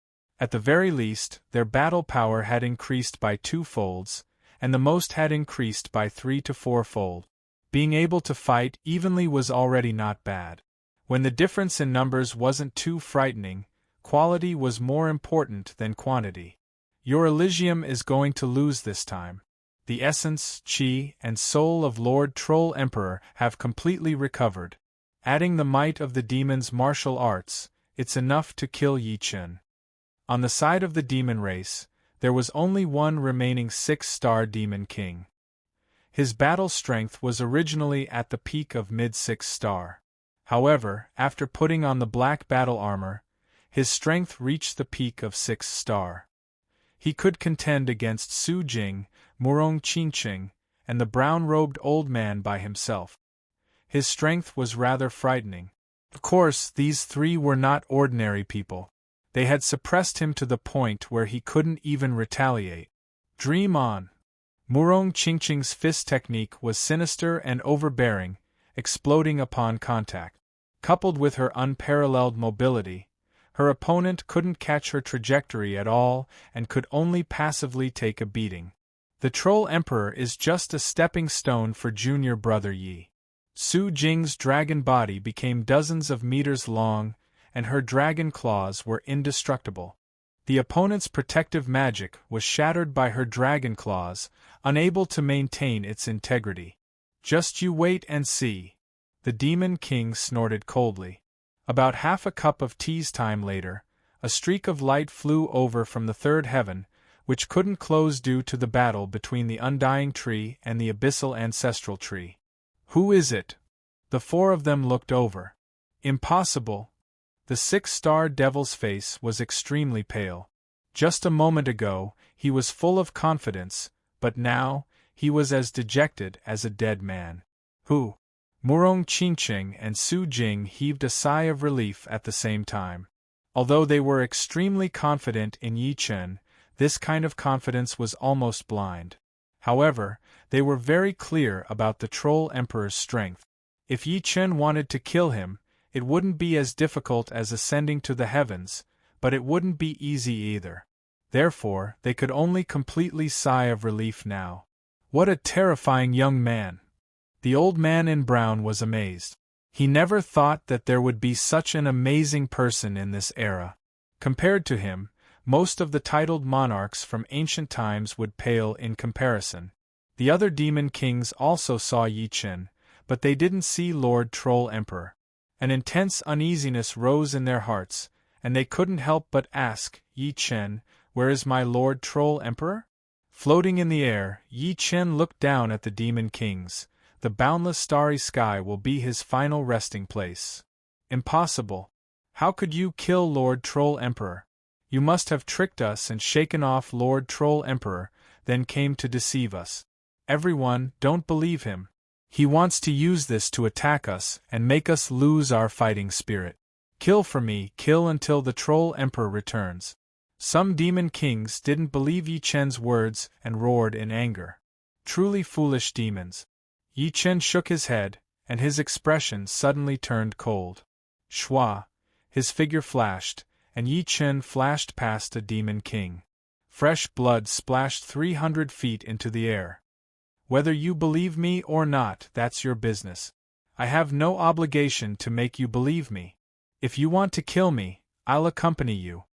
At the very least, their battle power had increased by 2-folds, and the most had increased by 3 to 4-fold. Being able to fight evenly was already not bad. When the difference in numbers wasn't too frightening, quality was more important than quantity. Your Elysium is going to lose this time. The essence, chi, and soul of Lord Troll Emperor have completely recovered. Adding the might of the demon's martial arts, it's enough to kill Yi Chen. On the side of the demon race, there was only one remaining 6-star demon king. His battle strength was originally at the peak of mid-6-star. However, after putting on the black battle armor, his strength reached the peak of 6-star. He could contend against Su Jing, Murong Qingqing, and the brown-robed old man by himself. His strength was rather frightening. Of course, these three were not ordinary people. They had suppressed him to the point where he couldn't even retaliate. Dream on! Murong Qingqing's fist technique was sinister and overbearing, exploding upon contact. Coupled with her unparalleled mobility, her opponent couldn't catch her trajectory at all and could only passively take a beating. The Troll Emperor is just a stepping stone for junior brother Yi. Su Jing's dragon body became dozens of meters long, and her dragon claws were indestructible. The opponent's protective magic was shattered by her dragon claws, unable to maintain its integrity. Just you wait and see. The Demon King snorted coldly. About half a cup of tea's time later, a streak of light flew over from the third heaven, which couldn't close due to the battle between the Undying Tree and the Abyssal Ancestral Tree. Who is it? The four of them looked over. Impossible. The 6-star devil's face was extremely pale. Just a moment ago, he was full of confidence, but now, he was as dejected as a dead man. Who? Murong Qingqing and Su Jing heaved a sigh of relief at the same time. Although they were extremely confident in Yi Chen, this kind of confidence was almost blind. However, they were very clear about the Troll Emperor's strength. If Yi Chen wanted to kill him, it wouldn't be as difficult as ascending to the heavens, but it wouldn't be easy either. Therefore, they could only completely sigh of relief now. What a terrifying young man! The old man in brown was amazed. He never thought that there would be such an amazing person in this era. Compared to him, most of the titled monarchs from ancient times would pale in comparison. The other demon kings also saw Yi Chen, but they didn't see Lord Troll Emperor. An intense uneasiness rose in their hearts, and they couldn't help but ask, Yi Chen, where is my Lord Troll Emperor? Floating in the air, Yi Chen looked down at the demon kings. The boundless starry sky will be his final resting place. Impossible. How could you kill Lord Troll Emperor? You must have tricked us and shaken off Lord Troll Emperor, then came to deceive us. Everyone, don't believe him. He wants to use this to attack us and make us lose our fighting spirit. Kill for me, kill until the Troll Emperor returns. Some demon kings didn't believe Yi Chen's words and roared in anger. Truly foolish demons. Yi Chen shook his head, and his expression suddenly turned cold. Shwa! His figure flashed, and Yi Chen flashed past a demon king. Fresh blood splashed 300 feet into the air. Whether you believe me or not, that's your business. I have no obligation to make you believe me. If you want to kill me, I'll accompany you.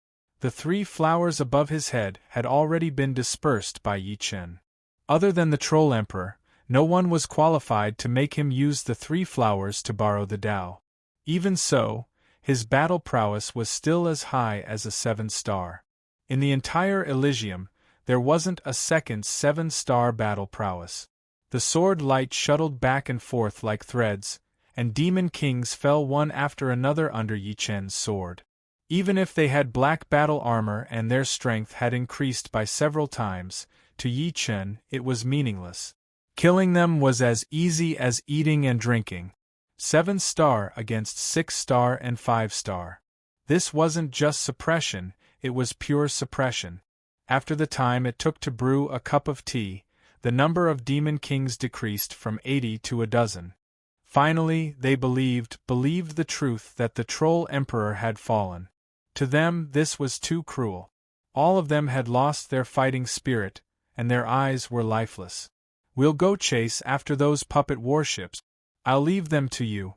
The 3 flowers above his head had already been dispersed by Yi Chen. Other than the Troll Emperor, no one was qualified to make him use the 3 flowers to borrow the Tao. Even so, his battle prowess was still as high as a 7-star. In the entire Elysium, there wasn't a second 7-star battle prowess. The sword light shuttled back and forth like threads, and demon kings fell one after another under Yi Chen's sword. Even if they had black battle armor and their strength had increased by several times, to Yi Chen, it was meaningless. Killing them was as easy as eating and drinking. 7-star against 6-star and 5-star. This wasn't just suppression, it was pure suppression. After the time it took to brew a cup of tea, the number of demon kings decreased from 80 to a dozen. Finally, they believed the truth that the troll emperor had fallen. To them, this was too cruel. All of them had lost their fighting spirit, and their eyes were lifeless. We'll go chase after those puppet warships. I'll leave them to you.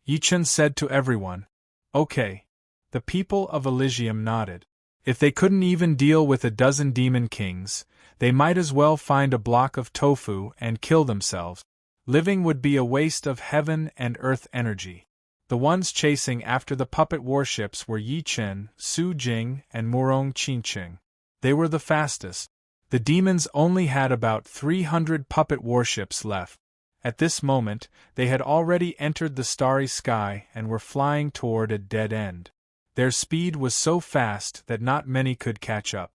Yi Chen said to everyone. Okay. The people of Elysium nodded. If they couldn't even deal with a dozen demon kings, they might as well find a block of tofu and kill themselves. Living would be a waste of heaven and earth energy. The ones chasing after the puppet warships were Yi Chen, Su Jing, and Murong Qingqing. They were the fastest. The demons only had about 300 puppet warships left. At this moment, they had already entered the starry sky and were flying toward a dead end. Their speed was so fast that not many could catch up.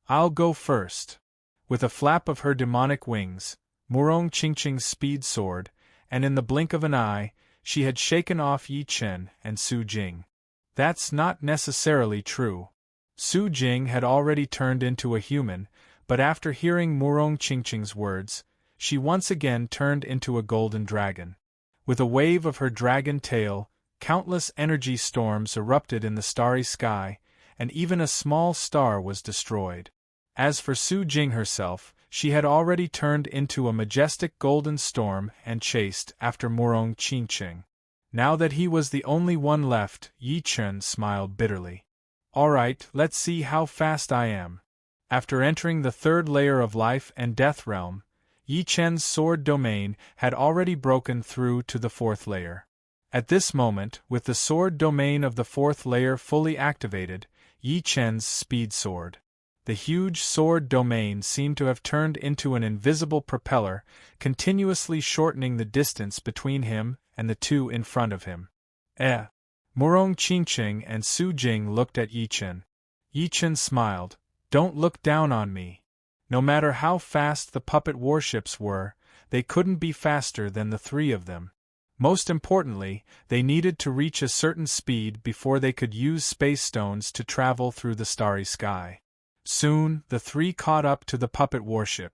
I'll go first. With a flap of her demonic wings, Murong Qingqing's speed soared, and in the blink of an eye, she had shaken off Yi Chen and Su Jing. That's not necessarily true. Su Jing had already turned into a human, but after hearing Murong Qingqing's words, she once again turned into a golden dragon. With a wave of her dragon tail, countless energy storms erupted in the starry sky, and even a small star was destroyed. As for Su Jing herself, she had already turned into a majestic golden storm and chased after Murong Qingqing. Now that he was the only one left, Yi Chen smiled bitterly. All right, let's see how fast I am. After entering the third layer of life and death realm, Yi Chen's sword domain had already broken through to the fourth layer. At this moment, with the sword domain of the fourth layer fully activated, Yi Chen's speed soared. The huge sword domain seemed to have turned into an invisible propeller, continuously shortening the distance between him and the two in front of him. Murong Qingqing and Su Jing looked at Yi Chen. Yi Chen smiled. Don't look down on me. No matter how fast the puppet warships were, they couldn't be faster than the three of them. Most importantly, they needed to reach a certain speed before they could use space stones to travel through the starry sky. Soon, the three caught up to the puppet warship.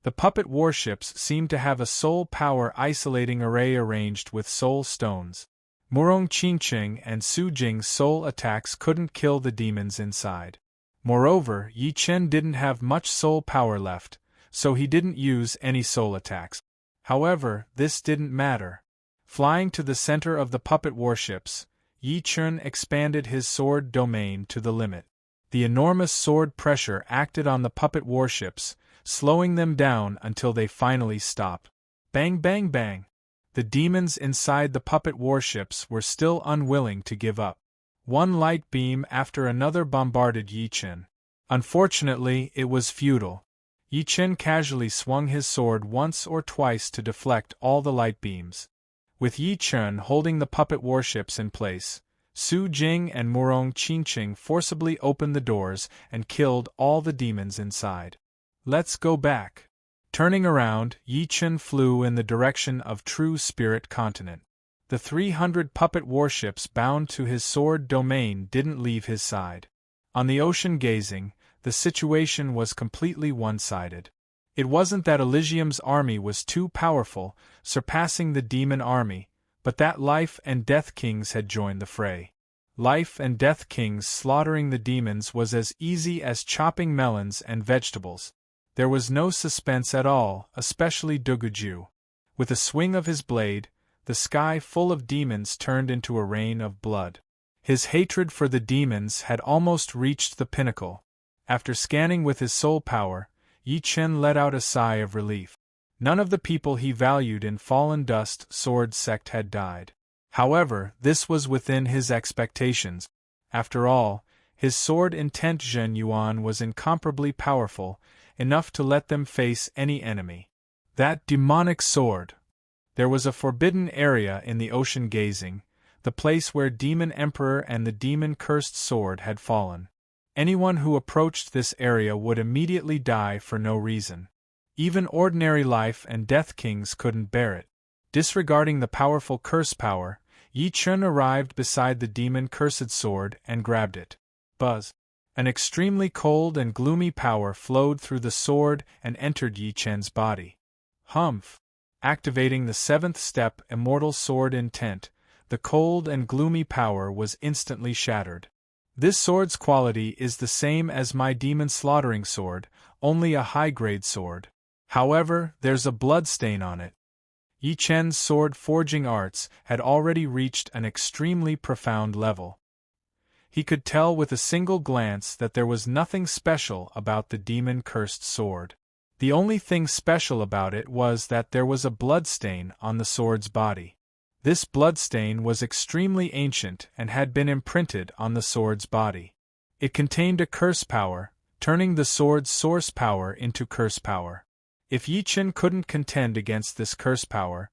The puppet warships seemed to have a soul power isolating array arranged with soul stones. Murong Qingqing and Su Jing's soul attacks couldn't kill the demons inside. Moreover, Yi Chen didn't have much soul power left, so he didn't use any soul attacks. However, this didn't matter. Flying to the center of the puppet warships, Yi Chen expanded his sword domain to the limit. The enormous sword pressure acted on the puppet warships, slowing them down until they finally stopped. Bang bang bang! The demons inside the puppet warships were still unwilling to give up. One light beam after another bombarded Yi Chen. Unfortunately, it was futile. Yi Chen casually swung his sword once or twice to deflect all the light beams. With Yi Chen holding the puppet warships in place, Su Jing and Murong Qingqing forcibly opened the doors and killed all the demons inside. Let's go back. Turning around, Yi Chen flew in the direction of True Spirit Continent. The 300 puppet warships bound to his sword domain didn't leave his side. On the ocean gazing, the situation was completely one-sided. It wasn't that Elysium's army was too powerful, surpassing the demon army, but that Life and Death Kings had joined the fray. Life and Death Kings slaughtering the demons was as easy as chopping melons and vegetables. There was no suspense at all, especially Duguju. With a swing of his blade, the sky full of demons turned into a rain of blood. His hatred for the demons had almost reached the pinnacle. After scanning with his soul power, Yi Chen let out a sigh of relief. None of the people he valued in Fallen Dust Sword Sect had died. However, this was within his expectations. After all, his sword intent Zhen Yuan was incomparably powerful, enough to let them face any enemy. That demonic sword! There was a forbidden area in the ocean gazing, the place where Demon Emperor and the demon-cursed sword had fallen. Anyone who approached this area would immediately die for no reason. Even ordinary life and death kings couldn't bear it. Disregarding the powerful curse power, Yi Chen arrived beside the demon cursed sword and grabbed it. Buzz! An extremely cold and gloomy power flowed through the sword and entered Yi Chen's body. Humph! Activating the 7th step Immortal Sword Intent, the cold and gloomy power was instantly shattered. This sword's quality is the same as my demon slaughtering sword, only a high-grade sword. However, there's a blood stain on it. Yi Chen's sword forging arts had already reached an extremely profound level. He could tell with a single glance that there was nothing special about the demon-cursed sword. The only thing special about it was that there was a bloodstain on the sword's body. This bloodstain was extremely ancient and had been imprinted on the sword's body. It contained a curse power, turning the sword's source power into curse power. If Yi Chen couldn't contend against this curse power,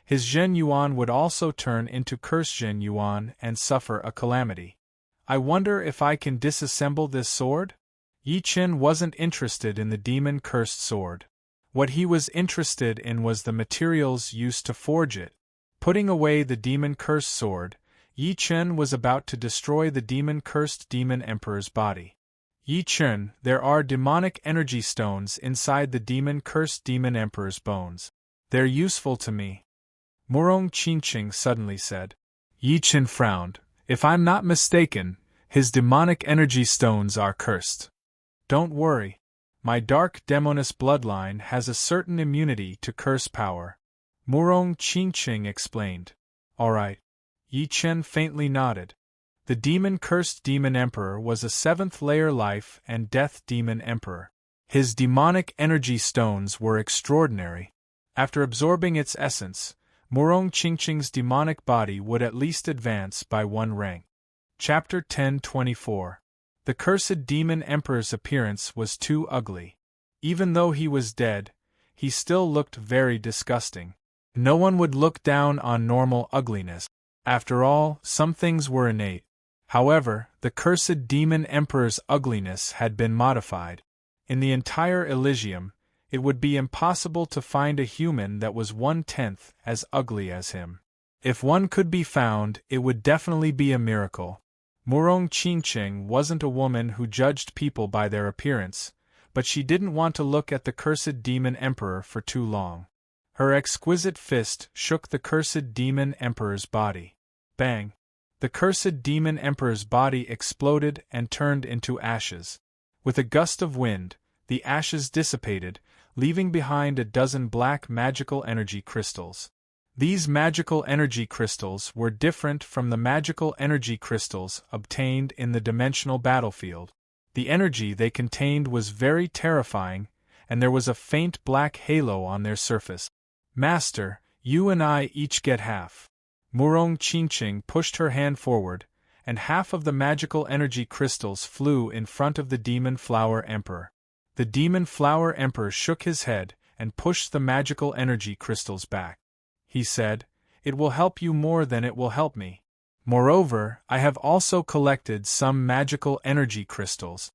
his Zhen Yuan would also turn into curse Zhen Yuan and suffer a calamity. I wonder if I can disassemble this sword? Yi Chen wasn't interested in the demon-cursed sword. What he was interested in was the materials used to forge it. Putting away the demon-cursed sword, Yi Chen was about to destroy the demon-cursed demon emperor's body. Yi Chen, there are demonic energy stones inside the demon-cursed demon emperor's bones. They're useful to me. Murong Qingqing suddenly said. Yi Chen frowned. If I'm not mistaken, his demonic energy stones are cursed. Don't worry. My dark demoness bloodline has a certain immunity to curse power. Murong Qingqing explained. All right. Yi Chen faintly nodded. The demon-cursed demon emperor was a 7th-layer life and death demon emperor. His demonic energy stones were extraordinary. After absorbing its essence, Murong Qingqing's demonic body would at least advance by 1 rank. Chapter 1024. The cursed demon emperor's appearance was too ugly. Even though he was dead, he still looked very disgusting. No one would look down on normal ugliness. After all, some things were innate. However, the cursed demon emperor's ugliness had been modified. In the entire Elysium, it would be impossible to find a human that was 1/10 as ugly as him. If one could be found, it would definitely be a miracle. Murong Qingqing wasn't a woman who judged people by their appearance, but she didn't want to look at the cursed demon emperor for too long. Her exquisite fist shook the cursed demon emperor's body. Bang! The cursed demon emperor's body exploded and turned into ashes. With a gust of wind, the ashes dissipated, leaving behind a dozen black magical energy crystals. These magical energy crystals were different from the magical energy crystals obtained in the dimensional battlefield. The energy they contained was very terrifying, and there was a faint black halo on their surface. Master, you and I each get half. Murong Qingqing pushed her hand forward, and half of the magical energy crystals flew in front of the Demon Flower Emperor. The Demon Flower Emperor shook his head and pushed the magical energy crystals back. He said, "It will help you more than it will help me. Moreover, I have also collected some magical energy crystals."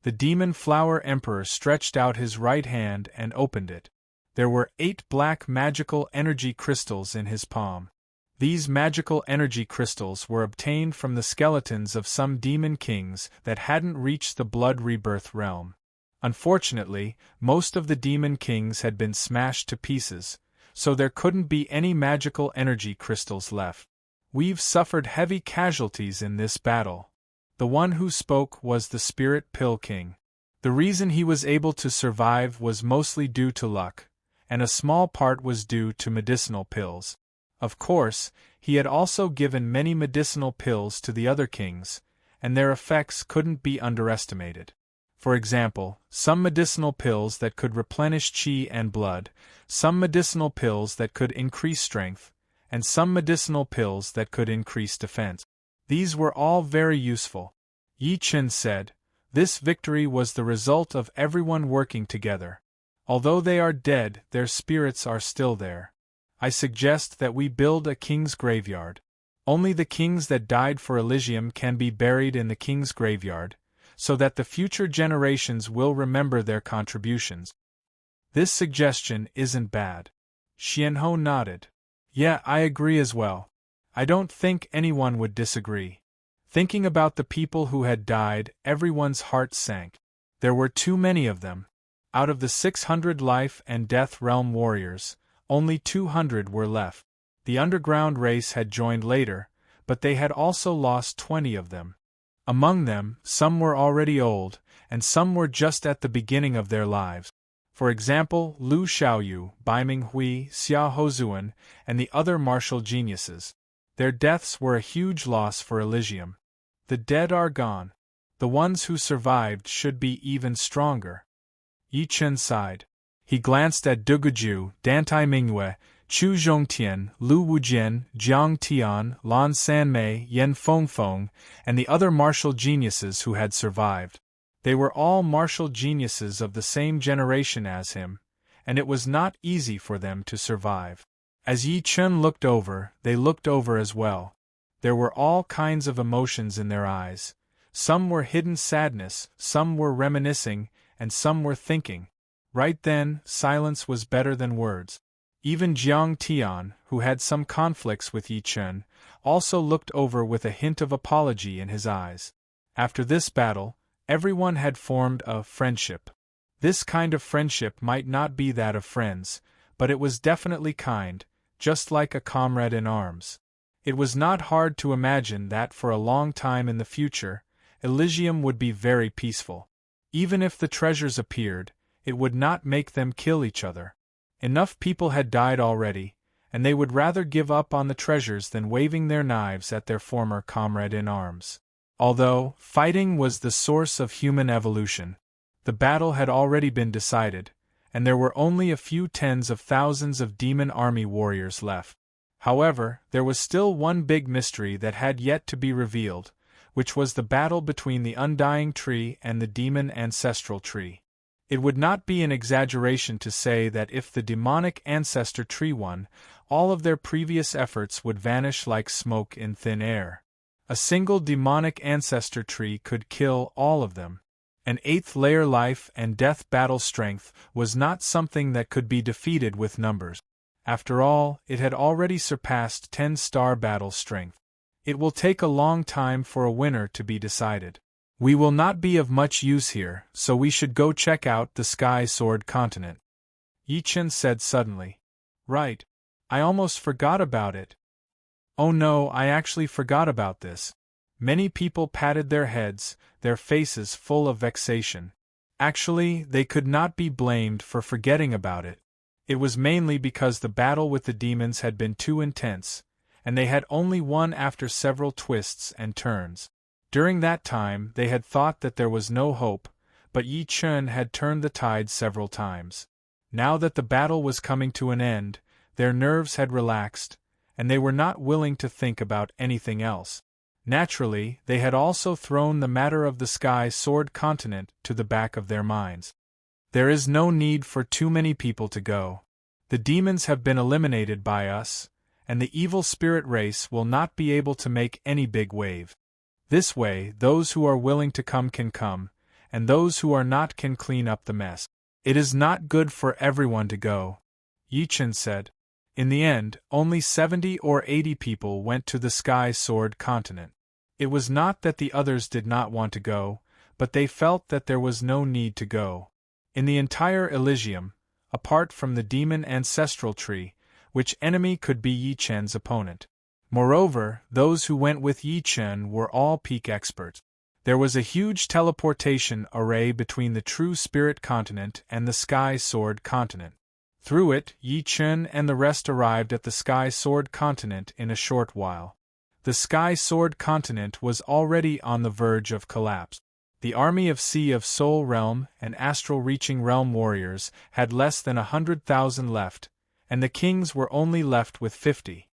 The Demon Flower Emperor stretched out his right hand and opened it. There were 8 black magical energy crystals in his palm. These magical energy crystals were obtained from the skeletons of some demon kings that hadn't reached the blood rebirth realm. Unfortunately, most of the demon kings had been smashed to pieces, so there couldn't be any magical energy crystals left. "We've suffered heavy casualties in this battle." The one who spoke was the Spirit Pill King. The reason he was able to survive was mostly due to luck, and a small part was due to medicinal pills. Of course, he had also given many medicinal pills to the other kings, and their effects couldn't be underestimated. For example, some medicinal pills that could replenish qi and blood, some medicinal pills that could increase strength, and some medicinal pills that could increase defense. These were all very useful. Yi Chen said, "This victory was the result of everyone working together. Although they are dead, their spirits are still there. I suggest that we build a king's graveyard. Only the kings that died for Elysium can be buried in the king's graveyard, so that the future generations will remember their contributions. This suggestion isn't bad. Xianhou nodded. Yeah, I agree as well. I don't think anyone would disagree. Thinking about the people who had died, everyone's heart sank. There were too many of them. Out of the 600 life and death realm warriors, only 200 were left. The underground race had joined later, but they had also lost 20 of them. Among them, some were already old, and some were just at the beginning of their lives. For example, Lu Xiaoyu, Baiming Hui, Xia Hozuan, and the other martial geniuses. Their deaths were a huge loss for Elysium. The dead are gone. The ones who survived should be even stronger. Yi Chen sighed. He glanced at Duguju, Dantai Mingyue, Chu Zhongtian, Lu Wujian, Jiang Tian, Lan Sanmei, Yen Fengfeng, and the other martial geniuses who had survived. They were all martial geniuses of the same generation as him, and it was not easy for them to survive. As Yi Chen looked over, they looked over as well. There were all kinds of emotions in their eyes. Some were hidden sadness, some were reminiscing, and some were thinking. Right then, silence was better than words. Even Jiang Tian, who had some conflicts with Yi Chen, also looked over with a hint of apology in his eyes. After this battle, everyone had formed a friendship. This kind of friendship might not be that of friends, but it was definitely kind, just like a comrade in arms. It was not hard to imagine that for a long time in the future, Elysium would be very peaceful. Even if the treasures appeared, it would not make them kill each other. Enough people had died already, and they would rather give up on the treasures than waving their knives at their former comrade in arms. Although fighting was the source of human evolution, the battle had already been decided, and there were only a few tens of thousands of demon army warriors left. However, there was still one big mystery that had yet to be revealed, which was the battle between the Undying Tree and the Demon Ancestral Tree. It would not be an exaggeration to say that if the demonic ancestor tree won, all of their previous efforts would vanish like smoke in thin air. A single demonic ancestor tree could kill all of them. An 8th layer life and death battle strength was not something that could be defeated with numbers. After all, it had already surpassed 10-star battle strength. It will take a long time for a winner to be decided. We will not be of much use here, so we should go check out the Sky Sword Continent. Yi Chen said suddenly. Right. I almost forgot about it. Oh no, I actually forgot about this. Many people patted their heads, their faces full of vexation. Actually, they could not be blamed for forgetting about it. It was mainly because the battle with the demons had been too intense, and they had only won after several twists and turns. During that time, they had thought that there was no hope, but Yi Chen had turned the tide several times. Now that the battle was coming to an end, their nerves had relaxed, and they were not willing to think about anything else. Naturally, they had also thrown the matter of the Sky Sword Continent to the back of their minds. There is no need for too many people to go. The demons have been eliminated by us, and the evil spirit race will not be able to make any big wave. This way, those who are willing to come can come, and those who are not can clean up the mess. It is not good for everyone to go, Yi Chen said. In the end, only 70 or 80 people went to the Sky Sword Continent. It was not that the others did not want to go, but they felt that there was no need to go. In the entire Elysium, apart from the demon ancestral tree, which enemy could be Yi Chen's opponent? Moreover, those who went with Yi Chen were all peak experts. There was a huge teleportation array between the True Spirit Continent and the Sky Sword Continent. Through it, Yi Chen and the rest arrived at the Sky Sword Continent in a short while. The Sky Sword Continent was already on the verge of collapse. The army of Sea of Soul Realm and Astral Reaching Realm warriors had less than 100,000 left, and the kings were only left with 50.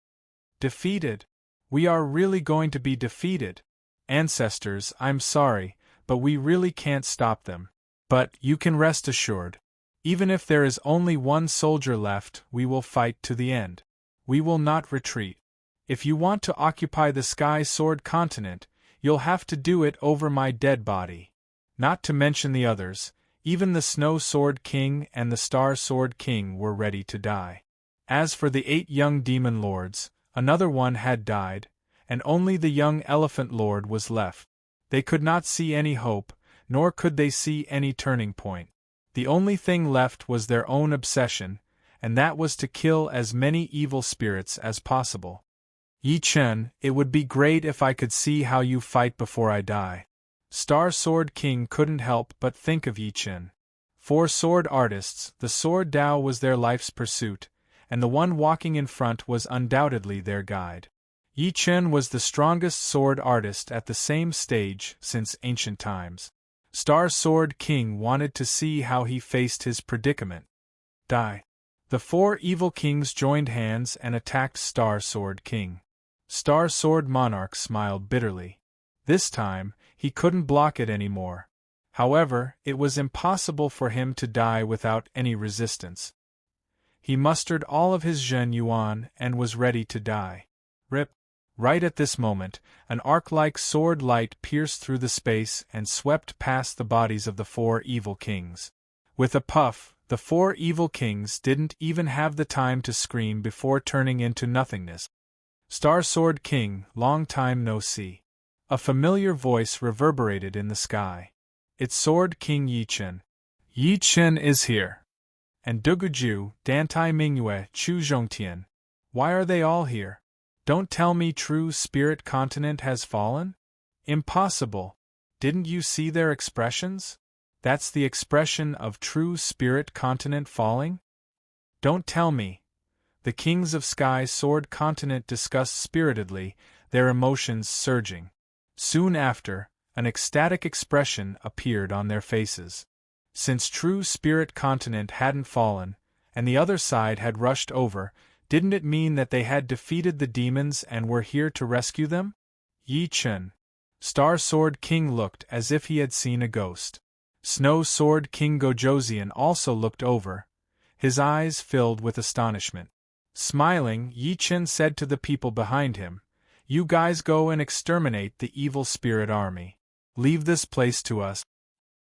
Defeated? We are really going to be defeated. Ancestors, I'm sorry, but we really can't stop them. But you can rest assured. Even if there is only one soldier left, we will fight to the end. We will not retreat. If you want to occupy the Sky Sword Continent, you'll have to do it over my dead body. Not to mention the others, even the Snow Sword King and the Star Sword King were ready to die. As for the 8 young demon lords, another one had died, and only the young elephant lord was left. They could not see any hope, nor could they see any turning point. The only thing left was their own obsession, and that was to kill as many evil spirits as possible. Yi Chen, it would be great if I could see how you fight before I die. Star Sword King couldn't help but think of Yi Chen. For sword artists, the sword Tao was their life's pursuit, and the one walking in front was undoubtedly their guide. Yi Chen was the strongest sword artist at the same stage since ancient times. Star Sword King wanted to see how he faced his predicament. Die. The 4 evil kings joined hands and attacked Star Sword King. Star Sword Monarch smiled bitterly. This time, he couldn't block it anymore. However, it was impossible for him to die without any resistance. He mustered all of his Zhen Yuan and was ready to die. Rip. Right at this moment, an arc-like sword light pierced through the space and swept past the bodies of the 4 evil kings. With a puff, the 4 evil kings didn't even have the time to scream before turning into nothingness. Star Sword King, long time no see. A familiar voice reverberated in the sky. It's Sword King Yi Chen. Yi Chen is here. And Duguju, Dantai Mingyue, Chu Zhongtian. Why are they all here? Don't tell me True Spirit Continent has fallen? Impossible. Didn't you see their expressions? That's the expression of True Spirit Continent falling? Don't tell me. The kings of Sky Sword Continent discussed spiritedly, their emotions surging. Soon after, an ecstatic expression appeared on their faces. Since True Spirit Continent hadn't fallen, and the other side had rushed over, didn't it mean that they had defeated the demons and were here to rescue them? Yi Chen. Star Sword King looked as if he had seen a ghost. Snow Sword King Gojoseon also looked over, his eyes filled with astonishment. Smiling, Yi Chen said to the people behind him, "You guys go and exterminate the evil spirit army. Leave this place to us."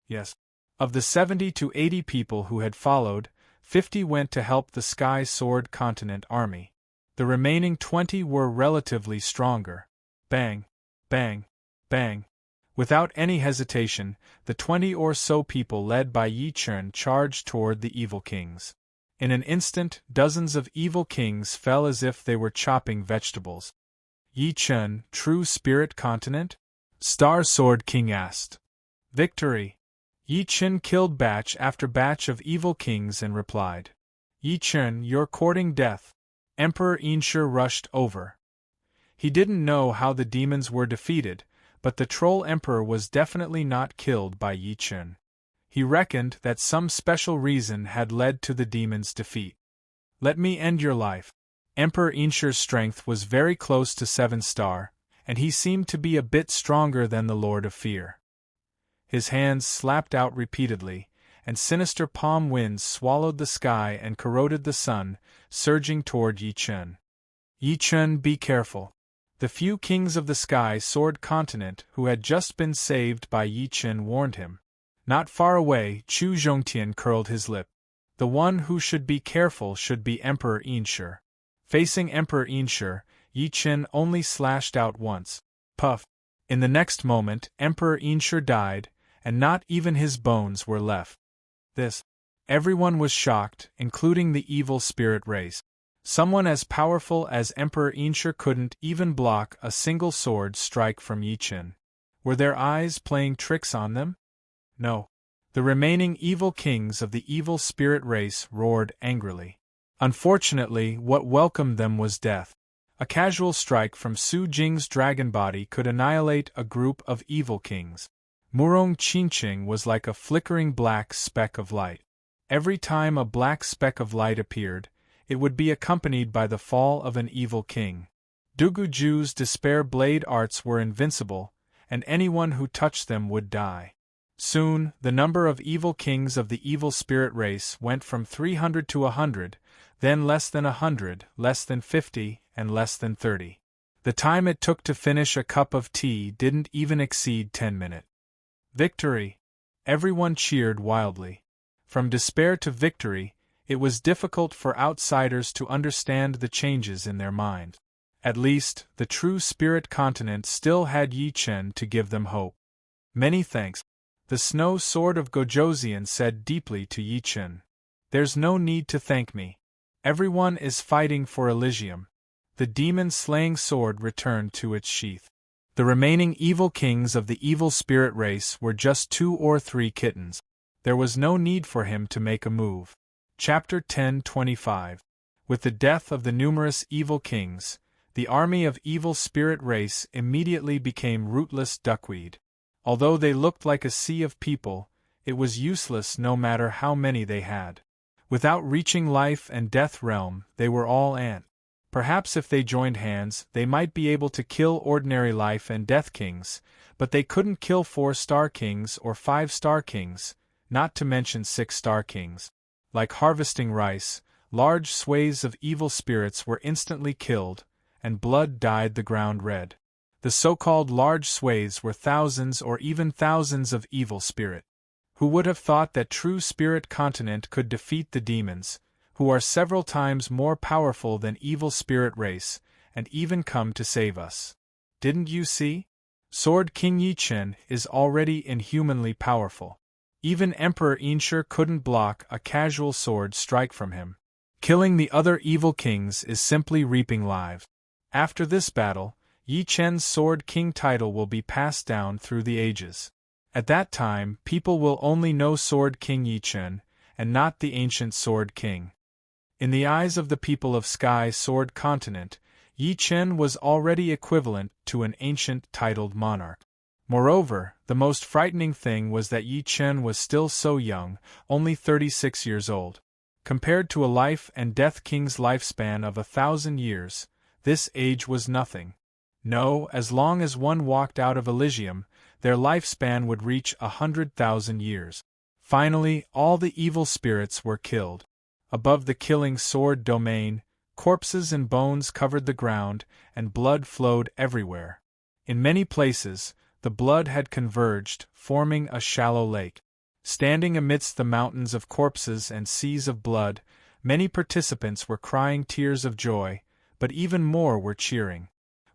Yes. Of the 70 to 80 people who had followed, 50 went to help the Sky Sword Continent army. The remaining 20 were relatively stronger. Bang, bang, bang. Without any hesitation, the 20 or so people led by Yi Chen charged toward the evil kings. In an instant, dozens of evil kings fell as if they were chopping vegetables. Yi Chen, True Spirit Continent? Star Sword King asked. Victory! Yi Chen killed batch after batch of evil kings and replied. Yi Chen, you're courting death. Emperor Inshur rushed over. He didn't know how the demons were defeated, but the Troll Emperor was definitely not killed by Yi Chen. He reckoned that some special reason had led to the demons' defeat. Let me end your life. Emperor Inshur's strength was very close to 7-star, and he seemed to be a bit stronger than the Lord of Fear. His hands slapped out repeatedly, and sinister palm winds swallowed the sky and corroded the sun, surging toward Yi Chen. Yi Chen, be careful. The few kings of the Sky Sword Continent who had just been saved by Yi Chen warned him. Not far away, Chu Zhongtian curled his lip. The one who should be careful should be Emperor Inshur. Facing Emperor Inshur, Yi Chen only slashed out once. Puff! In the next moment, Emperor Inshur died, and not even his bones were left. Everyone was shocked, including the evil spirit race. Someone as powerful as Emperor Inshur couldn't even block a single sword strike from Yi Chen. Were their eyes playing tricks on them? No. The remaining evil kings of the evil spirit race roared angrily. Unfortunately, what welcomed them was death. A casual strike from Su Jing's dragon body could annihilate a group of evil kings. Murong Qingqing was like a flickering black speck of light. Every time a black speck of light appeared, it would be accompanied by the fall of an evil king. Duguju's despair blade arts were invincible, and anyone who touched them would die. Soon, the number of evil kings of the evil spirit race went from 300 to 100, then less than 100, less than 50, and less than 30. The time it took to finish a cup of tea didn't even exceed 10 minutes. Victory! Everyone cheered wildly. From despair to victory, it was difficult for outsiders to understand the changes in their mind. At least, the true spirit continent still had Yi Chen to give them hope. Many thanks. The snow sword of Gojoseon said deeply to Yi Chen. There's no need to thank me. Everyone is fighting for Elysium. The demon-slaying sword returned to its sheath. The remaining evil kings of the evil spirit race were just 2 or 3 kittens. There was no need for him to make a move. Chapter 10:25. With the death of the numerous evil kings, the army of evil spirit race immediately became rootless duckweed. Although they looked like a sea of people, it was useless no matter how many they had. Without reaching life and death realm, they were all ant. Perhaps if they joined hands, they might be able to kill ordinary life and death kings, but they couldn't kill 4-star kings or 5-star kings, not to mention 6-star kings. Like harvesting rice, large swathes of evil spirits were instantly killed, and blood dyed the ground red. The so-called large swathes were thousands or even thousands of evil spirit. Who would have thought that true spirit continent could defeat the demons, who are several times more powerful than evil spirit race, and even come to save us? Didn't you see? Sword King Yi Chen is already inhumanly powerful. Even Emperor Einshur couldn't block a casual sword strike from him. Killing the other evil kings is simply reaping lives. After this battle, Yi Chen's Sword King title will be passed down through the ages. At that time, people will only know Sword King Yi Chen, and not the ancient Sword King. In the eyes of the people of Sky Sword Continent, Yi Chen was already equivalent to an ancient titled monarch. Moreover, the most frightening thing was that Yi Chen was still so young, only 36 years old. Compared to a life and death king's lifespan of 1,000 years, this age was nothing. No, as long as one walked out of Elysium, their lifespan would reach 100,000 years. Finally, all the evil spirits were killed. Above the killing sword domain, corpses and bones covered the ground, and blood flowed everywhere. In many places, the blood had converged, forming a shallow lake. Standing amidst the mountains of corpses and seas of blood, many participants were crying tears of joy, but even more were cheering.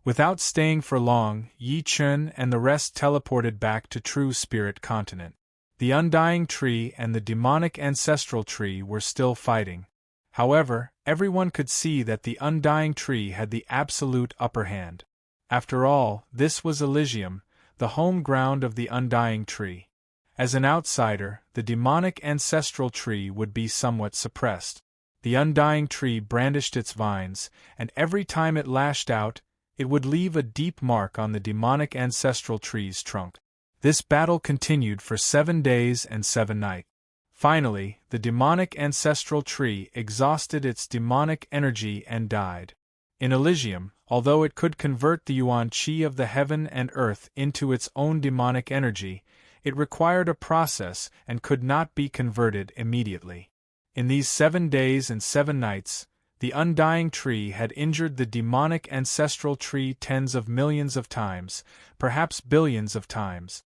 Without staying for long, Yi Chen and the rest teleported back to True Spirit Continent. The Undying Tree and the Demonic Ancestral Tree were still fighting. However, everyone could see that the Undying Tree had the absolute upper hand. After all, this was Elysium, the home ground of the Undying Tree. As an outsider, the Demonic Ancestral Tree would be somewhat suppressed. The Undying Tree brandished its vines, and every time it lashed out, it would leave a deep mark on the Demonic Ancestral Tree's trunk. This battle continued for 7 days and 7 nights. Finally, the Demonic Ancestral Tree exhausted its demonic energy and died. In Elysium, although it could convert the Yuan Qi of the heaven and earth into its own demonic energy, it required a process and could not be converted immediately. In these 7 days and 7 nights, the Undying Tree had injured the Demonic Ancestral Tree tens of millions of times, perhaps billions of times.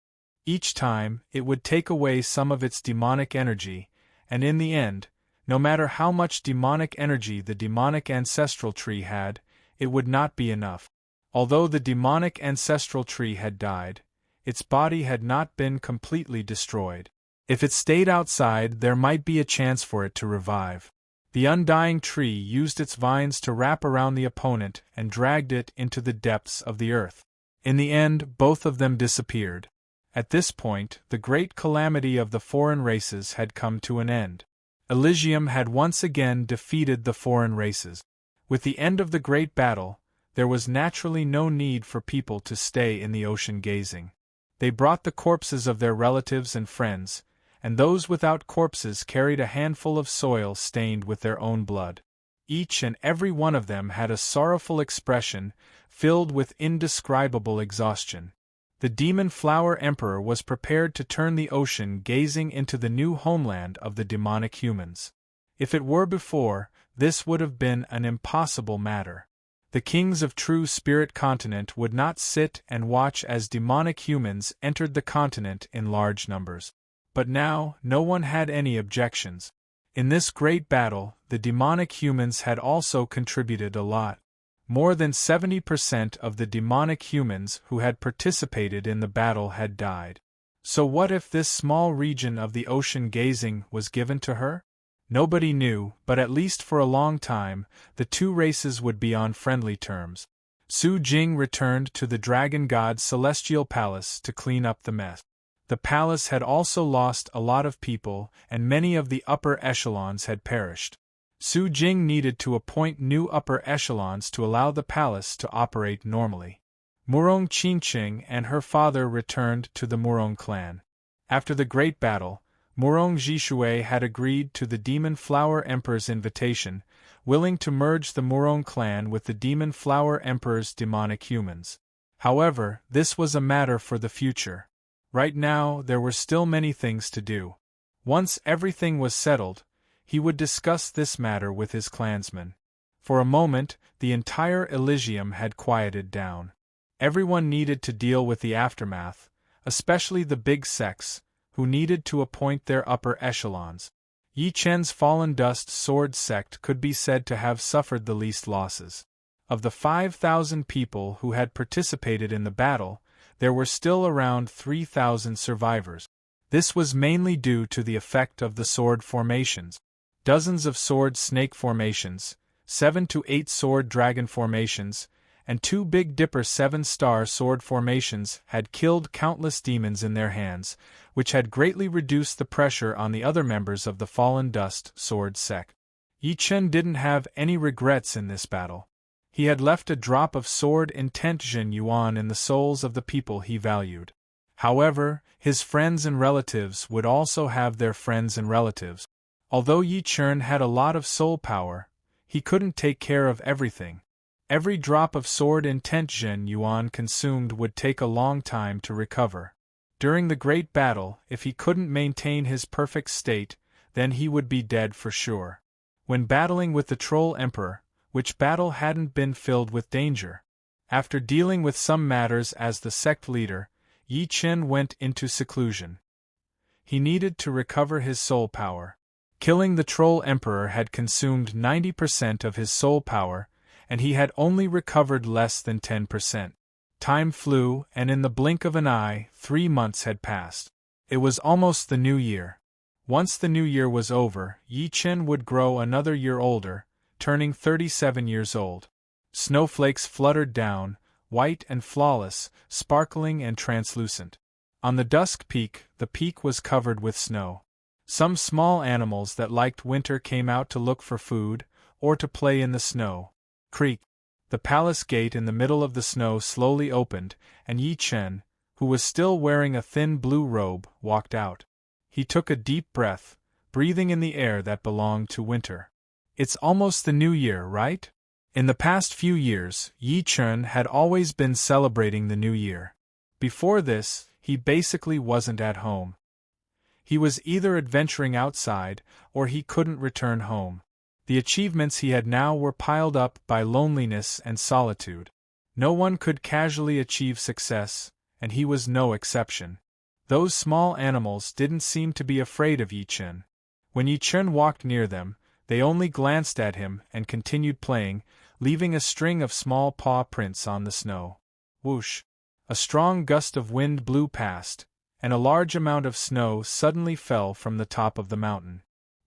Each time, it would take away some of its demonic energy, and in the end, no matter how much demonic energy the Demonic Ancestral Tree had, it would not be enough. Although the Demonic Ancestral Tree had died, its body had not been completely destroyed. If it stayed outside, there might be a chance for it to revive. The Undying Tree used its vines to wrap around the opponent and dragged it into the depths of the earth. In the end, both of them disappeared. At this point, the great calamity of the foreign races had come to an end. Elysium had once again defeated the foreign races. With the end of the great battle, there was naturally no need for people to stay in the ocean gazing. They brought the corpses of their relatives and friends, and those without corpses carried a handful of soil stained with their own blood. Each and every one of them had a sorrowful expression, filled with indescribable exhaustion. The Demon Flower Emperor was prepared to turn the ocean gazing into the new homeland of the demonic humans. If it were before, this would have been an impossible matter. The kings of True Spirit Continent would not sit and watch as demonic humans entered the continent in large numbers. But now, no one had any objections. In this great battle, the demonic humans had also contributed a lot. More than 70% of the demonic humans who had participated in the battle had died. So what if this small region of the ocean gazing was given to her? Nobody knew, but at least for a long time, the two races would be on friendly terms. Su Jing returned to the Dragon God's celestial palace to clean up the mess. The palace had also lost a lot of people, and many of the upper echelons had perished. Su Jing needed to appoint new upper echelons to allow the palace to operate normally. Murong Qingqing and her father returned to the Murong clan. After the great battle, Murong Jishui had agreed to the Demon Flower Emperor's invitation, willing to merge the Murong clan with the Demon Flower Emperor's demonic humans. However, this was a matter for the future. Right now, there were still many things to do. Once everything was settled, he would discuss this matter with his clansmen. For a moment, the entire Elysium had quieted down. Everyone needed to deal with the aftermath, especially the big sects, who needed to appoint their upper echelons. Yi Chen's Fallen Dust Sword sect could be said to have suffered the least losses. Of the 5,000 people who had participated in the battle, there were still around 3,000 survivors. This was mainly due to the effect of the sword formations. Dozens of sword snake formations, 7 to 8 sword dragon formations, and 2 Big Dipper 7-star sword formations had killed countless demons in their hands, which had greatly reduced the pressure on the other members of the Fallen Dust Sword sect. Yi Chen didn't have any regrets in this battle. He had left a drop of sword intent Zhen Yuan in the souls of the people he valued. However, his friends and relatives would also have their friends and relatives. Although Yi Chen had a lot of soul power, he couldn't take care of everything. Every drop of sword intent Zhen Yuan consumed would take a long time to recover. During the great battle, if he couldn't maintain his perfect state, then he would be dead for sure. When battling with the Troll Emperor, which battle hadn't been filled with danger? After dealing with some matters as the sect leader, Yi Chen went into seclusion. He needed to recover his soul power. Killing the Troll Emperor had consumed 90% of his soul power, and he had only recovered less than 10%. Time flew, and in the blink of an eye, 3 months had passed. It was almost the new year. Once the new year was over, Yi Chen would grow another year older, turning 37 years old. Snowflakes fluttered down, white and flawless, sparkling and translucent. On the Dusk Peak, the peak was covered with snow. Some small animals that liked winter came out to look for food, or to play in the snow. Creak. The palace gate in the middle of the snow slowly opened, and Yi Chen, who was still wearing a thin blue robe, walked out. He took a deep breath, breathing in the air that belonged to winter. It's almost the new year, right? In the past few years, Yi Chen had always been celebrating the new year. Before this, he basically wasn't at home. He was either adventuring outside, or he couldn't return home. The achievements he had now were piled up by loneliness and solitude. No one could casually achieve success, and he was no exception. Those small animals didn't seem to be afraid of Yi Chen. When Yi Chen walked near them, they only glanced at him and continued playing, leaving a string of small paw prints on the snow. Whoosh! A strong gust of wind blew past, and a large amount of snow suddenly fell from the top of the mountain.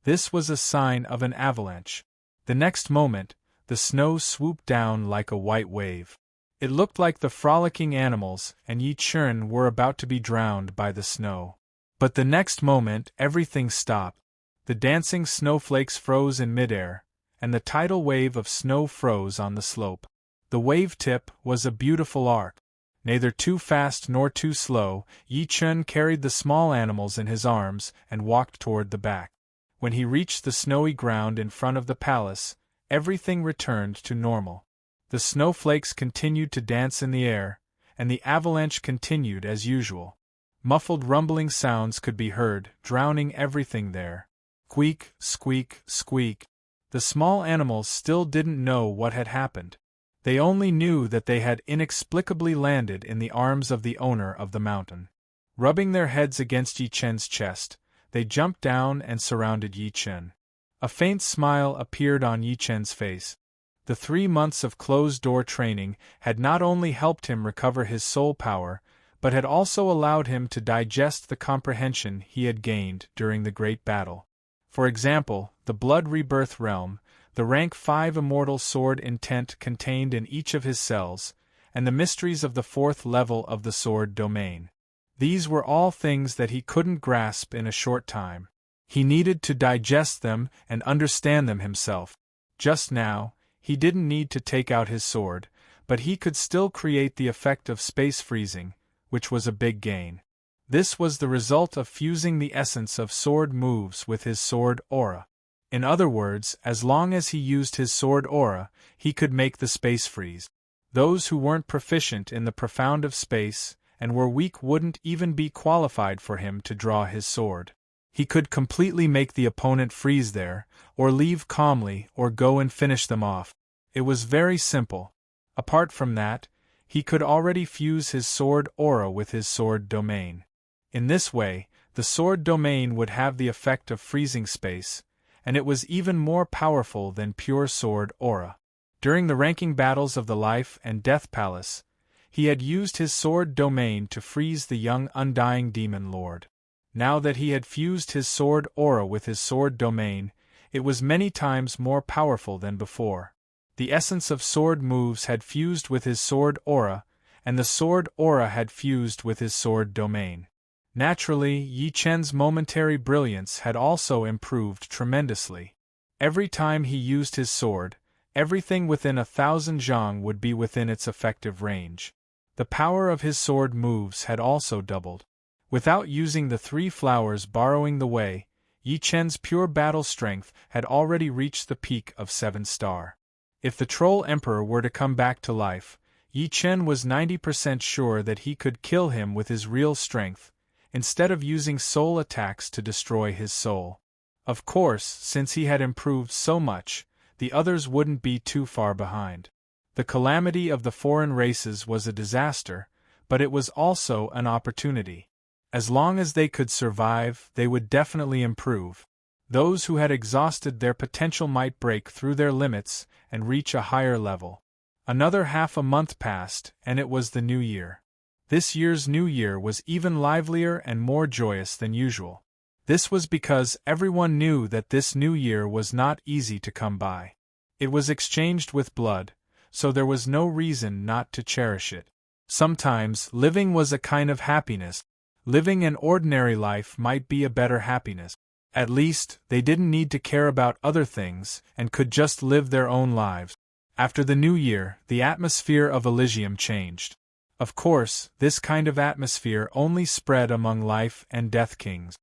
This was a sign of an avalanche. The next moment, the snow swooped down like a white wave. It looked like the frolicking animals and Yi Chen were about to be drowned by the snow. But the next moment, everything stopped. The dancing snowflakes froze in midair, and the tidal wave of snow froze on the slope. The wave tip was a beautiful arc. Neither too fast nor too slow, Yi Chen carried the small animals in his arms and walked toward the back. When he reached the snowy ground in front of the palace, everything returned to normal. The snowflakes continued to dance in the air, and the avalanche continued as usual. Muffled rumbling sounds could be heard, drowning everything there. Squeak, squeak, squeak. The small animals still didn't know what had happened. They only knew that they had inexplicably landed in the arms of the owner of the mountain. Rubbing their heads against Yi Chen's chest, they jumped down and surrounded Yi Chen. A faint smile appeared on Yi Chen's face. The 3 months of closed-door training had not only helped him recover his soul power, but had also allowed him to digest the comprehension he had gained during the great battle. For example, the Blood Rebirth Realm, the rank 5 Immortal Sword intent contained in each of his cells, and the mysteries of the 4th level of the Sword Domain. These were all things that he couldn't grasp in a short time. He needed to digest them and understand them himself. Just now, he didn't need to take out his sword, but he could still create the effect of space freezing, which was a big gain. This was the result of fusing the essence of sword moves with his sword aura. In other words, as long as he used his sword aura, he could make the space freeze. Those who weren't proficient in the profound of space and were weak wouldn't even be qualified for him to draw his sword. He could completely make the opponent freeze there, or leave calmly, or go and finish them off. It was very simple. Apart from that, he could already fuse his sword aura with his sword domain. In this way, the sword domain would have the effect of freezing space, and it was even more powerful than pure sword aura. During the ranking battles of the Life and Death Palace, he had used his sword domain to freeze the young undying demon lord. Now that he had fused his sword aura with his sword domain, it was many times more powerful than before. The essence of sword moves had fused with his sword aura, and the sword aura had fused with his sword domain. Naturally, Yi Chen's momentary brilliance had also improved tremendously. Every time he used his sword, everything within 1,000 zhang would be within its effective range. The power of his sword moves had also doubled. Without using the 3 flowers borrowing the way, Yi Chen's pure battle strength had already reached the peak of 7 star. If the Troll Emperor were to come back to life, Yi Chen was 90% sure that he could kill him with his real strength, instead of using soul attacks to destroy his soul. Of course, since he had improved so much, the others wouldn't be too far behind. The calamity of the foreign races was a disaster, but it was also an opportunity. As long as they could survive, they would definitely improve. Those who had exhausted their potential might break through their limits and reach a higher level. Another half a month passed, and it was the new year. This year's new year was even livelier and more joyous than usual. This was because everyone knew that this new year was not easy to come by. It was exchanged with blood, so there was no reason not to cherish it. Sometimes, living was a kind of happiness. Living an ordinary life might be a better happiness. At least, they didn't need to care about other things and could just live their own lives. After the new year, the atmosphere of Elysium changed. Of course, this kind of atmosphere only spread among life and death kings.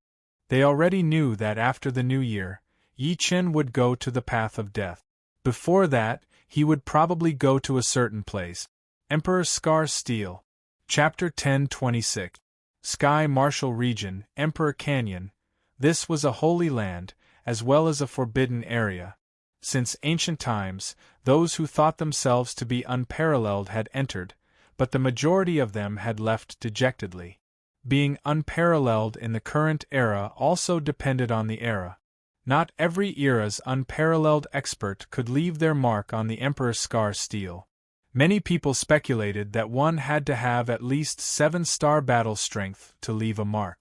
They already knew that after the new year, Yi Chen would go to the path of death. Before that, he would probably go to a certain place. Emperor Scar Steel. Chapter 1026. Sky Martial Region, Emperor Canyon. This was a holy land, as well as a forbidden area. Since ancient times, those who thought themselves to be unparalleled had entered, but the majority of them had left dejectedly. Being unparalleled in the current era also depended on the era. Not every era's unparalleled expert could leave their mark on the Emperor Scar Steel. Many people speculated that one had to have at least 7-star battle strength to leave a mark.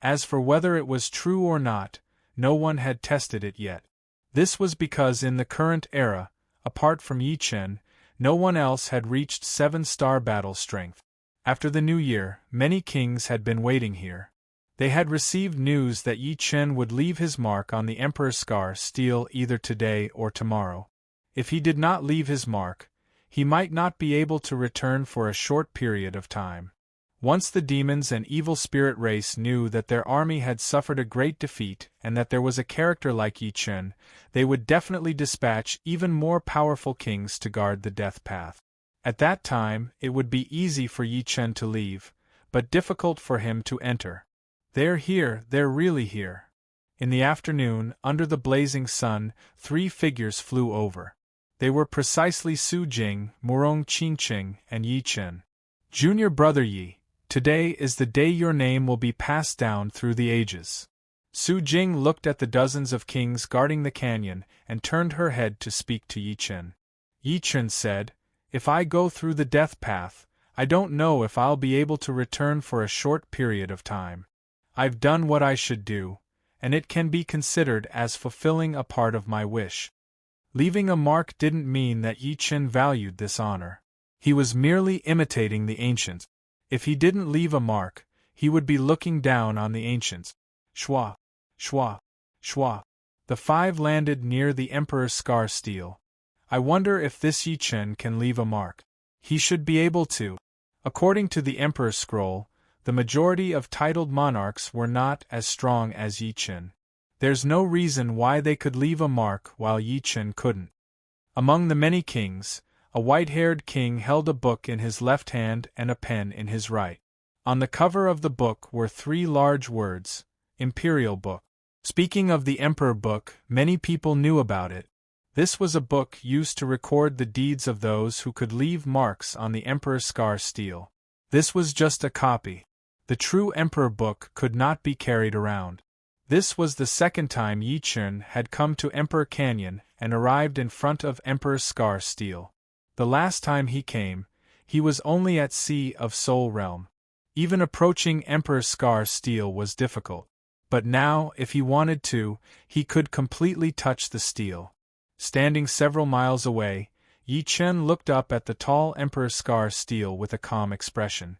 As for whether it was true or not, no one had tested it yet. This was because in the current era, apart from Yi Chen, no one else had reached 7-star battle strength. After the new year, many kings had been waiting here. They had received news that Yi Chen would leave his mark on the Emperor Scar Steel either today or tomorrow. If he did not leave his mark, he might not be able to return for a short period of time. Once the demons and evil spirit race knew that their army had suffered a great defeat and that there was a character like Yi Chen, they would definitely dispatch even more powerful kings to guard the death path. At that time, it would be easy for Yi Chen to leave, but difficult for him to enter. They're here, they're really here. In the afternoon, under the blazing sun, 3 figures flew over. They were precisely Su Jing, Murong Qingqing, and Yi Chen. Junior brother Yi, Today is the day your name will be passed down through the ages. Su Jing looked at the dozens of kings guarding the canyon and turned her head to speak to Yi Chen. Yi Chen said, "If I go through the death path, I don't know if I'll be able to return for a short period of time. I've done what I should do, and it can be considered as fulfilling a part of my wish." Leaving a mark didn't mean that Yi Chen valued this honor. He was merely imitating the ancients. If he didn't leave a mark, he would be looking down on the ancients. Shwa, shwa, shwa. The 5 landed near the Emperor's scar stele. I wonder if this Yi Chen can leave a mark. He should be able to. According to the Emperor's scroll, the majority of titled monarchs were not as strong as Yi Chen. There's no reason why they could leave a mark while Yi Chen couldn't. Among the many kings, a white-haired king held a book in his left hand and a pen in his right. On the cover of the book were 3 large words, Imperial Book. Speaking of the Emperor Book, many people knew about it. This was a book used to record the deeds of those who could leave marks on the Emperor's scar stele. This was just a copy. The true Emperor Book could not be carried around. This was the second time Yi Chen had come to Emperor Canyon and arrived in front of Emperor's scar stele. The last time he came, he was only at Sea of Soul Realm. Even approaching Emperor's scar stele was difficult. But now, if he wanted to, he could completely touch the stele. Standing several miles away, Yi Chen looked up at the tall Emperor's scar stele with a calm expression.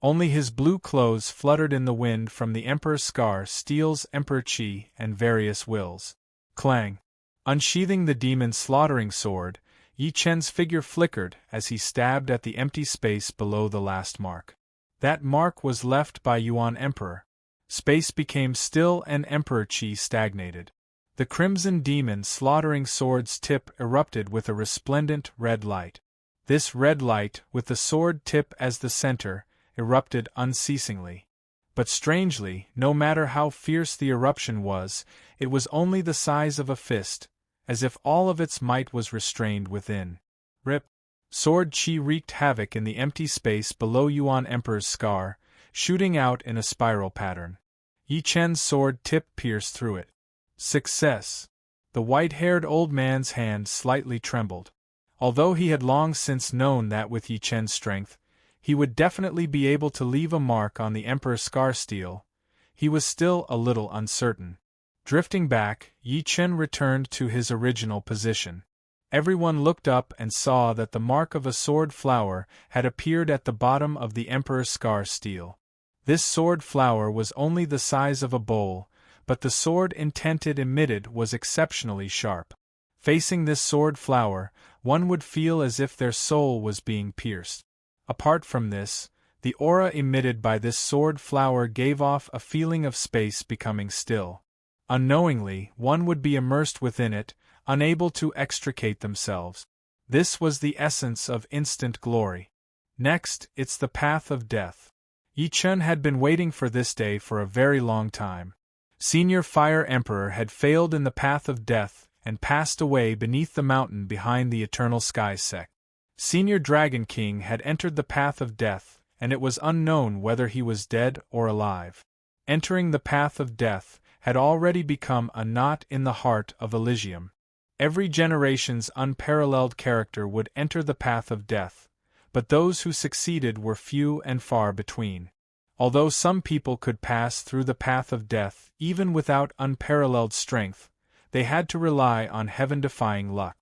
Only his blue clothes fluttered in the wind from the Emperor's scar stele's Emperor Qi and various wills. Clang! Unsheathing the demon's slaughtering sword, Yi Chen's figure flickered as he stabbed at the empty space below the last mark. That mark was left by Yuan Emperor. Space became still and Emperor Qi stagnated. The crimson demon's slaughtering sword's tip erupted with a resplendent red light. This red light, with the sword tip as the center, erupted unceasingly. But strangely, no matter how fierce the eruption was, it was only the size of a fist, as if all of its might was restrained within. Rip! Sword Qi wreaked havoc in the empty space below Yuan Emperor's scar, shooting out in a spiral pattern. Yi Chen's sword tip pierced through it. Success! The white-haired old man's hand slightly trembled. Although he had long since known that with Yi Chen's strength, he would definitely be able to leave a mark on the Emperor's scar stele, he was still a little uncertain. Drifting back, Yi Chen returned to his original position. Everyone looked up and saw that the mark of a sword flower had appeared at the bottom of the Emperor's scar stele. This sword flower was only the size of a bowl, but the sword intent it emitted was exceptionally sharp. Facing this sword flower, one would feel as if their soul was being pierced. Apart from this, the aura emitted by this sword flower gave off a feeling of space becoming still. Unknowingly, one would be immersed within it, unable to extricate themselves. This was the essence of instant glory. Next, it's the path of death. Yi Chen had been waiting for this day for a very long time. Senior Fire Emperor had failed in the path of death and passed away beneath the mountain behind the Eternal Sky sect. Senior Dragon King had entered the path of death, and it was unknown whether he was dead or alive. Entering the path of death had already become a knot in the heart of Elysium. Every generation's unparalleled character would enter the path of death, but those who succeeded were few and far between. Although some people could pass through the path of death even without unparalleled strength, they had to rely on heaven-defying luck.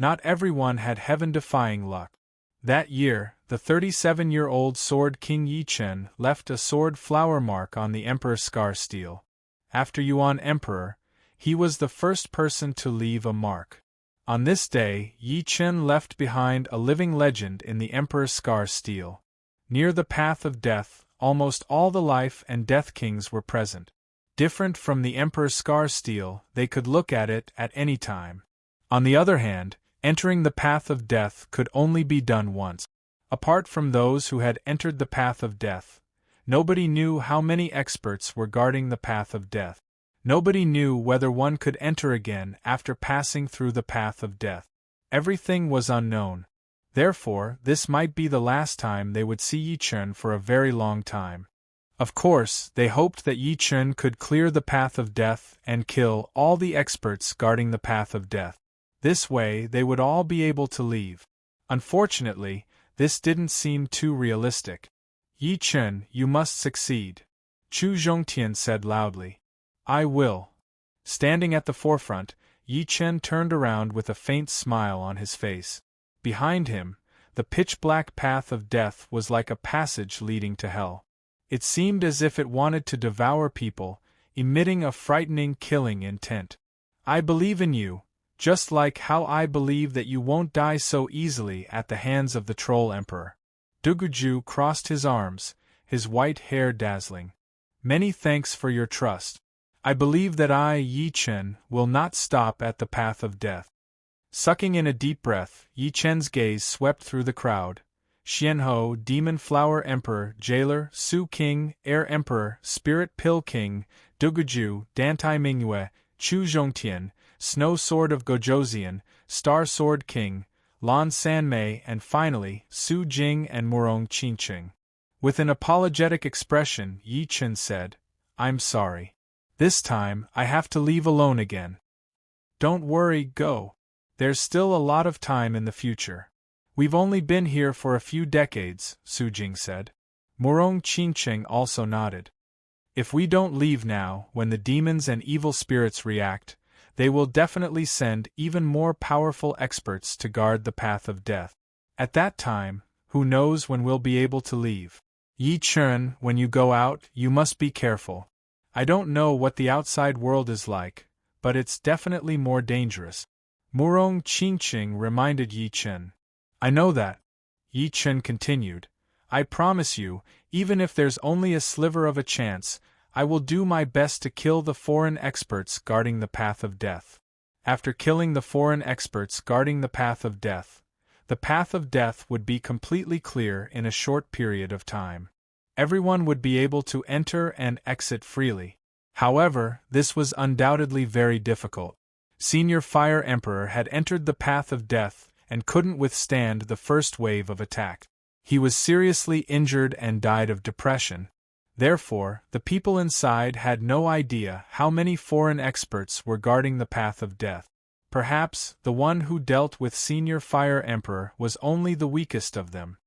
Not everyone had heaven-defying luck. That year, the 37-year-old Sword King Yi Chen left a sword flower mark on the Emperor's scar stele. After Yuan Emperor, he was the first person to leave a mark. On this day, Yi Chen left behind a living legend in the Emperor's scar stele. Near the path of death, almost all the life and death kings were present. Different from the Emperor's scar stele, they could look at it at any time. On the other hand, entering the path of death could only be done once. Apart from those who had entered the path of death, nobody knew how many experts were guarding the path of death. Nobody knew whether one could enter again after passing through the path of death. Everything was unknown. Therefore, this might be the last time they would see Yi Chen for a very long time. Of course, they hoped that Yi Chen could clear the path of death and kill all the experts guarding the path of death. This way, they would all be able to leave. Unfortunately, this didn't seem too realistic. Yi Chen, you must succeed, Chu Zhongtian said loudly. I will. Standing at the forefront, Yi Chen turned around with a faint smile on his face. Behind him, the pitch-black path of death was like a passage leading to hell. It seemed as if it wanted to devour people, emitting a frightening killing intent. I believe in you, just like how I believe that you won't die so easily at the hands of the Troll Emperor. Duguju crossed his arms, his white hair dazzling. Many thanks for your trust. I believe that I, Yi Chen, will not stop at the path of death. Sucking in a deep breath, Yi Chen's gaze swept through the crowd. Xianhou, Demon Flower Emperor, Jailer, Su King, Air Emperor, Spirit Pill King, Duguju, Dantai Mingyue, Chu Zhongtian, Snow Sword of Gojoseon, Star Sword King, Lan Sanmei, and finally, Su Jing and Murong Qingqing. With an apologetic expression, Yi Chen said, I'm sorry. This time, I have to leave alone again. Don't worry, go. There's still a lot of time in the future. We've only been here for a few decades, Su Jing said. Murong Qingqing also nodded. If we don't leave now, when the demons and evil spirits react, they will definitely send even more powerful experts to guard the path of death. At that time, who knows when we'll be able to leave. Yi Chen, when you go out, you must be careful. I don't know what the outside world is like, but it's definitely more dangerous. Murong Qingqing reminded Yi Chen. I know that. Yi Chen continued. I promise you, even if there's only a sliver of a chance, I will do my best to kill the foreign experts guarding the path of death. After killing the foreign experts guarding the path of death would be completely clear in a short period of time. Everyone would be able to enter and exit freely. However, this was undoubtedly very difficult. Senior Fire Emperor had entered the path of death and couldn't withstand the first wave of attack. He was seriously injured and died of depression. Therefore, the people inside had no idea how many foreign experts were guarding the path of death. Perhaps, the one who dealt with Senior Fire Emperor was only the weakest of them.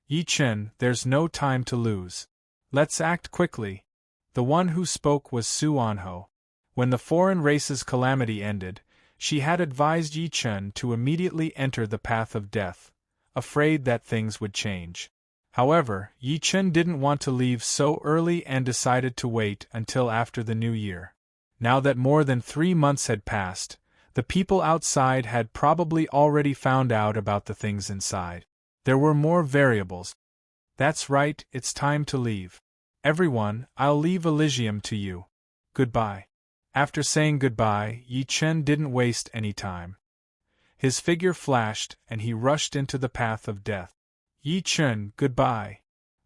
Yi Chen, there's no time to lose. Let's act quickly. The one who spoke was Su Anho. When the foreign race's calamity ended, she had advised Yi Chen to immediately enter the path of death, afraid that things would change. However, Yi Chen didn't want to leave so early and decided to wait until after the new year. Now that more than 3 months had passed, the people outside had probably already found out about the things inside. There were more variables. That's right, it's time to leave. Everyone, I'll leave Elysium to you. Goodbye. After saying goodbye, Yi Chen didn't waste any time. His figure flashed, and he rushed into the path of death. Yi Chen, goodbye.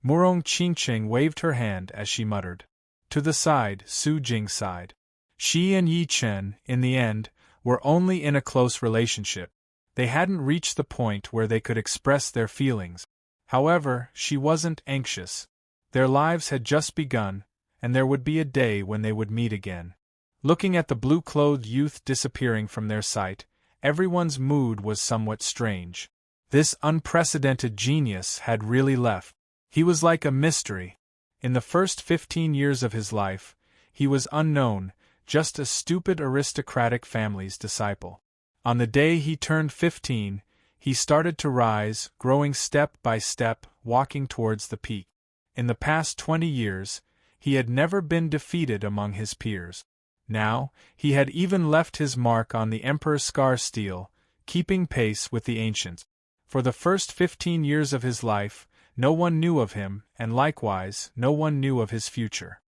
Murong Qingqing waved her hand as she muttered. To the side, Su Jing sighed. She and Yi Chen, in the end, were only in a close relationship. They hadn't reached the point where they could express their feelings. However, she wasn't anxious. Their lives had just begun, and there would be a day when they would meet again. Looking at the blue-clothed youth disappearing from their sight, everyone's mood was somewhat strange. This unprecedented genius had really left. He was like a mystery. In the first 15 years of his life, he was unknown, just a stupid aristocratic family's disciple. On the day he turned 15, he started to rise, growing step by step, walking towards the peak. In the past 20 years, he had never been defeated among his peers. Now, he had even left his mark on the Emperor's scar steel, keeping pace with the ancients. For the first 15 years of his life, no one knew of him, and likewise, no one knew of his future.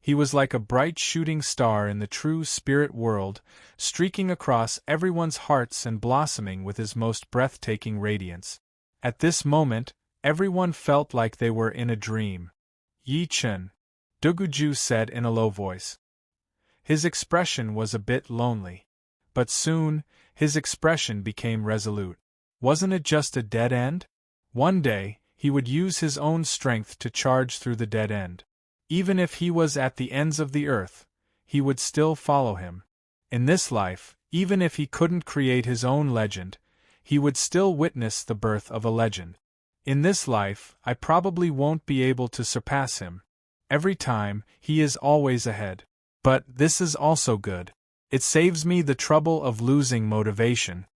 He was like a bright shooting star in the true spirit world, streaking across everyone's hearts and blossoming with his most breathtaking radiance. At this moment, everyone felt like they were in a dream. Yi Chen, Duguju said in a low voice. His expression was a bit lonely. But soon, his expression became resolute. Wasn't it just a dead end? One day, he would use his own strength to charge through the dead end. Even if he was at the ends of the earth, he would still follow him. In this life, even if he couldn't create his own legend, he would still witness the birth of a legend. In this life, I probably won't be able to surpass him. Every time, he is always ahead. But this is also good. It saves me the trouble of losing motivation.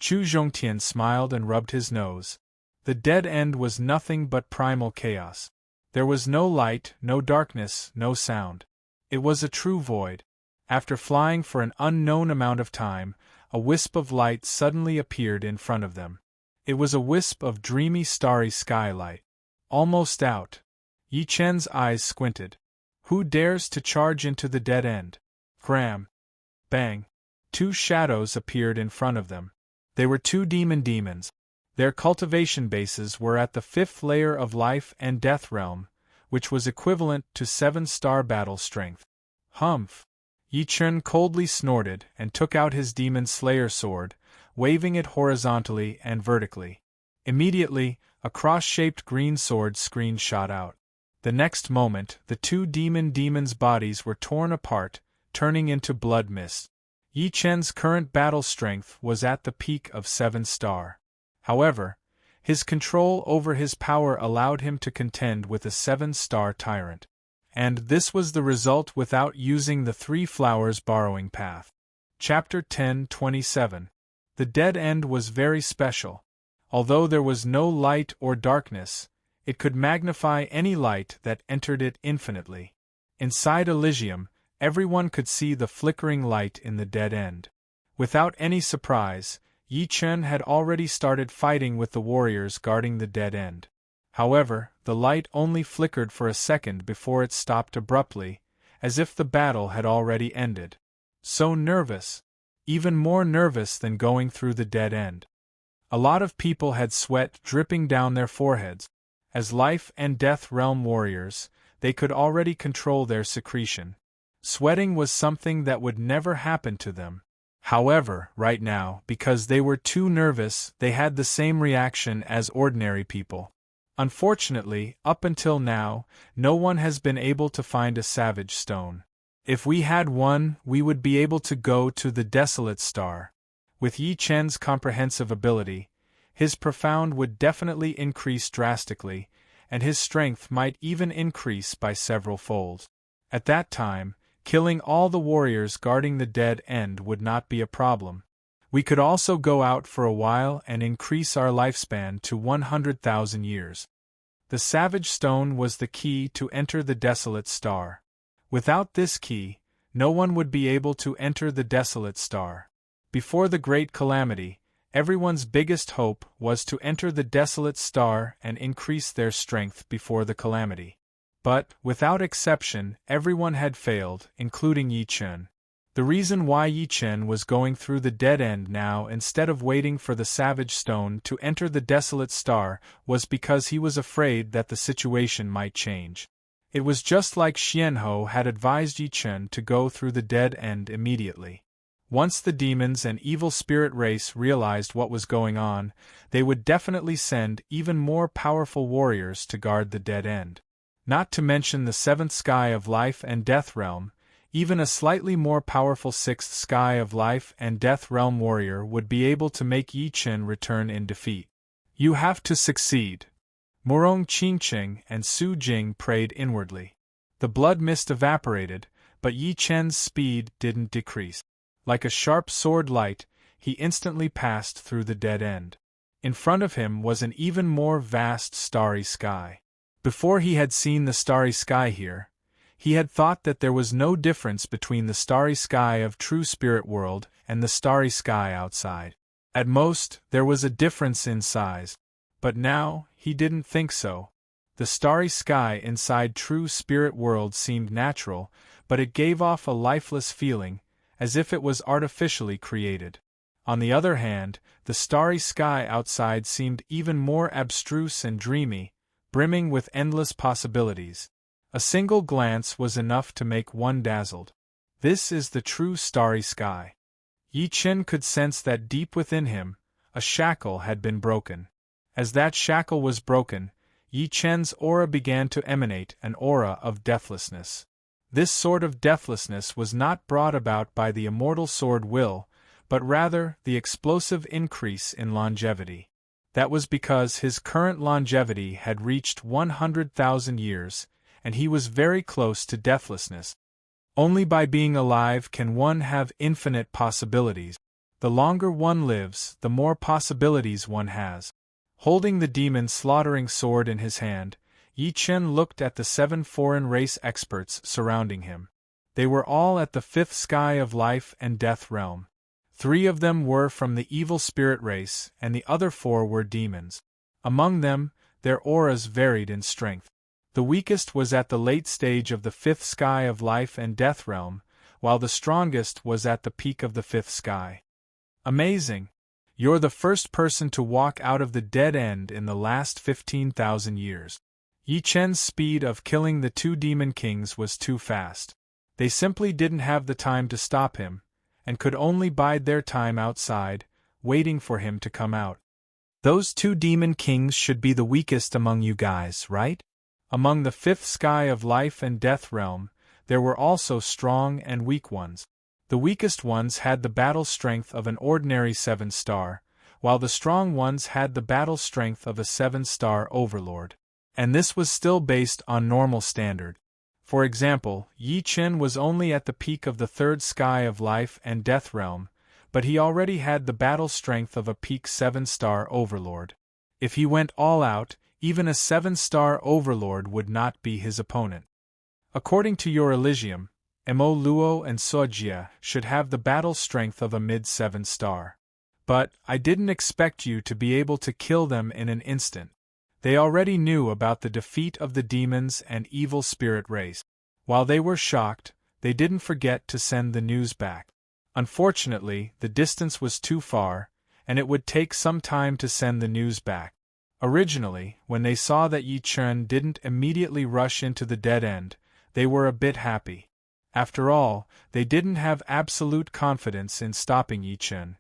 Chu Zhongtian smiled and rubbed his nose. The dead end was nothing but primal chaos. There was no light, no darkness, no sound. It was a true void. After flying for an unknown amount of time, a wisp of light suddenly appeared in front of them. It was a wisp of dreamy starry skylight. Almost out. Yi Chen's eyes squinted. Who dares to charge into the dead end? Cram! Bang! Two shadows appeared in front of them. They were two demons. Their cultivation bases were at the 5th layer of life and death realm, which was equivalent to 7-star battle strength. Humph! Yi Chen coldly snorted and took out his demon slayer sword, waving it horizontally and vertically. Immediately, a cross-shaped green sword screen shot out. The next moment, the two demons' bodies were torn apart, turning into blood mist. Yi Chen's current battle strength was at the peak of 7-star. However, his control over his power allowed him to contend with a 7-star tyrant. And this was the result without using the 3 flowers borrowing path. Chapter 10:27. The dead end was very special. Although there was no light or darkness, it could magnify any light that entered it infinitely. Inside Elysium, everyone could see the flickering light in the dead end. Without any surprise, Yi Chen had already started fighting with the warriors guarding the dead end. However, the light only flickered for a second before it stopped abruptly, as if the battle had already ended. So nervous. Even more nervous than going through the dead end. A lot of people had sweat dripping down their foreheads. As life and death realm warriors, they could already control their secretion. Sweating was something that would never happen to them. However, right now, because they were too nervous, they had the same reaction as ordinary people. Unfortunately, up until now, no one has been able to find a savage stone. If we had one, we would be able to go to the Desolate Star. With Yi Chen's comprehensive ability, his profound would definitely increase drastically, and his strength might even increase by several folds. At that time, killing all the warriors guarding the dead end would not be a problem. We could also go out for a while and increase our lifespan to 100,000 years. The Savage Stone was the key to enter the Desolate Star. Without this key, no one would be able to enter the Desolate Star. Before the Great Calamity, everyone's biggest hope was to enter the Desolate Star and increase their strength before the calamity. But, without exception, everyone had failed, including Yi Chen. The reason why Yi Chen was going through the dead end now instead of waiting for the Savage Stone to enter the Desolate Star was because he was afraid that the situation might change. It was just like Xianhou had advised Yi Chen to go through the dead end immediately. Once the demons and evil spirit race realized what was going on, they would definitely send even more powerful warriors to guard the dead end. Not to mention the 7th sky of life and death realm, even a slightly more powerful 6th sky of life and death realm warrior would be able to make Yi Chen return in defeat. You have to succeed. Morong Qingqing and Su Jing prayed inwardly. The blood mist evaporated, but Yi Chen's speed didn't decrease. Like a sharp sword light, he instantly passed through the dead end. In front of him was an even more vast starry sky. Before he had seen the starry sky here, he had thought that there was no difference between the starry sky of True Spirit World and the starry sky outside. At most, there was a difference in size. But now, he didn't think so. The starry sky inside True Spirit World seemed natural, but it gave off a lifeless feeling, as if it was artificially created. On the other hand, the starry sky outside seemed even more abstruse and dreamy, brimming with endless possibilities. A single glance was enough to make one dazzled. This is the true starry sky. Yi Chen could sense that deep within him, a shackle had been broken. As that shackle was broken, Yi Chen's aura began to emanate an aura of deathlessness. This sort of deathlessness was not brought about by the immortal sword will, but rather the explosive increase in longevity. That was because his current longevity had reached 100,000 years, and he was very close to deathlessness. Only by being alive can one have infinite possibilities. The longer one lives, the more possibilities one has. Holding the demon-slaughtering sword in his hand, Yi Chen looked at the 7 foreign race experts surrounding him. They were all at the 5th sky of life and death realm. 3 of them were from the evil spirit race, and the other 4 were demons. Among them, their auras varied in strength. The weakest was at the late stage of the 5th sky of life and death realm, while the strongest was at the peak of the 5th sky. Amazing! You're the first person to walk out of the dead end in the last 15,000 years. Yi Chen's speed of killing the 2 demon kings was too fast. They simply didn't have the time to stop him, and could only bide their time outside, waiting for him to come out. Those 2 demon kings should be the weakest among you guys, right? Among the 5th sky of life and death realm, there were also strong and weak ones. The weakest ones had the battle strength of an ordinary 7-star, while the strong ones had the battle strength of a 7-star overlord. And this was still based on normal standard. For example, Yi Chen was only at the peak of the 3rd sky of life and death realm, but he already had the battle strength of a peak 7-star overlord. If he went all out, even a 7-star overlord would not be his opponent. According to your Elysium, Mo Luo and Sojia should have the battle strength of a mid-7-star. But I didn't expect you to be able to kill them in an instant. They already knew about the defeat of the demons and evil spirit race. While they were shocked, they didn't forget to send the news back. Unfortunately, the distance was too far, and it would take some time to send the news back. Originally, when they saw that Yi Chen didn't immediately rush into the dead end, they were a bit happy. After all, they didn't have absolute confidence in stopping Yi Chen.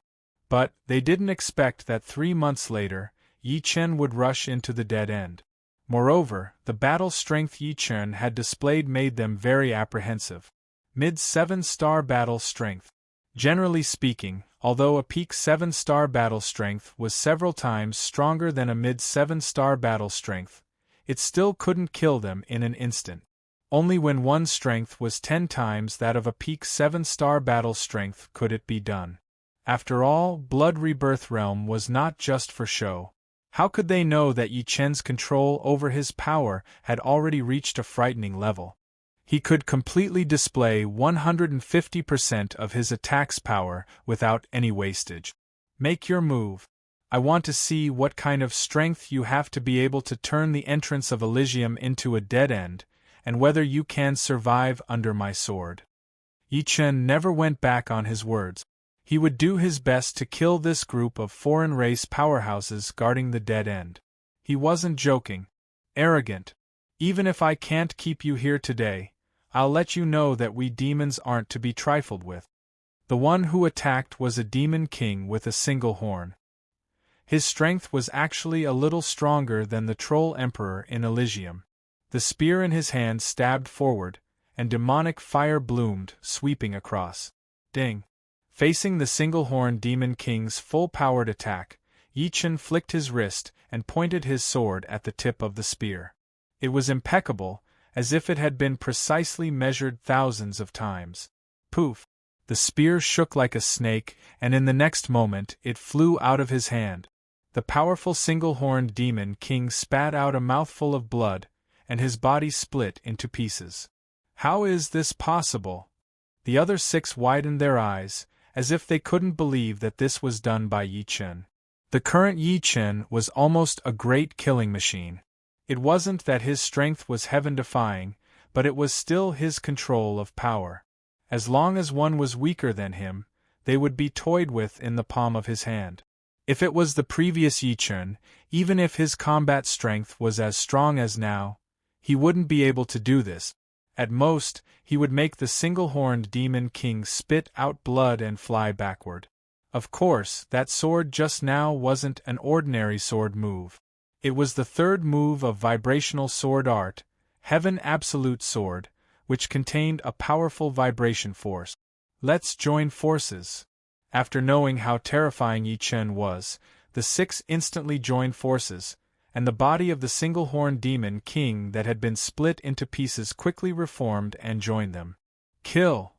But they didn't expect that 3 months later, Yi Chen would rush into the dead end. Moreover, the battle strength Yi Chen had displayed made them very apprehensive. Mid-7-star battle strength. Generally speaking, although a peak 7-star battle strength was several times stronger than a mid-7-star battle strength, it still couldn't kill them in an instant. Only when one's strength was 10 times that of a peak 7-star battle strength could it be done. After all, Blood Rebirth Realm was not just for show. How could they know that Yi Chen's control over his power had already reached a frightening level? He could completely display 150% of his attack's power without any wastage. Make your move. I want to see what kind of strength you have to be able to turn the entrance of Elysium into a dead end, and whether you can survive under my sword. Yi Chen never went back on his words. He would do his best to kill this group of foreign race powerhouses guarding the dead end. He wasn't joking. Arrogant. Even if I can't keep you here today, I'll let you know that we demons aren't to be trifled with. The one who attacked was a demon king with a single horn. His strength was actually a little stronger than the troll emperor in Elysium. The spear in his hand stabbed forward, and demonic fire bloomed, sweeping across. Ding! Facing the single-horned demon king's full-powered attack, Yi Chen flicked his wrist and pointed his sword at the tip of the spear. It was impeccable, as if it had been precisely measured thousands of times. Poof! The spear shook like a snake, and in the next moment it flew out of his hand. The powerful single-horned demon king spat out a mouthful of blood, and his body split into pieces. How is this possible? The other 6 widened their eyes, as if they couldn't believe that this was done by Yi Chen. The current Yi Chen was almost a great killing machine. It wasn't that his strength was heaven-defying, but it was still his control of power. As long as one was weaker than him, they would be toyed with in the palm of his hand. If it was the previous Yi Chen, even if his combat strength was as strong as now, he wouldn't be able to do this. At most, he would make the single-horned demon king spit out blood and fly backward. Of course, that sword just now wasn't an ordinary sword move. It was the third move of vibrational sword art, Heaven Absolute Sword, which contained a powerful vibration force. Let's join forces. After knowing how terrifying Yi Chen was, the six instantly joined forces, and the body of the single-horned demon king that had been split into pieces quickly reformed and joined them. Kill.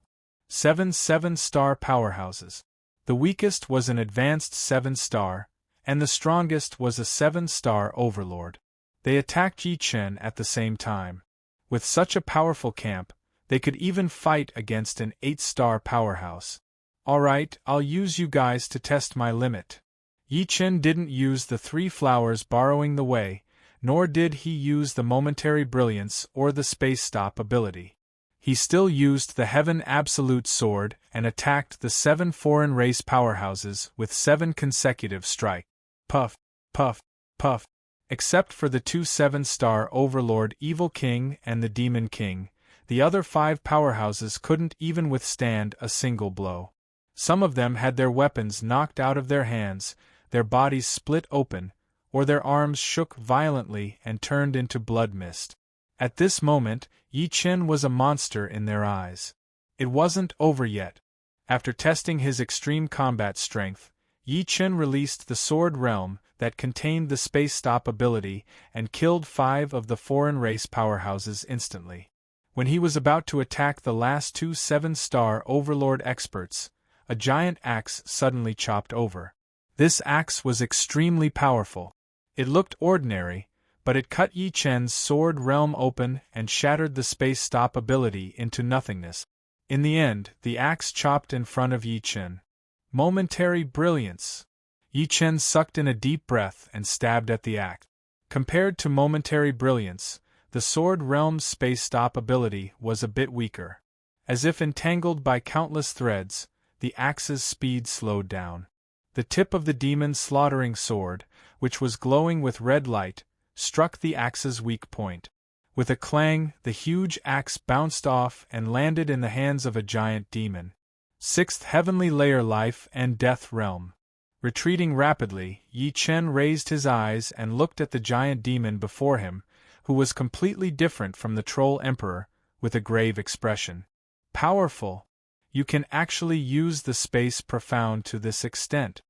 7 7-star powerhouses. The weakest was an advanced 7-star, and the strongest was a 7-star overlord. They attacked Yi Chen at the same time. With such a powerful camp, they could even fight against an 8-star powerhouse. Alright, I'll use you guys to test my limit. Yi Chen didn't use the 3 flowers borrowing the way, nor did he use the momentary brilliance or the space stop ability. He still used the Heaven Absolute Sword and attacked the 7 foreign race powerhouses with 7 consecutive strikes. Puff, puff, puff. Except for the 2 7-star Overlord Evil King and the Demon King, the other 5 powerhouses couldn't even withstand a single blow. Some of them had their weapons knocked out of their hands, their bodies split open, or their arms shook violently and turned into blood mist. At this moment, Yi Chen was a monster in their eyes. It wasn't over yet. After testing his extreme combat strength, Yi Chen released the Sword Realm that contained the Space Stop ability and killed 5 of the foreign race powerhouses instantly. When he was about to attack the last 2 7-star Overlord experts, a giant axe suddenly chopped over. This axe was extremely powerful. It looked ordinary, but it cut Yi Chen's Sword Realm open and shattered the Space Stop ability into nothingness. In the end, the axe chopped in front of Yi Chen. Momentary brilliance. Yi Chen sucked in a deep breath and stabbed at the axe. Compared to momentary brilliance, the Sword Realm's Space Stop ability was a bit weaker. As if entangled by countless threads, the axe's speed slowed down. The tip of the demon's slaughtering sword, which was glowing with red light, struck the axe's weak point. With a clang, the huge axe bounced off and landed in the hands of a giant demon. 6th Heavenly Layer Life and Death Realm. Retreating rapidly, Yi Chen raised his eyes and looked at the giant demon before him, who was completely different from the Troll Emperor, with a grave expression. Powerful. You can actually use the space profound to this extent.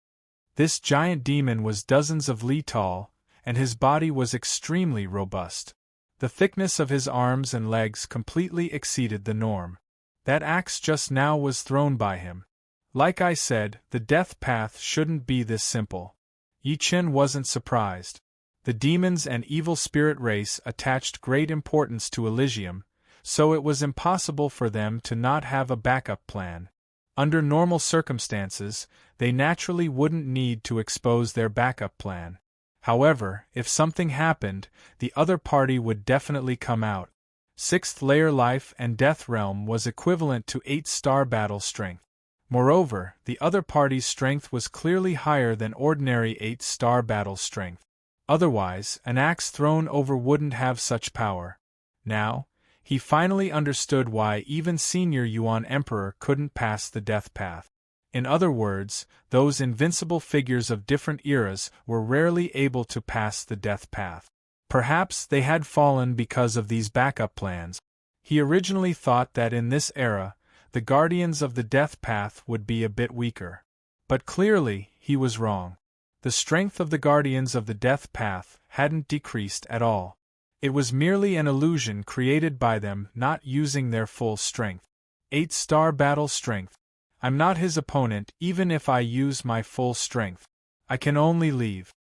This giant demon was dozens of li tall, and his body was extremely robust. The thickness of his arms and legs completely exceeded the norm. That axe just now was thrown by him. Like I said, the death path shouldn't be this simple. Yi Chen wasn't surprised. The demons and evil spirit race attached great importance to Elysium, so it was impossible for them to not have a backup plan. Under normal circumstances, they naturally wouldn't need to expose their backup plan. However, if something happened, the other party would definitely come out. 6th Layer Life and Death Realm was equivalent to 8-star battle strength. Moreover, the other party's strength was clearly higher than ordinary 8-star battle strength. Otherwise, an axe thrown over wouldn't have such power. Now, he finally understood why even Senior Yuan Emperor couldn't pass the death path. In other words, those invincible figures of different eras were rarely able to pass the death path. Perhaps they had fallen because of these backup plans. He originally thought that in this era, the Guardians of the Death Path would be a bit weaker. But clearly, he was wrong. The strength of the Guardians of the Death Path hadn't decreased at all. It was merely an illusion created by them not using their full strength. 8-star battle strength. I'm not his opponent even if I use my full strength. I can only leave.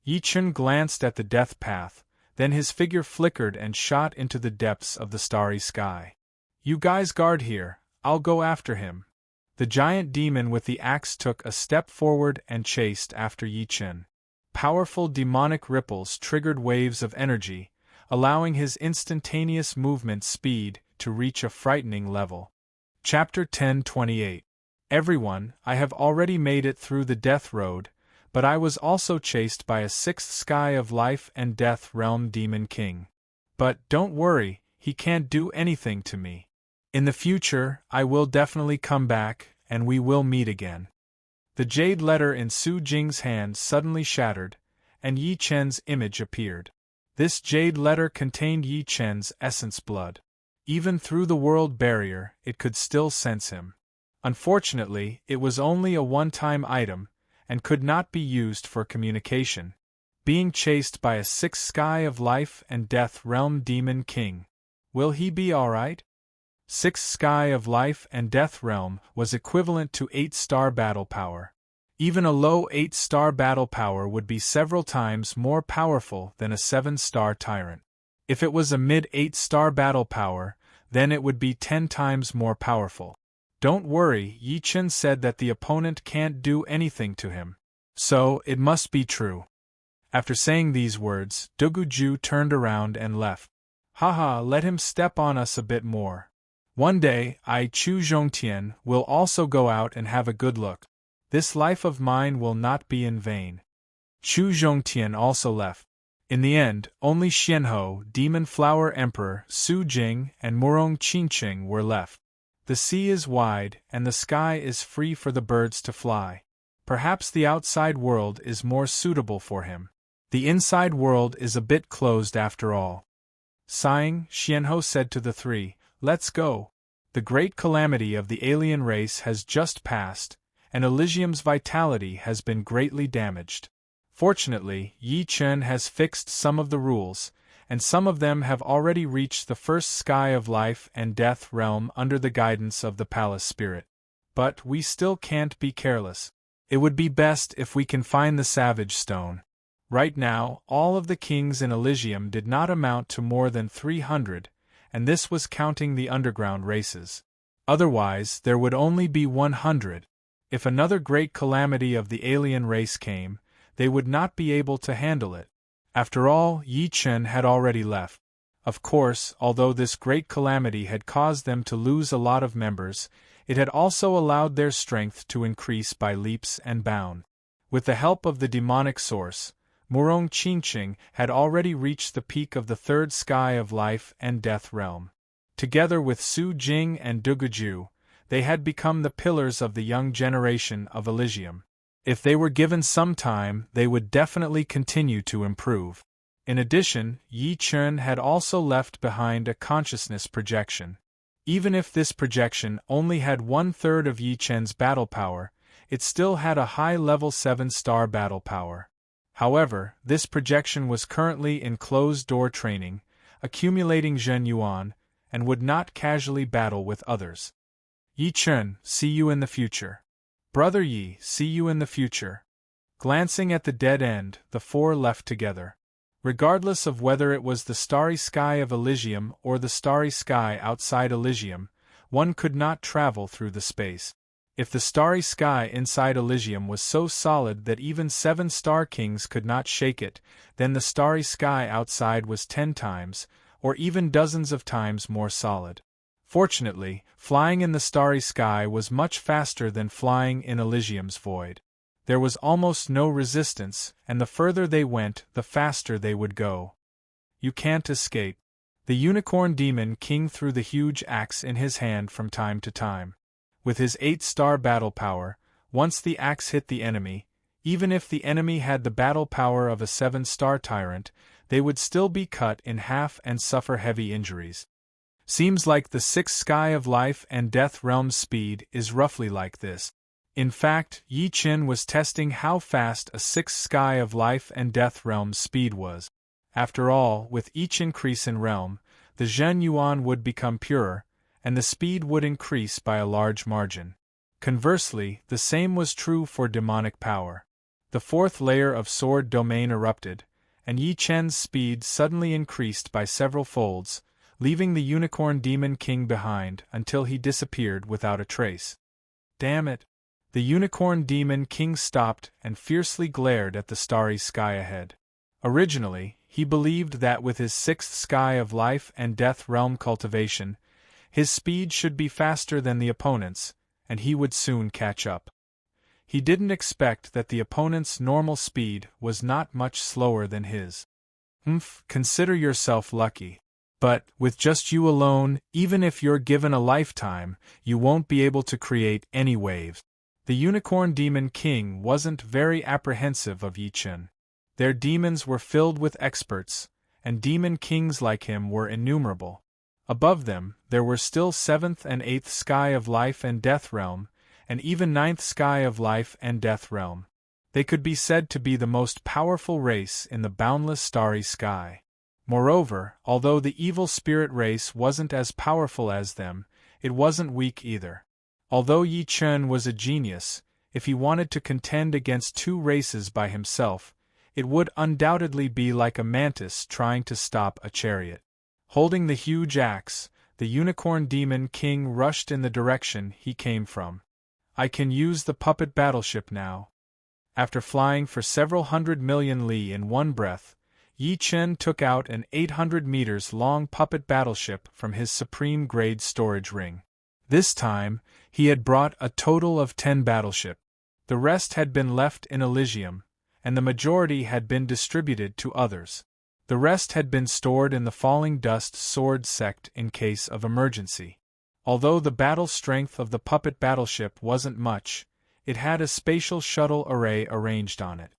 Yi Chen glanced at the death path, then his figure flickered and shot into the depths of the starry sky. You guys guard here, I'll go after him. The giant demon with the axe took a step forward and chased after Yi Chen. Powerful demonic ripples triggered waves of energy, allowing his instantaneous movement speed to reach a frightening level. Chapter 10:28. Everyone, I have already made it through the death road, but I was also chased by a 6th Sky of Life and Death Realm Demon King. But don't worry, he can't do anything to me. In the future, I will definitely come back, and we will meet again. The jade letter in Su Jing's hand suddenly shattered, and Yi Chen's image appeared. This jade letter contained Yi Chen's essence blood. Even through the world barrier, it could still sense him. Unfortunately, it was only a one-time item, and could not be used for communication. Being chased by a sixth sky of life and death realm demon king. Will he be alright? Sixth sky of life and death realm was equivalent to 8-star battle power. Even a low 8-star battle power would be several times more powerful than a 7-star tyrant. If it was a mid 8-star battle power, then it would be 10 times more powerful. Don't worry, Yi Chen said that the opponent can't do anything to him. So, it must be true. After saying these words, Duguju turned around and left. Haha, let him step on us a bit more. One day, I Chu Zhongtian will also go out and have a good look. This life of mine will not be in vain. Chu Zhongtian also left. In the end, only Xianhou, Demon Flower Emperor, Su Jing, and Murong Qingqing were left. The sea is wide, and the sky is free for the birds to fly. Perhaps the outside world is more suitable for him. The inside world is a bit closed after all. Sighing, Xianhou said to the three, "Let's go. The great calamity of the alien race has just passed, and Elysium's vitality has been greatly damaged. Fortunately, Yi Chen has fixed some of the rules, and some of them have already reached the first sky of life and death realm under the guidance of the palace spirit. But we still can't be careless. It would be best if we can find the Savage Stone. Right now, all of the kings in Elysium did not amount to more than 300, and this was counting the underground races. Otherwise, there would only be 100. If another great calamity of the alien race came, they would not be able to handle it. After all, Yi Chen had already left. Of course, although this great calamity had caused them to lose a lot of members, it had also allowed their strength to increase by leaps and bounds. With the help of the demonic source, Murong Qingqing had already reached the peak of the third sky of life and death realm. Together with Su Jing and Duguju, they had become the pillars of the young generation of Elysium. If they were given some time, they would definitely continue to improve. In addition, Yi Chen had also left behind a consciousness projection. Even if this projection only had 1/3 of Yi Chen's battle power, it still had a high-level 7-star battle power. However, this projection was currently in closed-door training, accumulating Zhen Yuan, and would not casually battle with others. Yi Chen, see you in the future. Brother Yi, see you in the future. Glancing at the dead end, the four left together. Regardless of whether it was the starry sky of Elysium or the starry sky outside Elysium, one could not travel through the space. If the starry sky inside Elysium was so solid that even 7-star kings could not shake it, then the starry sky outside was 10 times, or even dozens of times more solid. Fortunately, flying in the starry sky was much faster than flying in Elysium's void. There was almost no resistance, and the further they went, the faster they would go. You can't escape. The unicorn demon king threw the huge axe in his hand from time to time. With his 8-star battle power, once the axe hit the enemy, even if the enemy had the battle power of a 7-star tyrant, they would still be cut in half and suffer heavy injuries. Seems like the 6th sky of life and death realm's speed is roughly like this. In fact, Yi Chen was testing how fast a 6th sky of life and death realm's speed was. After all, with each increase in realm, the Zhen Yuan would become purer, and the speed would increase by a large margin. Conversely, the same was true for demonic power. The 4th layer of sword domain erupted, and Yi Chen's speed suddenly increased by several folds, leaving the unicorn demon king behind until he disappeared without a trace. Damn it! The unicorn demon king stopped and fiercely glared at the starry sky ahead. Originally, he believed that with his 6th sky of life and death realm cultivation, his speed should be faster than the opponent's, and he would soon catch up. He didn't expect that the opponent's normal speed was not much slower than his. Consider yourself lucky. But, with just you alone, even if you're given a lifetime, you won't be able to create any waves. The Unicorn Demon King wasn't very apprehensive of Yi Chen. Their demons were filled with experts, and demon kings like him were innumerable. Above them, there were still 7th and 8th Sky of Life and Death Realm, and even 9th Sky of Life and Death Realm. They could be said to be the most powerful race in the boundless starry sky. Moreover, although the evil spirit race wasn't as powerful as them, it wasn't weak either. Although Yi Chen was a genius, if he wanted to contend against 2 races by himself, it would undoubtedly be like a mantis trying to stop a chariot. Holding the huge axe, the Unicorn Demon King rushed in the direction he came from. I can use the puppet battleship now. After flying for several 100 million li in one breath, Yi Chen took out an 800 meters long puppet battleship from his supreme grade storage ring. This time, he had brought a total of 10 battleships. The rest had been left in Elysium, and the majority had been distributed to others. The rest had been stored in the Falling Dust Sword sect in case of emergency. Although the battle strength of the puppet battleship wasn't much, it had a spatial shuttle array arranged on it.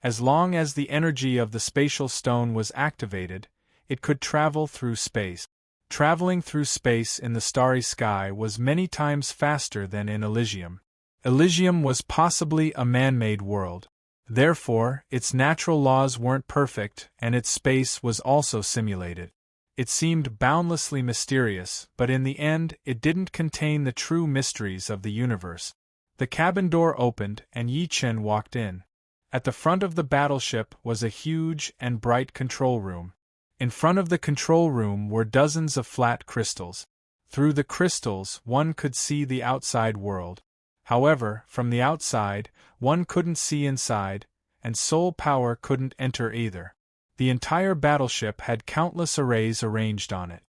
As long as the energy of the spatial stone was activated, it could travel through space. Traveling through space in the starry sky was many times faster than in Elysium. Elysium was possibly a man-made world. Therefore, its natural laws weren't perfect, and its space was also simulated. It seemed boundlessly mysterious, but in the end, it didn't contain the true mysteries of the universe. The cabin door opened, and Yi Chen walked in. At the front of the battleship was a huge and bright control room. In front of the control room were dozens of flat crystals. Through the crystals, one could see the outside world. However, from the outside, one couldn't see inside, and soul power couldn't enter either. The entire battleship had countless arrays arranged on it.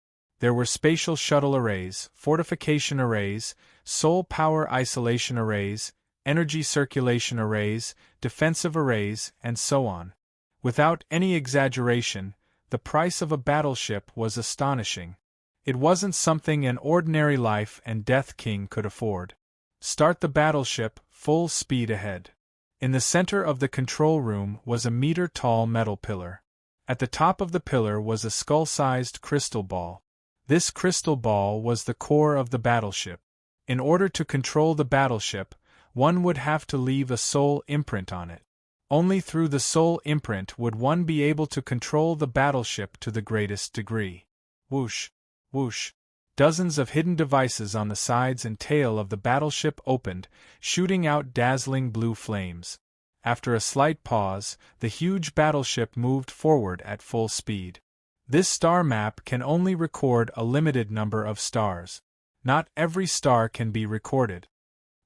There were spatial shuttle arrays, fortification arrays, soul power isolation arrays, energy circulation arrays, defensive arrays, and so on. Without any exaggeration, the price of a battleship was astonishing. It wasn't something an ordinary life and death king could afford. Start the battleship, full speed ahead. In the center of the control room was a meter-tall metal pillar. At the top of the pillar was a skull-sized crystal ball. This crystal ball was the core of the battleship. In order to control the battleship, one would have to leave a soul imprint on it. Only through the soul imprint would one be able to control the battleship to the greatest degree. Whoosh, whoosh. Dozens of hidden devices on the sides and tail of the battleship opened, shooting out dazzling blue flames. After a slight pause, the huge battleship moved forward at full speed. This star map can only record a limited number of stars. Not every star can be recorded.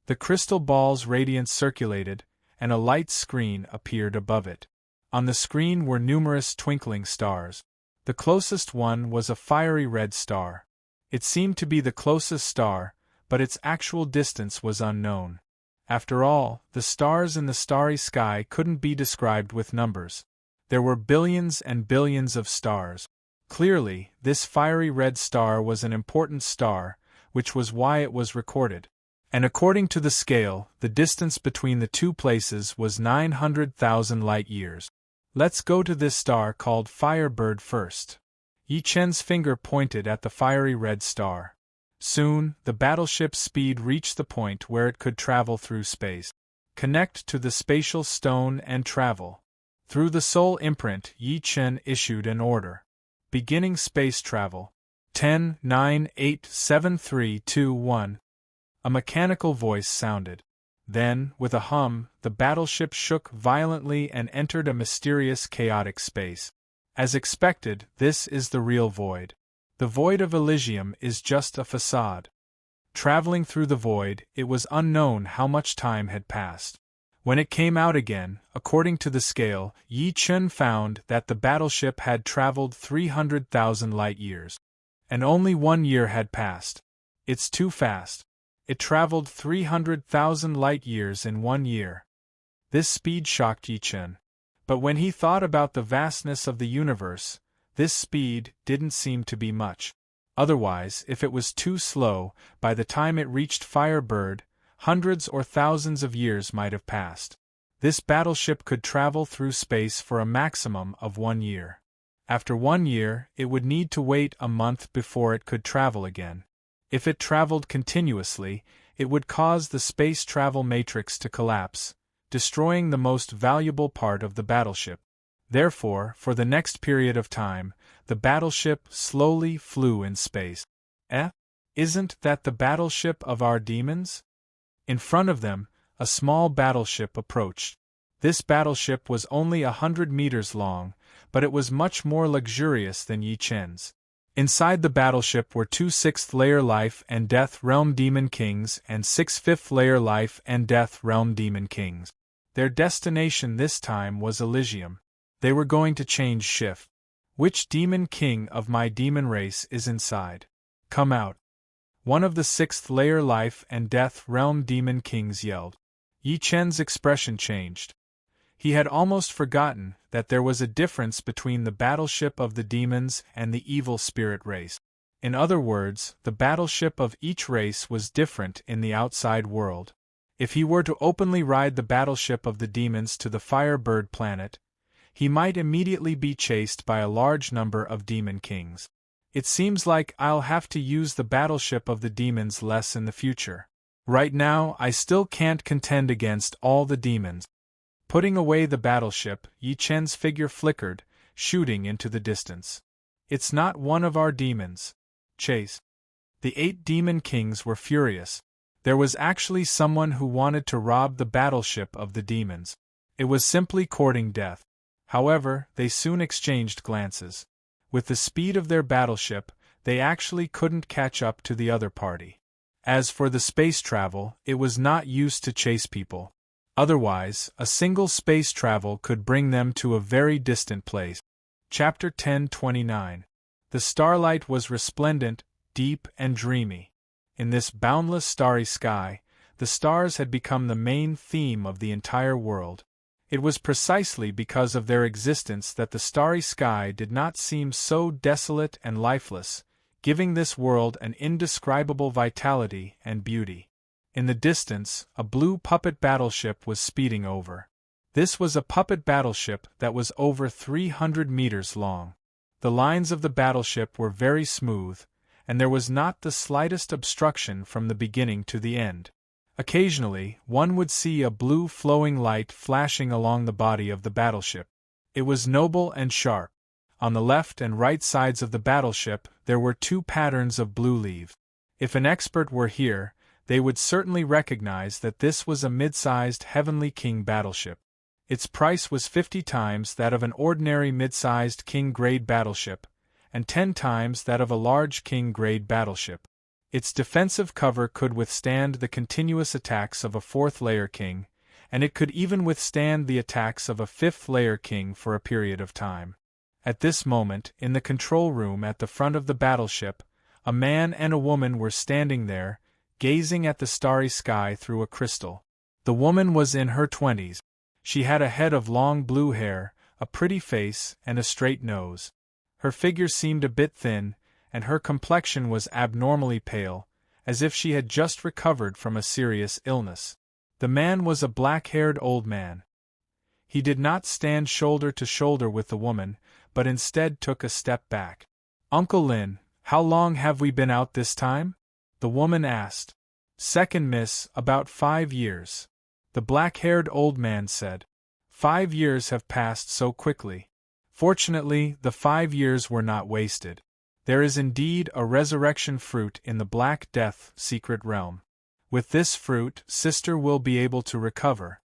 The crystal ball's radiance circulated, and a light screen appeared above it. On the screen were numerous twinkling stars. The closest one was a fiery red star. It seemed to be the closest star, but its actual distance was unknown. After all, the stars in the starry sky couldn't be described with numbers. There were billions and billions of stars. Clearly, this fiery red star was an important star, which was why it was recorded. And according to the scale, the distance between the two places was 900,000 light-years. Let's go to this star called Firebird first. Yi Chen's finger pointed at the fiery red star. Soon, the battleship's speed reached the point where it could travel through space. Connect to the spatial stone and travel. Through the soul imprint, Yi Chen issued an order. Beginning space travel. 10, 9, 8, 7, 3, 2, 1. A mechanical voice sounded. Then, with a hum, the battleship shook violently and entered a mysterious chaotic space. As expected, this is the real void. The void of Elysium is just a facade. Traveling through the void, it was unknown how much time had passed. When it came out again, according to the scale, Yi Chen found that the battleship had traveled 300,000 light-years. And only 1 year had passed. It's too fast. It traveled 300,000 light-years in 1 year. This speed shocked Yi Chen. But when he thought about the vastness of the universe, this speed didn't seem to be much. Otherwise, if it was too slow, by the time it reached Firebird, hundreds or thousands of years might have passed. This battleship could travel through space for a maximum of 1 year. After 1 year, it would need to wait a month before it could travel again. If it traveled continuously, it would cause the space travel matrix to collapse, destroying the most valuable part of the battleship. Therefore, for the next period of time, the battleship slowly flew in space. Isn't that the battleship of our demons? In front of them, a small battleship approached. This battleship was only 100 meters long, but it was much more luxurious than Yi Chen's. Inside the battleship were 2 6th-layer life and death realm demon kings and 6 5th-layer life and death realm demon kings. Their destination this time was Elysium. They were going to change shift. Which demon king of my demon race is inside? Come out. One of the 6th-layer life and death realm demon kings yelled. Yi Chen's expression changed. He had almost forgotten that there was a difference between the battleship of the demons and the evil spirit race. In other words, the battleship of each race was different in the outside world. If he were to openly ride the battleship of the demons to the Firebird planet, he might immediately be chased by a large number of demon kings. It seems like I'll have to use the battleship of the demons less in the future. Right now, I still can't contend against all the demons. Putting away the battleship, Yi Chen's figure flickered, shooting into the distance. It's not one of our demons. Chase. The 8 demon kings were furious. There was actually someone who wanted to rob the battleship of the demons. It was simply courting death. However, they soon exchanged glances. With the speed of their battleship, they actually couldn't catch up to the other party. As for the space travel, it was not used to chase people. Otherwise, a single space travel could bring them to a very distant place. Chapter 10:29. The starlight was resplendent, deep and dreamy. In this boundless starry sky, the stars had become the main theme of the entire world. It was precisely because of their existence that the starry sky did not seem so desolate and lifeless, giving this world an indescribable vitality and beauty. In the distance, a blue puppet battleship was speeding over. This was a puppet battleship that was over 300 meters long. The lines of the battleship were very smooth, and there was not the slightest obstruction from the beginning to the end. Occasionally, one would see a blue flowing light flashing along the body of the battleship. It was noble and sharp. On the left and right sides of the battleship, there were 2 patterns of blue leaves. If an expert were here, they would certainly recognize that this was a mid-sized Heavenly King battleship. Its price was 50 times that of an ordinary mid-sized King-grade battleship, and 10 times that of a large King-grade battleship. Its defensive cover could withstand the continuous attacks of a 4th-layer King, and it could even withstand the attacks of a 5th-layer King for a period of time. At this moment, in the control room at the front of the battleship, a man and a woman were standing there, gazing at the starry sky through a crystal. The woman was in her 20s. She had a head of long blue hair, a pretty face, and a straight nose. Her figure seemed a bit thin, and her complexion was abnormally pale, as if she had just recovered from a serious illness. The man was a black-haired old man. He did not stand shoulder to shoulder with the woman, but instead took a step back. "Uncle Lin, how long have we been out this time?" the woman asked. "Second, miss, about 5 years." The black-haired old man said. 5 years have passed so quickly. Fortunately, the 5 years were not wasted. There is indeed a resurrection fruit in the Black Death secret realm. With this fruit, sister will be able to recover.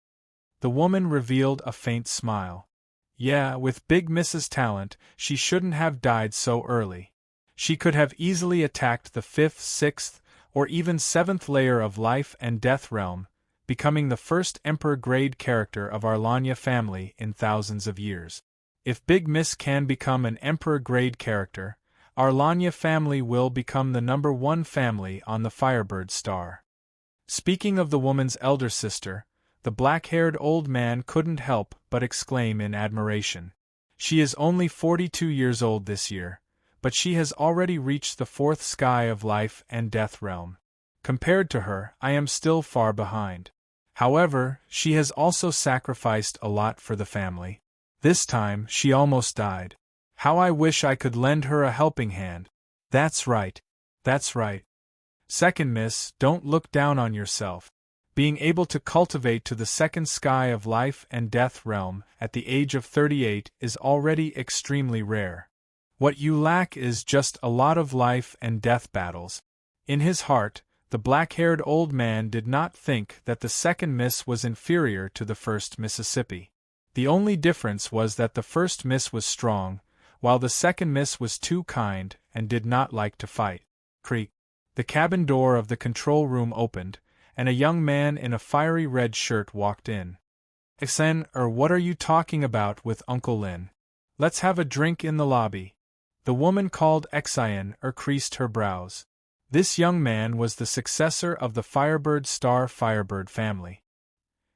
The woman revealed a faint smile. Yeah, with Big Mrs. Talent, she shouldn't have died so early. She could have easily attacked the 5th, 6th, or even 7th layer of life and death realm, becoming the first Emperor-grade character of our Lanya family in thousands of years. If Big Miss can become an Emperor-grade character, our Lanya family will become the #1 family on the Firebird star. Speaking of the woman's elder sister, the black-haired old man couldn't help but exclaim in admiration. She is only 42 years old this year, but she has already reached the 4th sky of life and death realm. Compared to her, I am still far behind. However, she has also sacrificed a lot for the family. This time, she almost died. How I wish I could lend her a helping hand. That's right. That's right. Second miss, don't look down on yourself. Being able to cultivate to the second sky of life and death realm at the age of 38 is already extremely rare. What you lack is just a lot of life and death battles. In his heart, the black-haired old man did not think that the second miss was inferior to the first Mississippi. The only difference was that the first miss was strong, while the second miss was too kind and did not like to fight. Creak. The cabin door of the control room opened, and a young man in a fiery red shirt walked in. Exen, what are you talking about with Uncle Lin? Let's have a drink in the lobby. The woman called Exen creased her brows. This young man was the successor of the Firebird Star Firebird family.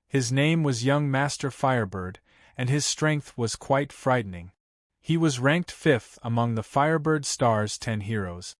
His name was Young Master Firebird, and his strength was quite frightening. He was ranked 5th among the Firebird Star's 10 heroes.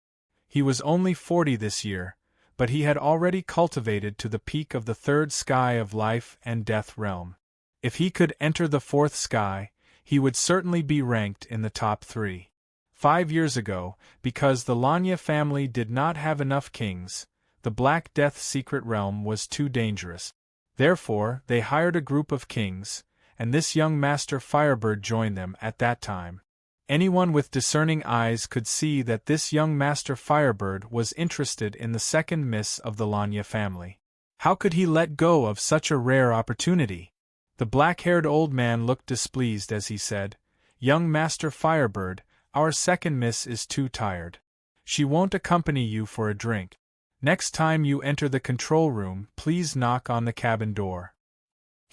He was only 40 this year, but he had already cultivated to the peak of the 3rd sky of life and death realm. If he could enter the 4th sky, he would certainly be ranked in the top 3. 5 years ago, because the Lanya family did not have enough kings, the Black Death secret realm was too dangerous. Therefore, they hired a group of kings, and this young Master Firebird joined them at that time. Anyone with discerning eyes could see that this young Master Firebird was interested in the second miss of the Lanya family. How could he let go of such a rare opportunity? The black-haired old man looked displeased as he said, "Young Master Firebird, our second miss is too tired. She won't accompany you for a drink. Next time you enter the control room, please knock on the cabin door."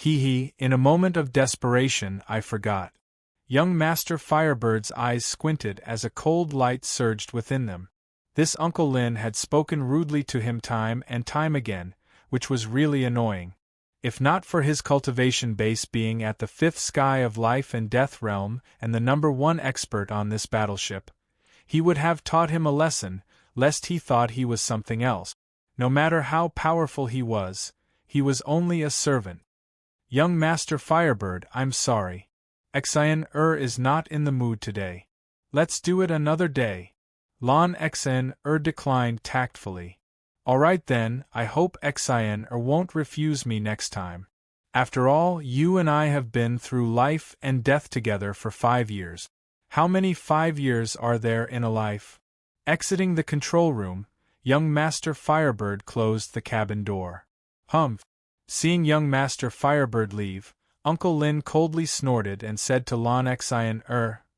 In a moment of desperation, I forgot. Young Master Firebird's eyes squinted as a cold light surged within them. This Uncle Lin had spoken rudely to him time and time again, which was really annoying. If not for his cultivation base being at the 5th sky of life and death realm and the #1 expert on this battleship, he would have taught him a lesson, lest he thought he was something else. No matter how powerful he was only a servant. "Young Master Firebird, I'm sorry. Exen is not in the mood today. Let's do it another day." Lon Exen declined tactfully. "All right then, I hope Exen won't refuse me next time. After all, you and I have been through life and death together for 5 years. How many 5 years are there in a life?" Exiting the control room, young Master Firebird closed the cabin door. Humph! Seeing young Master Firebird leave, Uncle Lin coldly snorted and said to Lon Exen,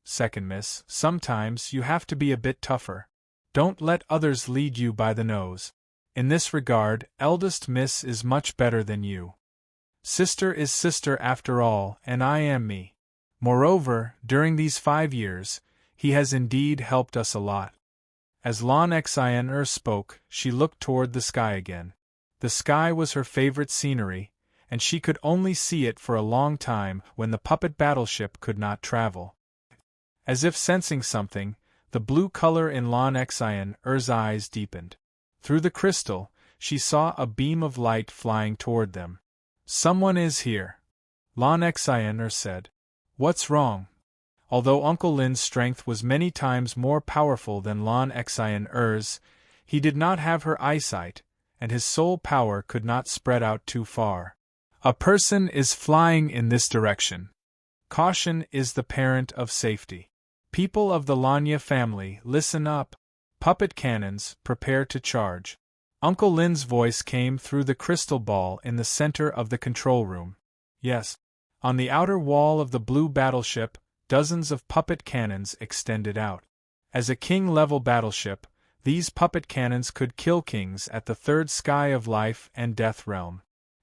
"Second miss, sometimes you have to be a bit tougher. Don't let others lead you by the nose. In this regard, eldest miss is much better than you. Sister is sister after all, and I am me. Moreover, during these 5 years, he has indeed helped us a lot." As Lon Exen spoke, she looked toward the sky again. The sky was her favorite scenery, and she could only see it for a long time when the puppet battleship could not travel. As if sensing something, the blue color in Lon Exen's eyes deepened. Through the crystal, she saw a beam of light flying toward them. "Someone is here," Lon Exen said. "What's wrong?" Although Uncle Lin's strength was many times more powerful than Lon Exen's, he did not have her eyesight, and his soul power could not spread out too far. "A person is flying in this direction. Caution is the parent of safety. People of the Lanya family, listen up. Puppet cannons, prepare to charge." Uncle Lin's voice came through the crystal ball in the center of the control room. Yes. On the outer wall of the blue battleship, dozens of puppet cannons extended out. As a king-level battleship, these puppet cannons could kill kings at the 3rd sky of life and death realm.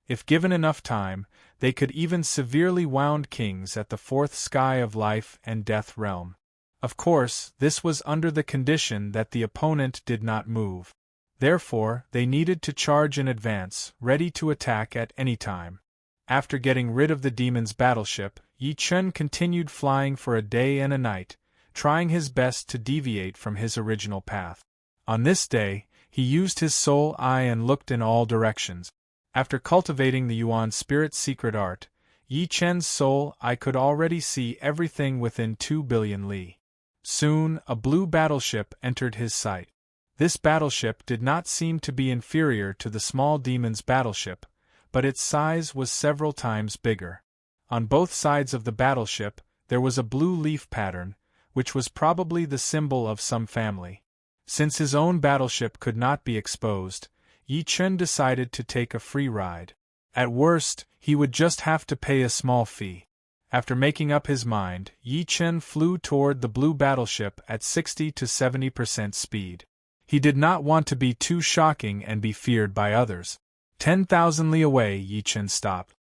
If given enough time, they could even severely wound kings at the 4th sky of life and death realm. Of course, this was under the condition that the opponent did not move. Therefore, they needed to charge in advance, ready to attack at any time. After getting rid of the demon's battleship, Yi Chen continued flying for a day and a night, trying his best to deviate from his original path. On this day, He used his soul eye and looked in all directions. After cultivating the Yuan spirit's secret art, Yi Chen's soul eye could already see everything within 2 billion li. Soon, a blue battleship entered his sight. This battleship did not seem to be inferior to the small demon's battleship, but its size was several times bigger. On both sides of the battleship, there was a blue leaf pattern, which was probably the symbol of some family. Since his own battleship could not be exposed, Yi Chen decided to take a free ride. At worst, he would just have to pay a small fee. After making up his mind, Yi Chen flew toward the blue battleship at 60 to 70% speed. He did not want to be too shocking and be feared by others. 10,000 li away, Yi Chen stopped.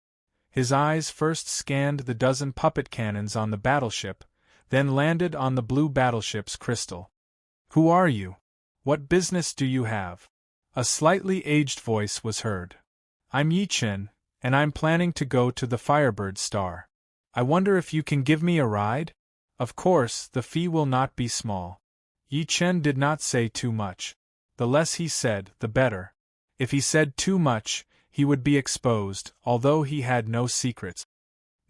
His eyes first scanned the dozen puppet cannons on the battleship, then landed on the blue battleship's crystal. "Who are you? What business do you have?" A slightly aged voice was heard. "I'm Yi Chen, and I'm planning to go to the Firebird Star. I wonder if you can give me a ride? Of course, the fee will not be small." Yi Chen did not say too much. The less he said, the better. If he said too much, he would be exposed, although he had no secrets.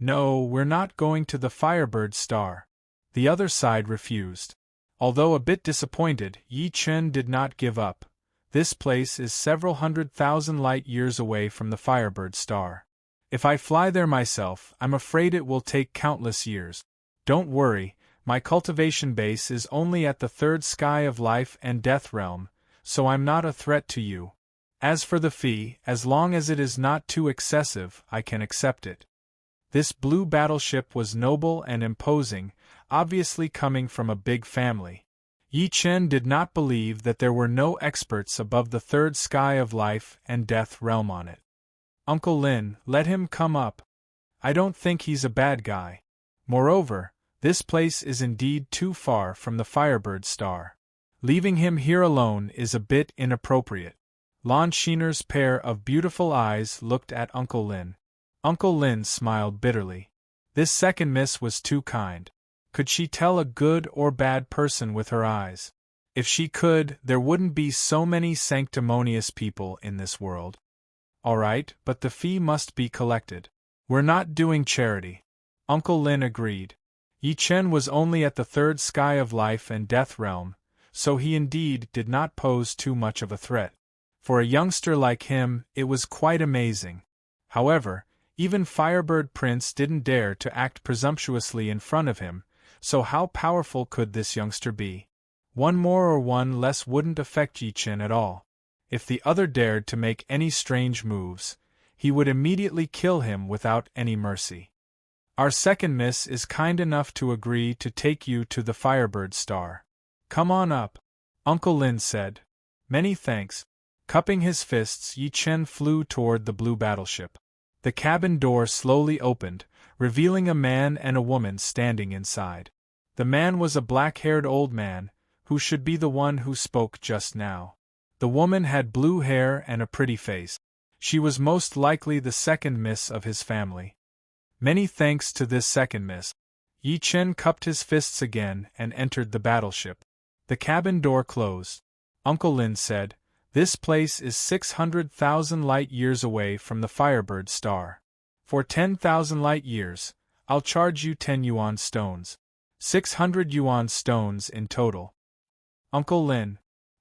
"No, we're not going to the Firebird Star." The other side refused. Although a bit disappointed, Yi Chen did not give up. This place is several 100,000 light-years away from the Firebird Star. If I fly there myself, I'm afraid it will take countless years. Don't worry, my cultivation base is only at the third sky of life and death realm, so I'm not a threat to you. As for the fee, as long as it is not too excessive, I can accept it. This blue battleship was noble and imposing, obviously coming from a big family. Yi Chen did not believe that there were no experts above the third sky of life and death realm on it. "Uncle Lin, let him come up. I don't think he's a bad guy. Moreover, this place is indeed too far from the Firebird Star. Leaving him here alone is a bit inappropriate." Lon Sheener's pair of beautiful eyes looked at Uncle Lin. Uncle Lin smiled bitterly. This second miss was too kind. Could she tell a good or bad person with her eyes? If she could, there wouldn't be so many sanctimonious people in this world. "All right, but the fee must be collected. We're not doing charity." Uncle Lin agreed. Yi Chen was only at the third sky of life and death realm, so he indeed did not pose too much of a threat. For a youngster like him, it was quite amazing. However, even Firebird Prince didn't dare to act presumptuously in front of him, so how powerful could this youngster be? One more or one less wouldn't affect Yi Chen at all. If the other dared to make any strange moves, he would immediately kill him without any mercy. "Our second miss is kind enough to agree to take you to the Firebird Star. Come on up," Uncle Lin said. "Many thanks." Cupping his fists, Yi Chen flew toward the blue battleship. The cabin door slowly opened, revealing a man and a woman standing inside. The man was a black-haired old man, who should be the one who spoke just now. The woman had blue hair and a pretty face. She was most likely the second miss of his family. Many thanks to this second miss. Yi Chen cupped his fists again and entered the battleship. The cabin door closed. Uncle Lin said, "This place is 600,000 light-years away from the Firebird Star. For 10,000 light-years, I'll charge you 10 yuan stones. 600 yuan stones in total." "Uncle Lin."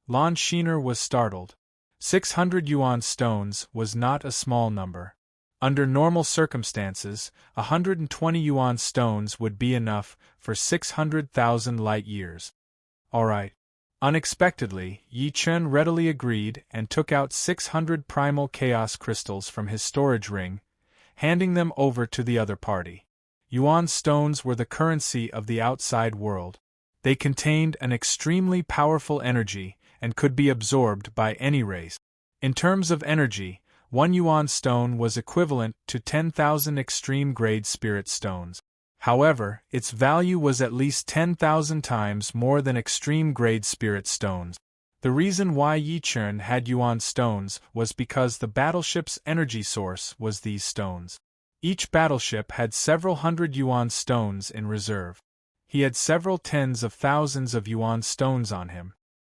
Lon Sheener was startled. 600 yuan stones was not a small number. Under normal circumstances, 120 yuan stones would be enough for 600,000 light-years. "All right." Unexpectedly, Yi Chen readily agreed and took out 600 primal chaos crystals from his storage ring, handing them over to the other party. Yuan stones were the currency of the outside world. They contained an extremely powerful energy and could be absorbed by any race. In terms of energy, 1 yuan stone was equivalent to 10,000 extreme-grade spirit stones. However, its value was at least 10,000 times more than extreme-grade spirit stones. The reason why Yi Chen had yuan stones was because the battleship's energy source was these stones. Each battleship had several hundred yuan stones in reserve. He had several tens of thousands of yuan stones on him.